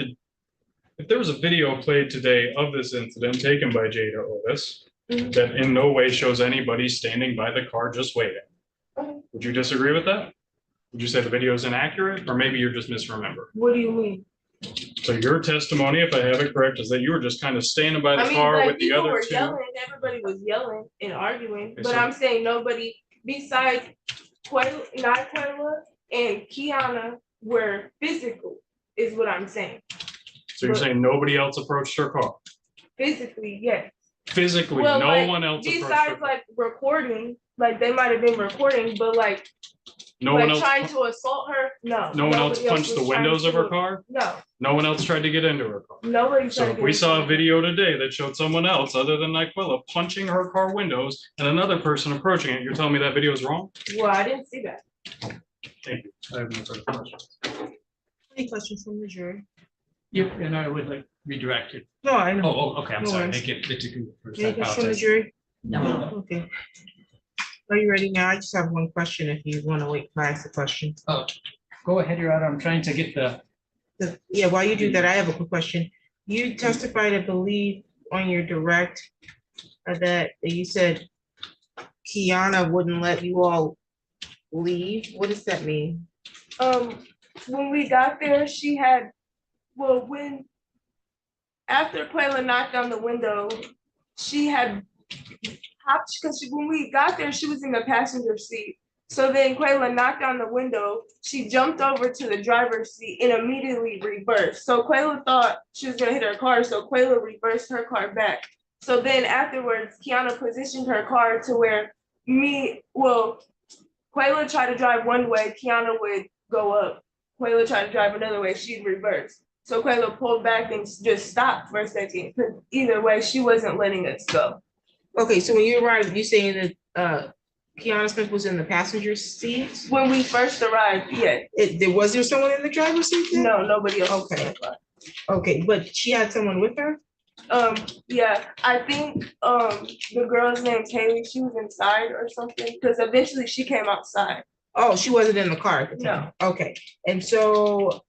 there was a video played today of this incident taken by Jada Otis that in no way shows anybody standing by the car just waiting, would you disagree with that? Would you say the video is inaccurate, or maybe you're just misremembering? What do you mean? So your testimony, if I have it correct, is that you were just kind of standing by the I mean, car like with the people other were two. yelling, everybody was yelling and arguing, Okay, but so- I'm saying nobody besides Quayla and Kiana were physical, is what I'm saying. So you're saying nobody else approached her car? Physically, yes. Physically, Well, no like, one else approached her besides car? like recording, like they might have been recording, but like, No one like else, trying to assault her, no. no one else Nobody punched the was trying windows of her to- car? No, No one else tried to get into her car? nobody. So tried if to we get saw a into it. video today that showed someone else other than NyQuil punching her car windows and another person approaching it, you're telling me that video is wrong? Well, I didn't see that. Thank you. I have no further questions. Any questions from the jury? Yep, and I would like redirected. No, I know. Oh, okay, I'm No sorry. worries. Make it first. I Any questions from the apologize. jury? No. Okay. Are you ready now? I just have one question if you want to wait, till I ask the question. Oh, go ahead, Your Honor. I'm trying to get the, Yeah, while you do that, I have a quick question. You testified, I believe, on your direct that you said Kiana wouldn't let you all leave. What does that mean? When we got there, she had, well, after Quayla knocked on the window, she had hopped, because when we got there, she was in the passenger seat. So then Quayla knocked on the window, she jumped over to the driver's seat and immediately reversed. So Quayla thought she was gonna hit her car, so Quayla reversed her car back. So then afterwards, Kiana positioned her car to where Quayla tried to drive one way, Kiana would go up. Quayla tried to drive another way, she'd reverse. So Quayla pulled back and just stopped for a second. 'Cause either way, she wasn't letting us go. Okay, so when you arrived, you saying that Tiana Smith was in the passenger seat? When we first arrived, yeah. Was there someone in the driver's seat then? No, nobody else. was in Okay. the car. Okay, but she had someone with her? Yeah, I think the girl's name Kaylee, she was inside or something, because eventually she came outside. Oh, she wasn't in the car at the time? Okay, and so,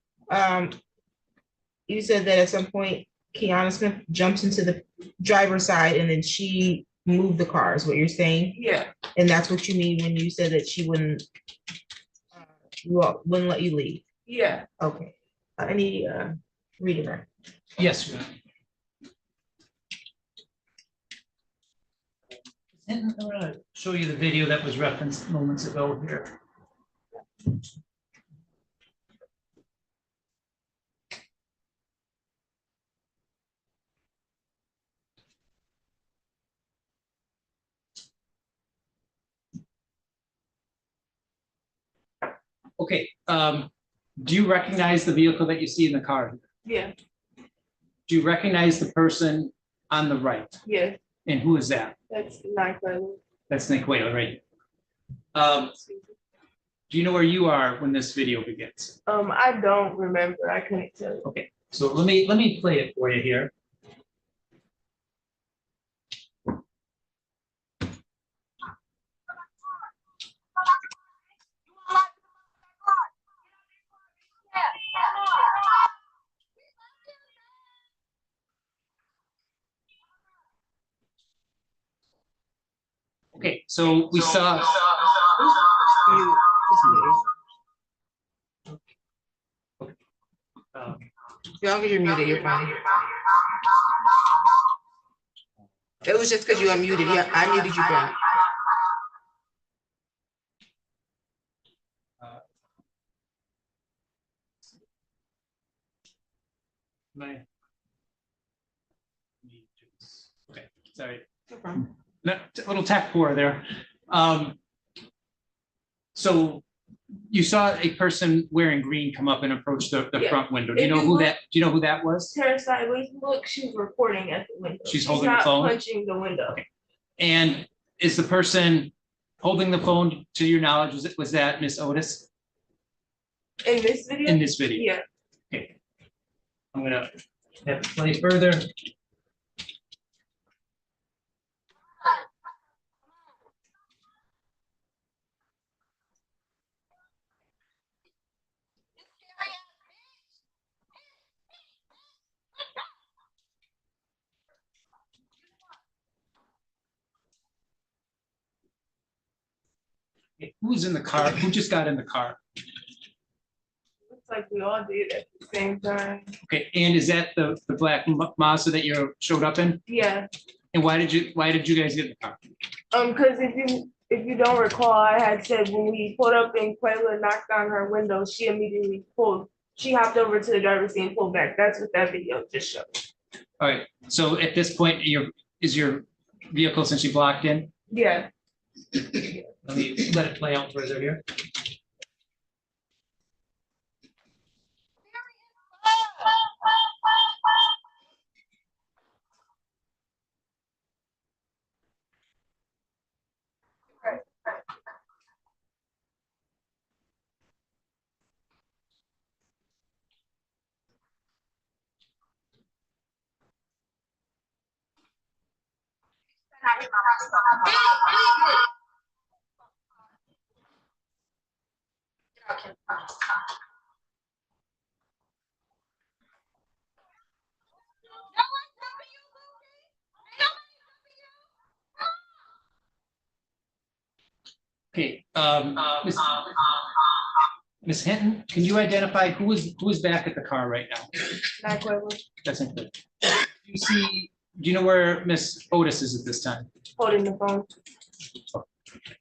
you said that at some point, Tiana Smith jumps into the driver's side and then she moved the car, is what you're saying? Yeah. And that's what you mean when you said that she wouldn't let you leave? Yeah. Okay, I need, reading that. Yes. And I'm gonna show you the video that was referenced moments ago here. Okay, do you recognize the vehicle that you see in the car? Yeah. Do you recognize the person on the right? Yeah. And who is that? That's not Quayla. That's Nick Whalen, right? Do you know where you are when this video begins? I don't remember. I couldn't tell you. Okay, so let me play it for you here. Okay, so we saw. As long as you're muted, you're fine. It was just because you unmuted. Yeah, I muted you back. Okay, sorry. No problem. No, a little tech pour there. So you saw a person wearing green come up and approach the Yeah. front window. Do you know who that? Do you know who that was? Teresiah Edwards, look, she's recording at the window. She's holding the not phone? punching the window. And is the person holding the phone, to your knowledge, was that Miss Otis In this video? in this video? Yeah. Okay. I'm gonna have to play further. Okay, who's in the car? Who just got in the car? Looks like we all did at the same time. Okay, and is that the black Mazda that you showed up in? Yeah. And why did you guys get in the car? Because if you don't recall, I had said when we pulled up and Quayla knocked on her window, she immediately she hopped over to the driver's seat and pulled back. That's what that video just showed. All right, so at this point, is your vehicle essentially blocked in? Yeah. Let me let it play out further here. Okay, Ms. Hinton, can you identify who is back at the car right now? Not Quayla. That's included. Do you know where Miss Otis is at this time? Holding the phone.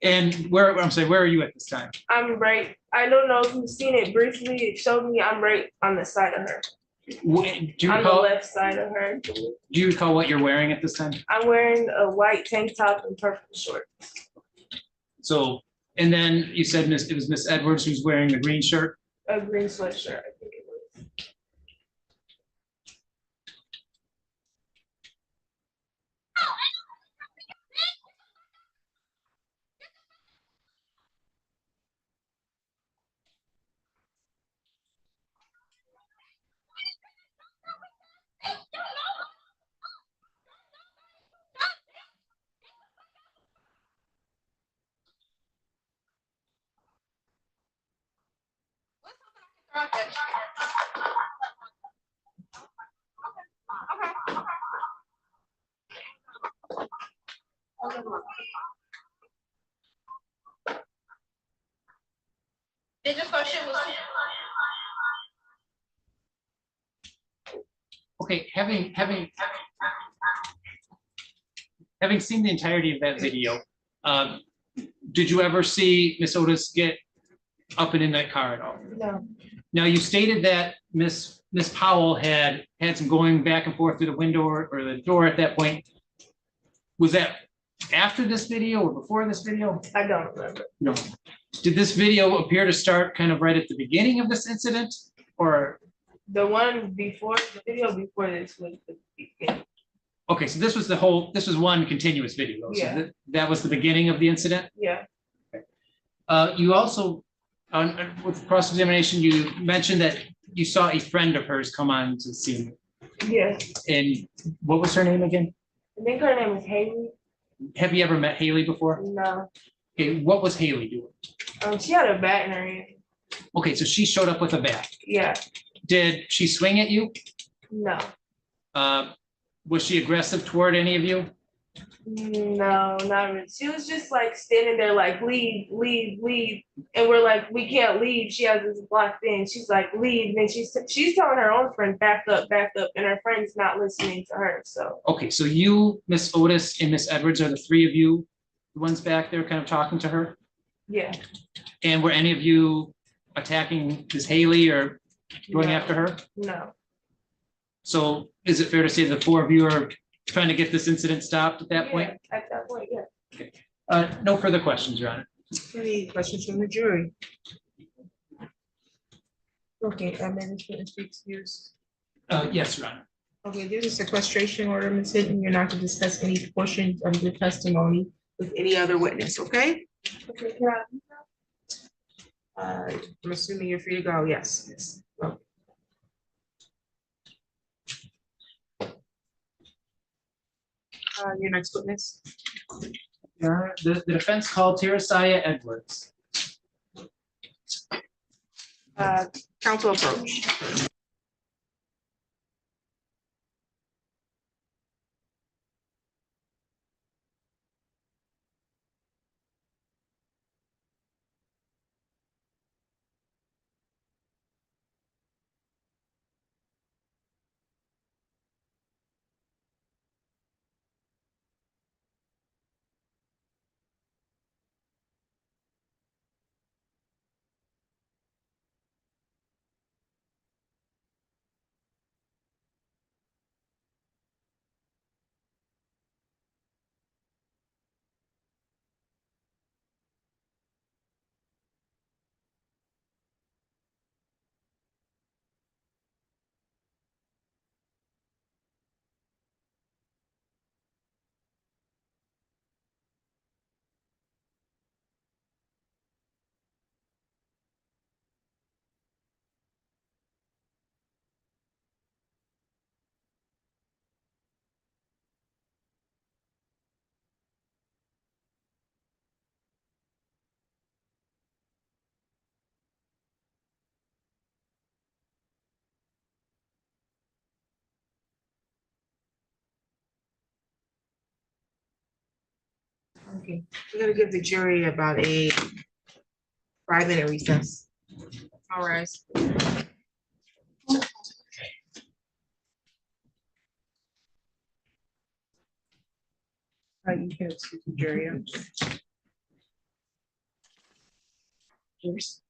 And where are you at this time? I'm right. I don't know if you've seen it briefly. It showed me I'm right on the side of her. Do you On the recall, left side of her. do you recall what you're wearing at this time? I'm wearing a white tank top and purple shorts. So, and then you said it was Miss Edwards who's wearing the green shirt? A green sweatshirt, I think it was. Did your question was? Okay, having seen the entirety of that video, did you ever see Miss Otis get up and in that car at all? No. Now, you stated that Miss Powell had some going back and forth through the window or the door at that point. Was that after this video or before this video? I don't remember. No. Did this video appear to start kind of right at the beginning of this incident, or? The one before, the video before this was the beginning. Okay, so this was one continuous video. Though. Yeah. So that was the beginning of the incident? Yeah. You also, with cross-examination, you mentioned that you saw a friend of hers come on to the scene. Yeah. And what was her name again? I think her name is Haley. Have you ever met Haley before? No. Okay, what was Haley doing? She had a bat in her hand. Okay, so she showed up with a bat. Yeah. Did she swing at you? No. Was she aggressive toward any of you? No, not really. She was just like standing there like, leave, leave, leave. And we're like, we can't leave. She has this blocked in. She's like, leave. And she's telling her own friend, back up, and her friend's not listening to her. So okay, so you, Miss Otis, and Miss Edwards are the three of you, the ones back there kind of talking to her? yeah. And were any of you attacking Miss Haley or going No. after her? No. So is it fair to say the four of you are trying to get this incident stopped at that point? At that point, yeah. No further questions, Your Honor. Any questions from the jury? Okay, management is excused. Yes, Your Honor. Okay, there's a sequestration order, Ms. Hinton. You're not to discuss any portions of the testimony with any other witness, okay? Okay, can I'm assuming you're free to go. Yes. Yes. Okay. Your next witness. Your Honor, the defense called Teresiah Edwards. Counsel approach. Okay, we're gonna give the jury about a 5-minute recess. All right. You can excuse the jury. Cheers.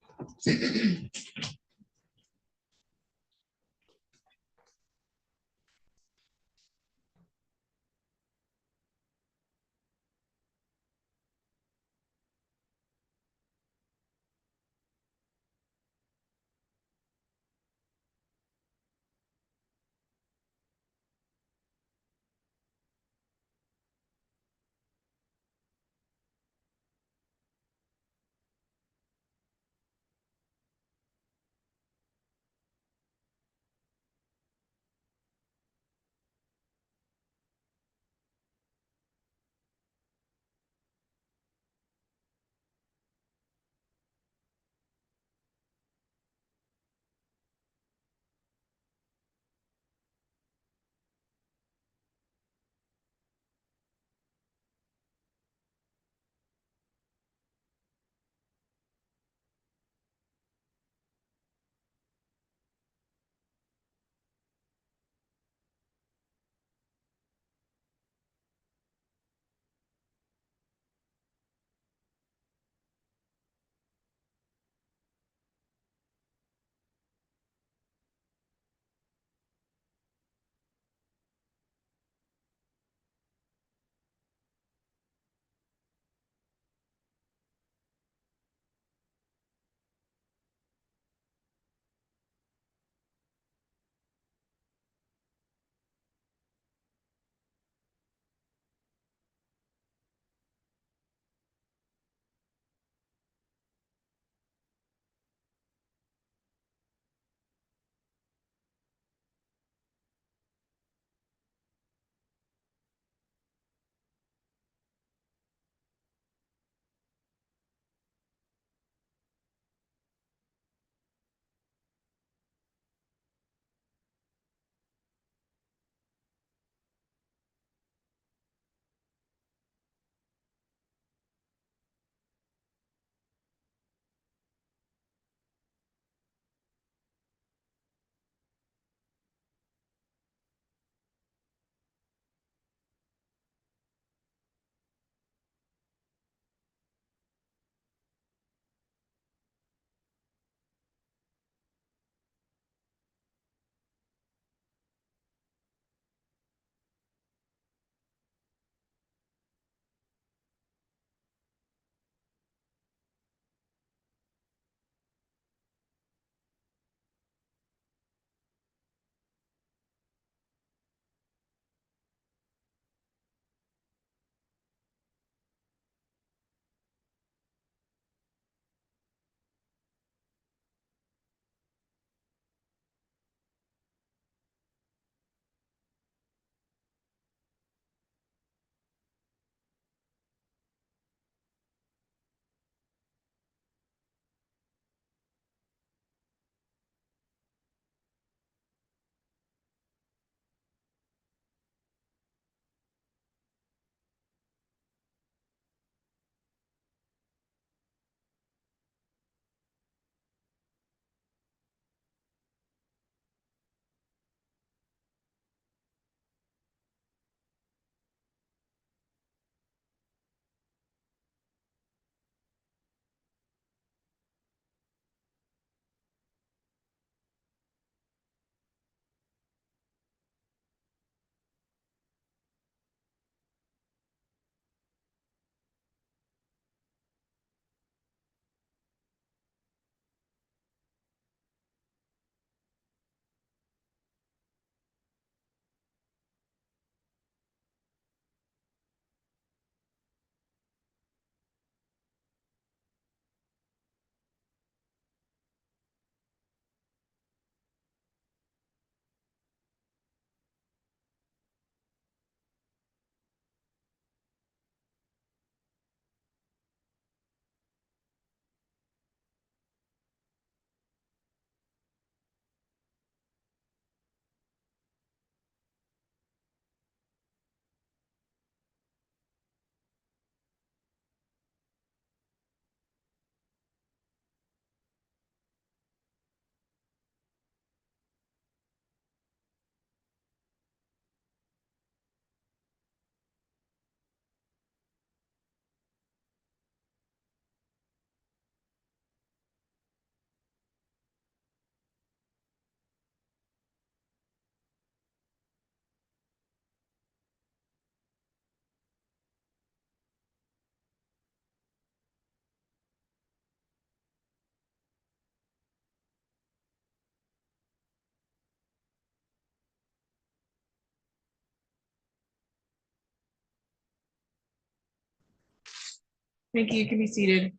Thank you. You can be seated.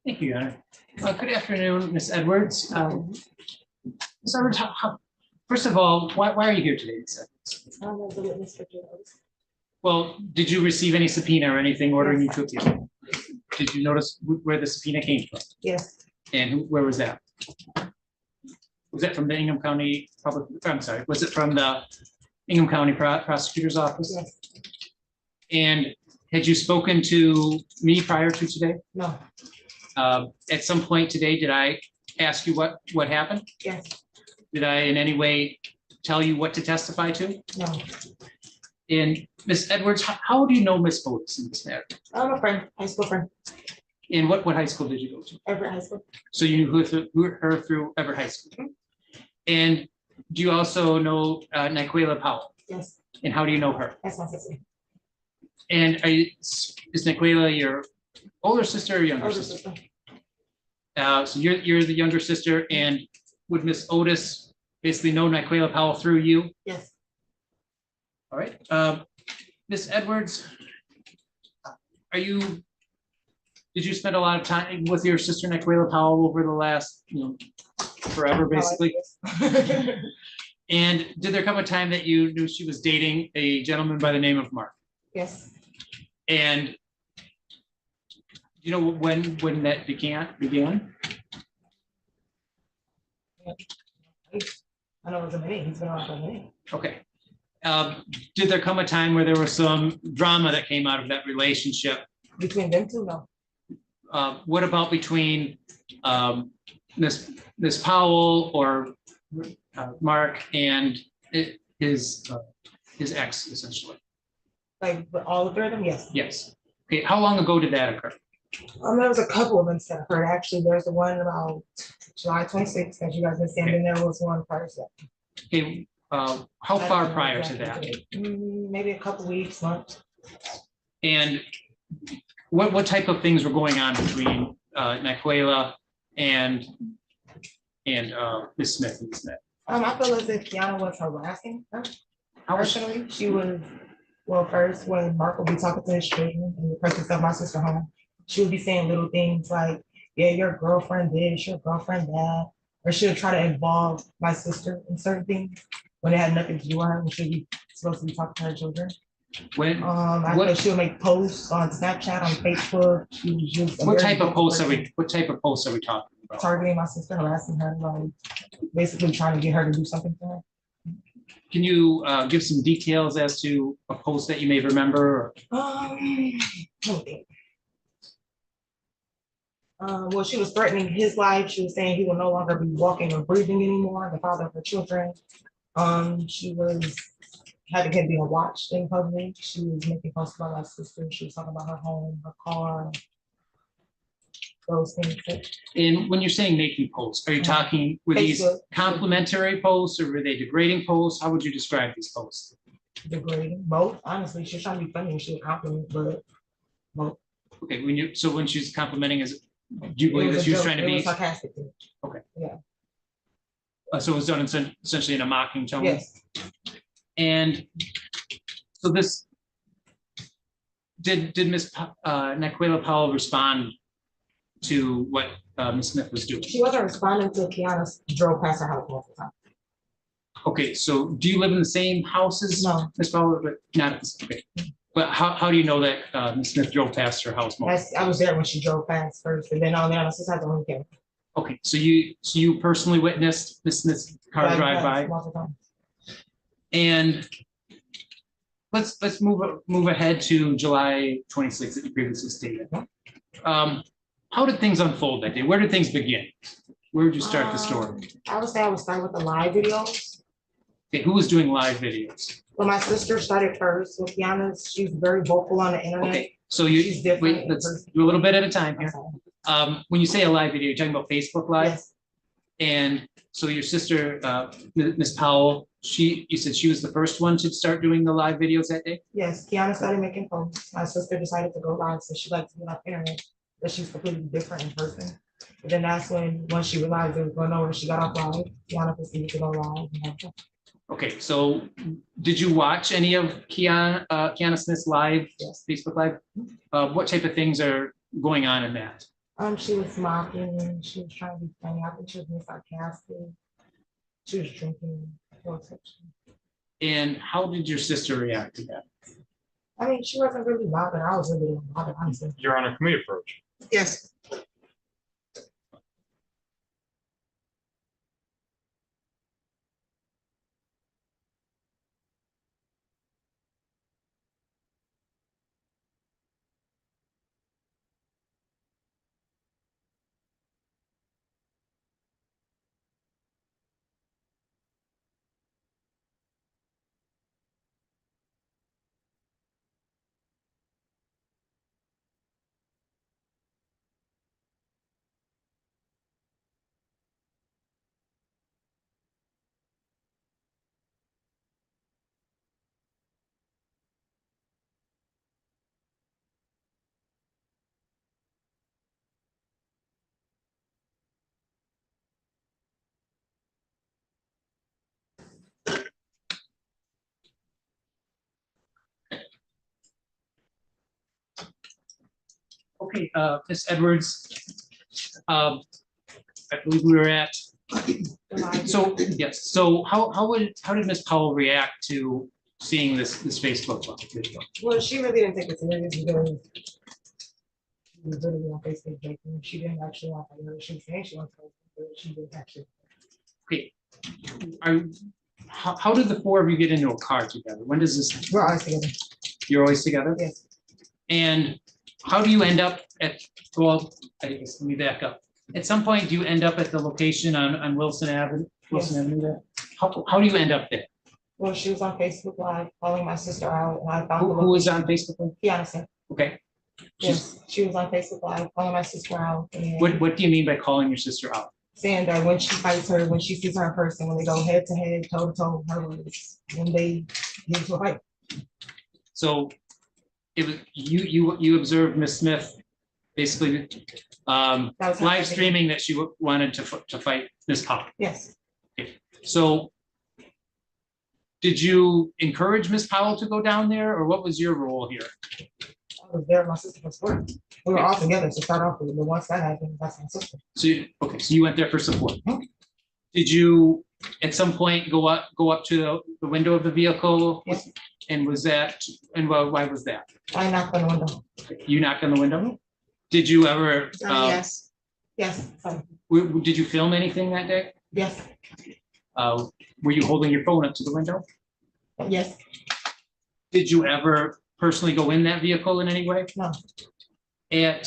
Thank you, Your Honor. Good afternoon, Ms. Edwards. Ms. Edwards, first of all, why are you here today, Ms. Edwards? Well, did you receive any subpoena or anything ordering you to appear? Did you notice where the subpoena came from? Yes. And where was that? Was that from the Ingham County Public, I'm sorry, was it from the Ingham County Prosecutor's Office? Yes. And had you spoken to me prior to today? No. At some point today, did I ask you what happened? Yes. Did I in any way tell you what to testify to? No. And Ms. Edwards, how do you know Ms. Otis in this matter? I'm a friend, high school friend. And what high school did you go to? Everett High School. So you knew her through Everett High School. And do you also know Nyquela Powell? Yes. And how do you know her? That's my sister. And is Nyquela your older sister or younger Older sister? sister. So you're the younger sister, and would Miss Otis basically know Nyquela Powell through you? Yes. All right. Miss Edwards, did you spend a lot of time with your sister Nyquela Powell over the last, forever, basically? And did there come a time that you knew she was dating a gentleman by the name of Mark? Yes. And you know when that began? I know it was a minute. He's been on for a minute. Okay. Did there come a time where there was some drama that came out of that relationship? Between them two, no. What about between Miss Powell or Mark and his ex, essentially? Like all three of them, yes. Yes. Okay. How long ago did that occur? There was a couple of incidents that occurred. Actually, there's the one about July 26th that you guys been seeing, and there was one prior to that. Okay. How far prior to that? Maybe a couple weeks, months. And what type of things were going on between Nyquela and Ms. Smith and Ms. Smith? I feel as if Tiana was harassing her. How was Personally, she was, well, first when Mark would be talking to his children in the presence of my sister home, she would be saying little things like, yeah, your girlfriend this, your girlfriend that, or she would try to involve my sister in certain things when it had nothing to do with her, when she'd be supposed to be talking to her children. I feel she would make posts on Snapchat, on Facebook. She was just what type of posts are we talking about? Targeting my sister, harassing her, like basically trying to get her to do something for her. Can you give some details as to a post that you may remember? Let me think. Well, she was threatening his life. She was saying he will no longer be walking or breathing anymore, the father of her children. She was having him being watched in public. She was making posts about my sister. She was talking about her home, her car, those things. And when you're saying making posts, are you talking, were these Facebook. complimentary posts or were they degrading posts? How would you describe these posts? Degrading, both. Honestly, she was trying to be funny and she would compliment, but both. Okay, when she's complimenting, do you believe that she was trying to be sarcastic? Okay. Yeah. So it was done essentially in a mocking tone? Yes. And so this, did Ms. Nyquela Powell respond to what Ms. Smith was doing? She wasn't responding to Tiana drove past her house most of the time. Okay, so do you live in the same house as Ms. Powell? But not, okay. But how do you know that Ms. Smith drove past her house most? I was there when she drove past first, and then all the other sisters had to only camera. Okay, so you personally witnessed Ms. Smith's car drive by? And let's move ahead to July 26th that you previously stated. How did things unfold that day? Where did things begin? Where did you start the story? I would say I would start with the live videos. Okay, who was doing live videos? Well, my sister started first with Tiana. She's very vocal on the internet. Okay, so wait, let's do a little bit at a time here. When you say a live video, you're talking about Facebook Live? Yes. And so your sister, Ms. Powell, you said she was the first one to start doing the live videos that day? Yes, Tiana started making posts. My sister decided to go live, so she likes to get on the internet, but she's completely different in person. But then that's when, once she realized it was going nowhere, she got off live. Tiana proceeded to go live. Okay, so did you watch any of Kiana Smith's live, Facebook Live? What type of things are going on in that? She was mocking and she was trying to be funny. I think she was being sarcastic. She was drinking. And how did your sister react to that? I mean, she wasn't really bothered. I was really bothered, honestly. Your Honor, can we approach? Yes. Okay, Ms. Edwards, I believe we were at, so, yes, so how did Ms. Powell react to seeing this Facebook video? Well, she really didn't take it serious because she was literally on Facebook joking. She didn't actually want to know. She was saying she wanted to, but she didn't actually. Okay, how did the four of you get into a car together? When does this? We're always together. You're always together? Yes. And how do you end up at, well, I guess, let me back up. At some point, do you end up at the location on Wilson Avenue? Wilson Avenue there? How do you end up there? Well, she was on Facebook Live calling my sister out, and I found Who was on Facebook Live? Tiana Smith. Okay. Yes, she was on Facebook Live calling my sister out. And What do you mean by calling your sister out? saying that when she fights her, when she sees her in person, when they go head to head, toe to toe, her words, when they get into a fight. So it was you observed Miss Smith basically live streaming that she wanted to fight Miss Powell. Yes. Okay. So did you encourage Miss Powell to go down there, or what was your role here? I was there, my sister was working. We were all together to start off with, but once that happened, that's my sister. So so you went there for support. Did you at some point go up to the window of the vehicle? Yes. And was that, and why was that? I knocked on the window. You knocked on the window? Did you ever? Yes. Yes. Sorry. Did you film anything that day? Yes. Were you holding your phone up to the window? Yes. Did you ever personally go in that vehicle in any way? No. Okay,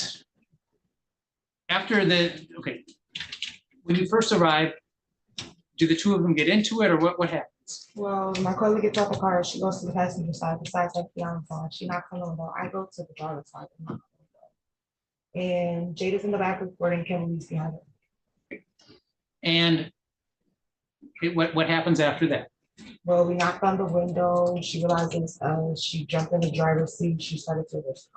when you first arrived, do the two of them get into it, or what happens? Well, my cousin gets out the car, she goes to the passenger side, besides like the other side, she knocks on the window, I go to the driver's side. And Jada's in the back recording, Kimberly's behind her. And what happens after that? Well, we knocked on the window, she realizes she jumped in the driver's seat, she started to risk.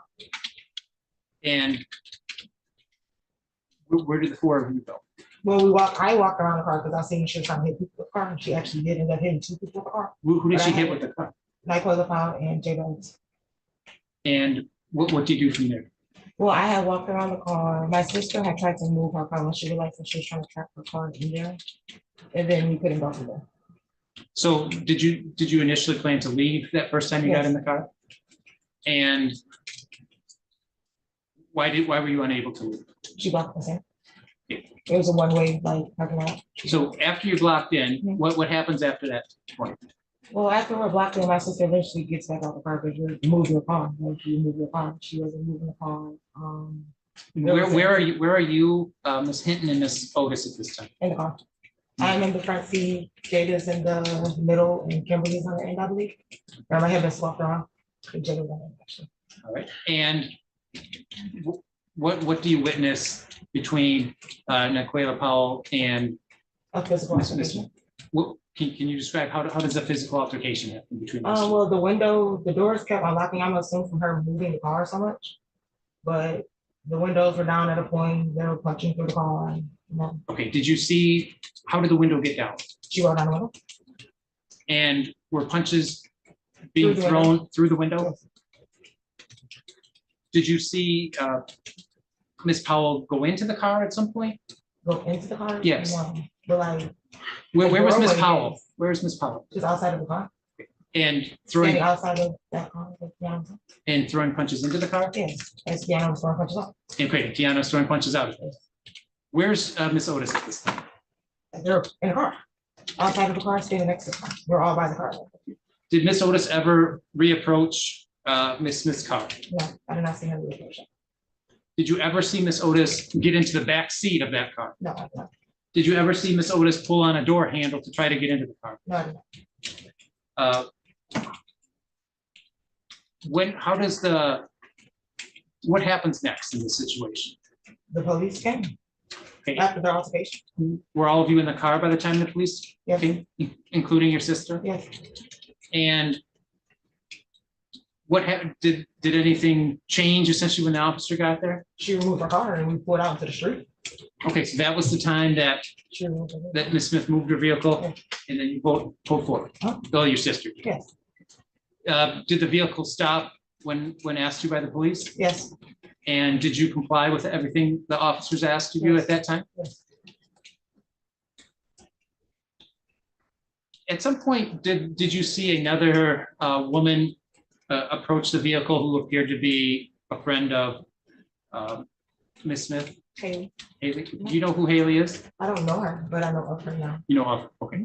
And where did the four of you go? Well, I walked around the car because I seen she was trying to hit people with the car, and she actually did end up hitting two people with the car. Who did she hit with the car? Nyquil Pound and Jada. And what did you do from there? Well, I had walked around the car. My sister had tried to move her car when she realized that she was trying to track her car in there, and then we couldn't go from there. So did you initially plan to leave that first time you got in the car? And why were you unable to leave? She blocked us in. It was a one-way like parking lot. So after you blocked in, what happens after that point? Well, after we're blocked in, my sister eventually gets back out the car because you move your car. Like you move your car. She wasn't moving the car. Where are you, Ms. Hinton and Ms. Otis at this time? In the car. I'm in the front seat, Jada's in the middle, and Kimberly's on the end, I believe. I have been swapped around. Jada's on the end, actually. All right. And what do you witness between Nyquil Powell and a physical altercation? Can you describe how does a physical altercation happen between us? Well, the doors kept unlocking. I'm assuming from her moving the car so much, but The windows were down at a point, they were punching through the car. Okay, did you see, how did the window get down? She rolled down the window. And were punches being Through the thrown window. through the window? Did you see Ms. Powell go into the car at some point? Go into the car? Yes. No. But like, Where was Ms. doorway Powell? is- Where is Ms. Powell? she's outside of the car, And throwing, standing outside of that car. with Tiana. and throwing punches into the car? Yes, as Tiana was throwing punches up. And great, Tiana's throwing punches out. Where's Miss Otis at this time? They're in the car, outside of the car, standing next to the car. We're all by the car. Did Miss Otis ever reapproach Miss Smith's car? No, I did not see her do it. Did you ever see Miss Otis get into the back seat of that car? No, I did not. Did you ever see Miss Otis pull on a door handle to try to get into the car? No, I did not. How does what happens next in this situation? The police came Okay. after the altercation. Were all of you in the car by the time the police Yes. came, including your sister? Yes. And what happened, did anything change essentially when the officer got there? She removed her car and we pulled out into the street. Okay, so that was the time that She removed her. that Ms. Smith moved her vehicle and then you pulled forward? Huh? Oh, your sister. Yes, Did the vehicle stop when asked to by the police? yes, And did you comply with everything the officers asked of you at that time? yes. At some point, did you see another woman approach the vehicle who appeared to be a friend of Ms. Smith? Haley. Haley, do you know who Haley is? I don't know her, but I know of her now. You know of her, okay.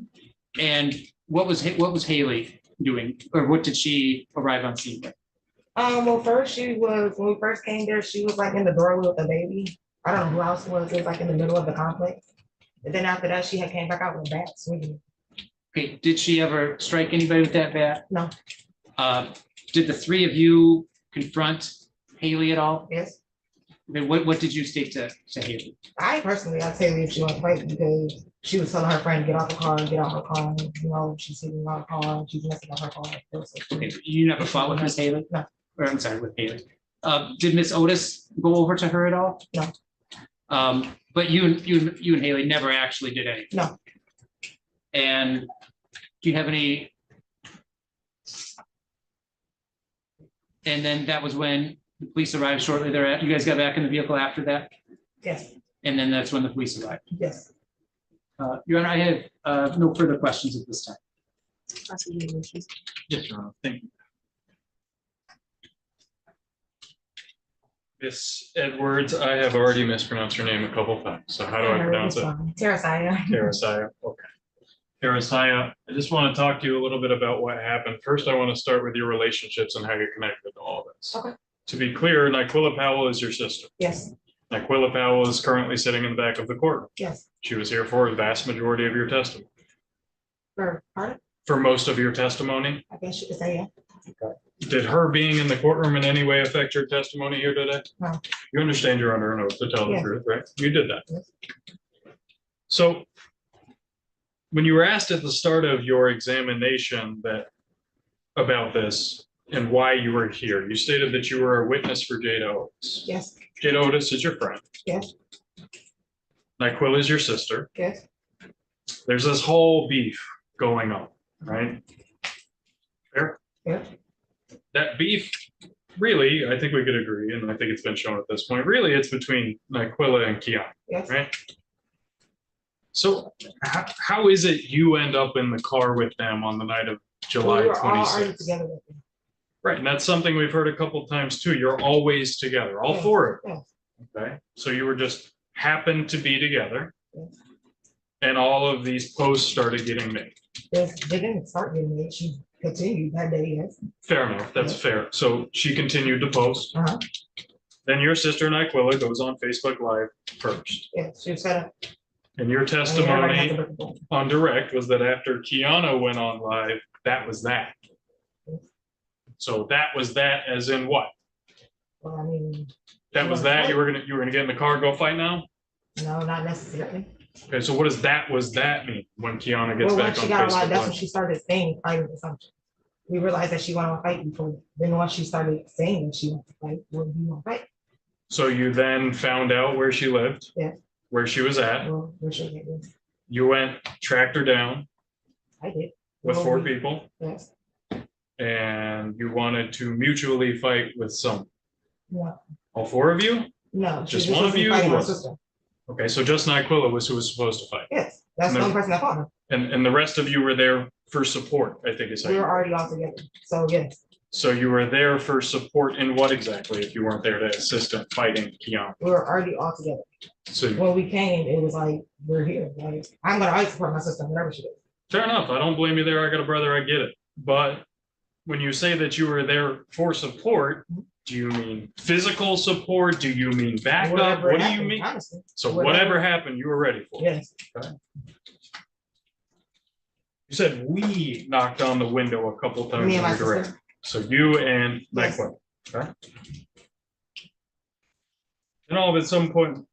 And what was Haley doing, or what did she arrive on scene with? Well, first when we first came there, she was like in the doorway with a baby. I don't know who else it was. It was like in the middle of the complex. And then after that, she had came back out with a bat swinging. Okay, did she ever strike anybody with that bat? No. Did the three of you confront Haley at all? Yes. Okay, what did you state to Haley? I personally, I'd say if she went to fight because she was telling her friend, get out the car, get out her car. You know, she's sitting in her car, she's messing up her car. Okay, you never fought with Miss Haley? No. Or I'm sorry, with Haley. Did Miss Otis go over to her at all? No. But you and Haley never actually did anything? No. And do you have any? And then that was when the police arrived shortly thereafter. You guys got back in the vehicle after that? Yes. And then that's when the police arrived? Yes. Your Honor, I have no further questions at this time. Yes, Your Honor. Thank you. Miss Edwards, I have already mispronounced her name a couple times, so how do I pronounce it? Teresiah. Teresiah, okay. Teresiah, I just want to talk to you a little bit about what happened. First, I want to start with your relationships and how you're connected to all this. Okay. To be clear, Nyquilla Powell is your sister. Yes. Nyquilla Powell is currently sitting in the back of the courtroom. Yes. She was here for the vast majority of your testimony. Pardon? For most of your testimony, I guess you could say yeah. did her being in the courtroom in any way affect your testimony here today? No. You understand you're under an oath to tell the Yes. truth, right? You did that. Yes. So when you were asked at the start of your examination about this and why you were here, you stated that you were a witness for Jada Otis. Yes. Jada Otis is your friend. Yes. Nyquilla is your sister. Yes. There's this whole beef going on, right? Fair? Yeah. That beef, really, I think we could agree, and I think it's been shown at this point, really, it's between Nyquilla and Kiana, Yes. right? So how is it you end up in the car with them on the night of July We were all arguing 26th? together with them. Right, and that's something we've heard a couple times too. You're always together, all Yes. four of Yes. you, okay? So you were just happened to be together, Yes. and all of these posts started getting made. They didn't start getting made. She continued that day. Yes. Fair enough, that's fair. So she continued to post. Uh-huh. Then your sister Nyquilla goes on Facebook Live first. Yes. She was set up. And your everybody had testimony to look at them. on direct was that after Kiana went on live, that was that. So that was that as in what? Well, I mean, That was that, you were gonna get in the car and go fight now? no, not necessarily. Okay, so what does that was that mean when Kiana gets Well, back once on she got a lot, Facebook that's when Live? she started saying fighting assumptions. We realized that she wanted to fight before. Then once she started saying that she wanted to fight, well, you want to fight? So you then found out where she lived? Yeah. Where she was at? Well, where she lived. You went, tracked her down I did. with Well, 4 we- people, Yes. and you wanted to mutually fight with some. No, All 4 of you? no. she Just was one of supposed to be you fighting my was- sister. Okay, so just Nyquilla was who was supposed to fight. Yes, that's the No. only person that fought her. And the rest of you were there for support, I think is how We you. were already all together. So yes, So you were there for support in what exactly, if you weren't there to assist in fighting Kiana? we were already all together. So When we came, it was like, we're here. Like, I'm gonna always support my sister, whatever she does. fair enough, I don't blame you there, I got a brother, I get it. But when you say that you were there for support, do you mean physical support? Do you mean backup? Whatever What do you happened, mean? honestly. So whatever happened, you were ready for. Yes. Okay. You said we knocked on the window a couple times. Me in and my your direction. sister. So you and Yes. Nyquilla, okay? And all of at some point,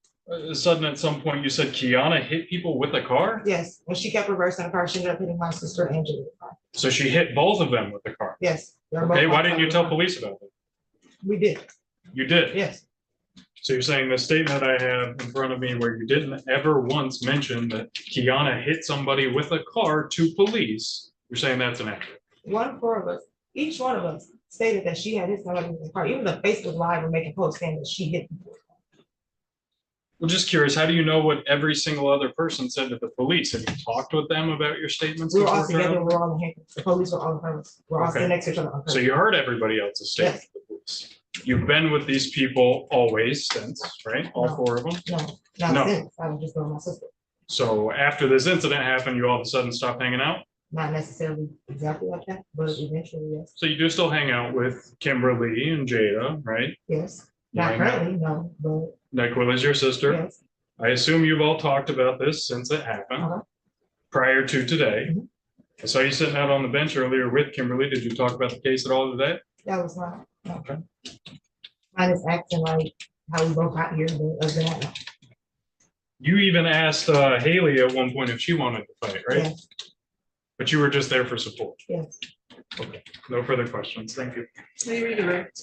sudden at some point, you said Kiana hit people with a car? Yes, when she kept reversing the car, she ended up hitting my sister and Julie. So she hit both of them with the car? Yes. they're both Okay, why outside didn't you the tell car. police about it? We did, You did? yes. So you're saying the statement I have in front of me where you didn't ever once mention that Kiana hit somebody with a car to police, you're saying that's inaccurate? Four of us, each one of us stated that she had hit somebody with the car. Even the Facebook Live and making posts saying that she hit people. Well, just curious, how do you know what every single other person said to the police? Have you talked with them about your statements? We were all before together, trial? we were all in handcuffs. The police were all in front of us. We're all Okay. sitting next to each other. on So purpose. you heard everybody else's statement to the police. You've been with these people always since, right? All No. 4 of them? No, No. not since. I was just with my sister. So after this incident happened, you all of a sudden stopped hanging out? Not necessarily exactly like that, but eventually, yes. So you do still hang out with Kimberly and Jada, right? Yes. You Not hang out- currently, no, but Nyquilla is your sister? yes. I assume you've all talked about this since it happened, Uh-huh. prior to today. Mhm. I saw you sitting out on the bench earlier with Kimberly. Did you talk about the case at all today? That was not. No. Okay. Mine is acting like how we both got here, but other than that, no. You even asked Haley at one point if she wanted to fight, right? Yes. But you were just there for support. Yes. Okay, no further questions. Thank you. May you redirect?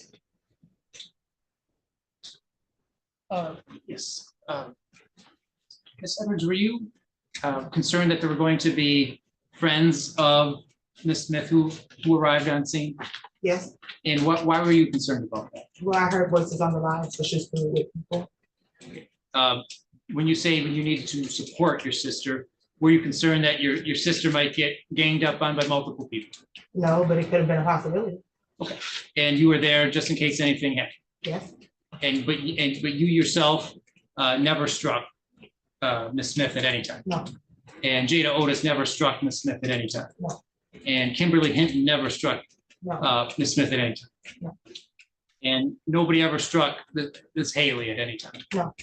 Yes. Ms. Edwards, were you concerned that there were going to be friends of Ms. Smith who arrived on scene? Yes. And why were you concerned about that? Well, I heard voices on the line, so she's familiar with people. When you say when you needed to support your sister, were you concerned that your sister might get ganged up on by multiple people? No, but it could have been a possibility. Okay, and you were there just in case anything happened? Yes. But you yourself never struck Ms. Smith at any time? No. And Jada Otis never struck Ms. Smith at any time? No. And Kimberly Hinton never struck No. Ms. Smith at any time? No. And nobody ever struck this Haley at any time? No.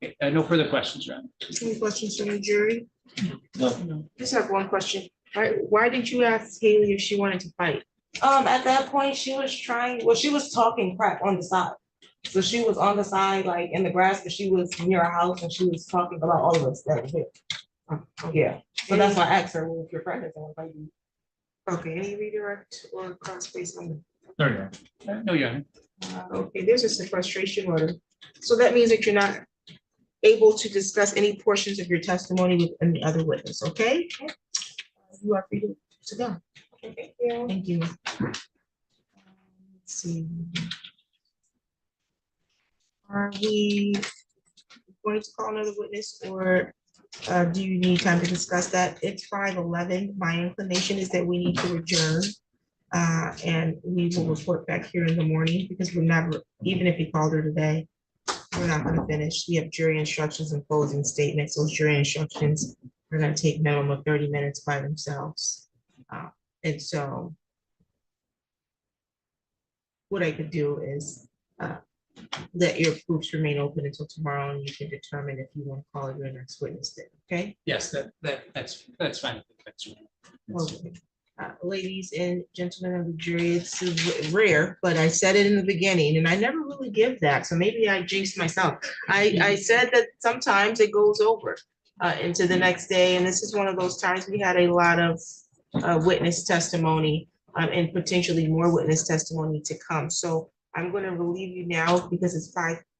Okay, no further questions, Ron? Any questions from the jury? No. Just have one question. Why did you ask Haley if she wanted to fight? At that point, she was she was talking crap on the side. So she was on the side, like in the grass, but she was near our house and she was talking about all of us that was here. Yeah, so that's why I asked her, well, if your friend is on, like, Okay, any redirect or cross space on the There you go. No, Your Honor. okay, there's just a frustration order. So that means that you're not able to discuss any portions of your testimony with any other witness, okay? You are free to go. thank you. Thank you. Let's see. Are we going to call another witness or do you need time to discuss that? It's 5:11. My inclination is that we need to adjourn. And we will report back here in the morning because we're never, even if he called her today, we're not gonna finish. We have jury instructions and closing statements. Those jury instructions are gonna take minimum of 30 minutes by themselves. And so what I could do is let your proofs remain open until tomorrow and you can determine if you want to call your next witness then, okay? Yes, that's fine. That's Okay. Ladies and gentlemen of the jury, it's rare, but I said it in the beginning and I never really give that. So maybe I jinxed myself. I said that sometimes it goes over into the next day. And this is one of those times we had a lot of witness testimony and potentially more witness testimony to come. So I'm going to relieve you now because it's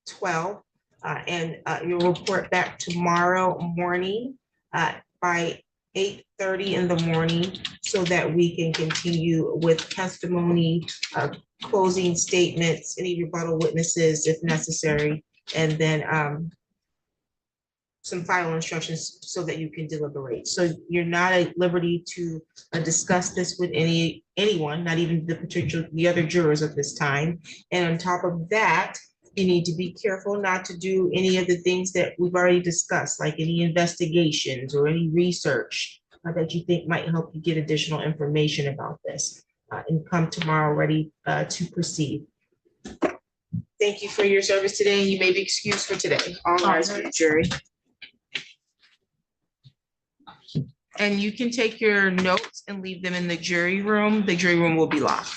12. And you'll report back tomorrow morning by 8:30 in the morning so that we can continue with testimony, closing statements, any rebuttal witnesses if necessary, and then some final instructions so that you can deliberate. So you're not at liberty to discuss this with anyone, not even the other jurors at this time. And on top of that, you need to be careful not to do any of the things that we've already discussed, like any investigations or any research that you think might help you get additional information about this, and come tomorrow ready to proceed. Thank you for your service today. You may be excused for today. All rise for the jury. And you can take your notes and leave them in the jury room. The jury room will be locked.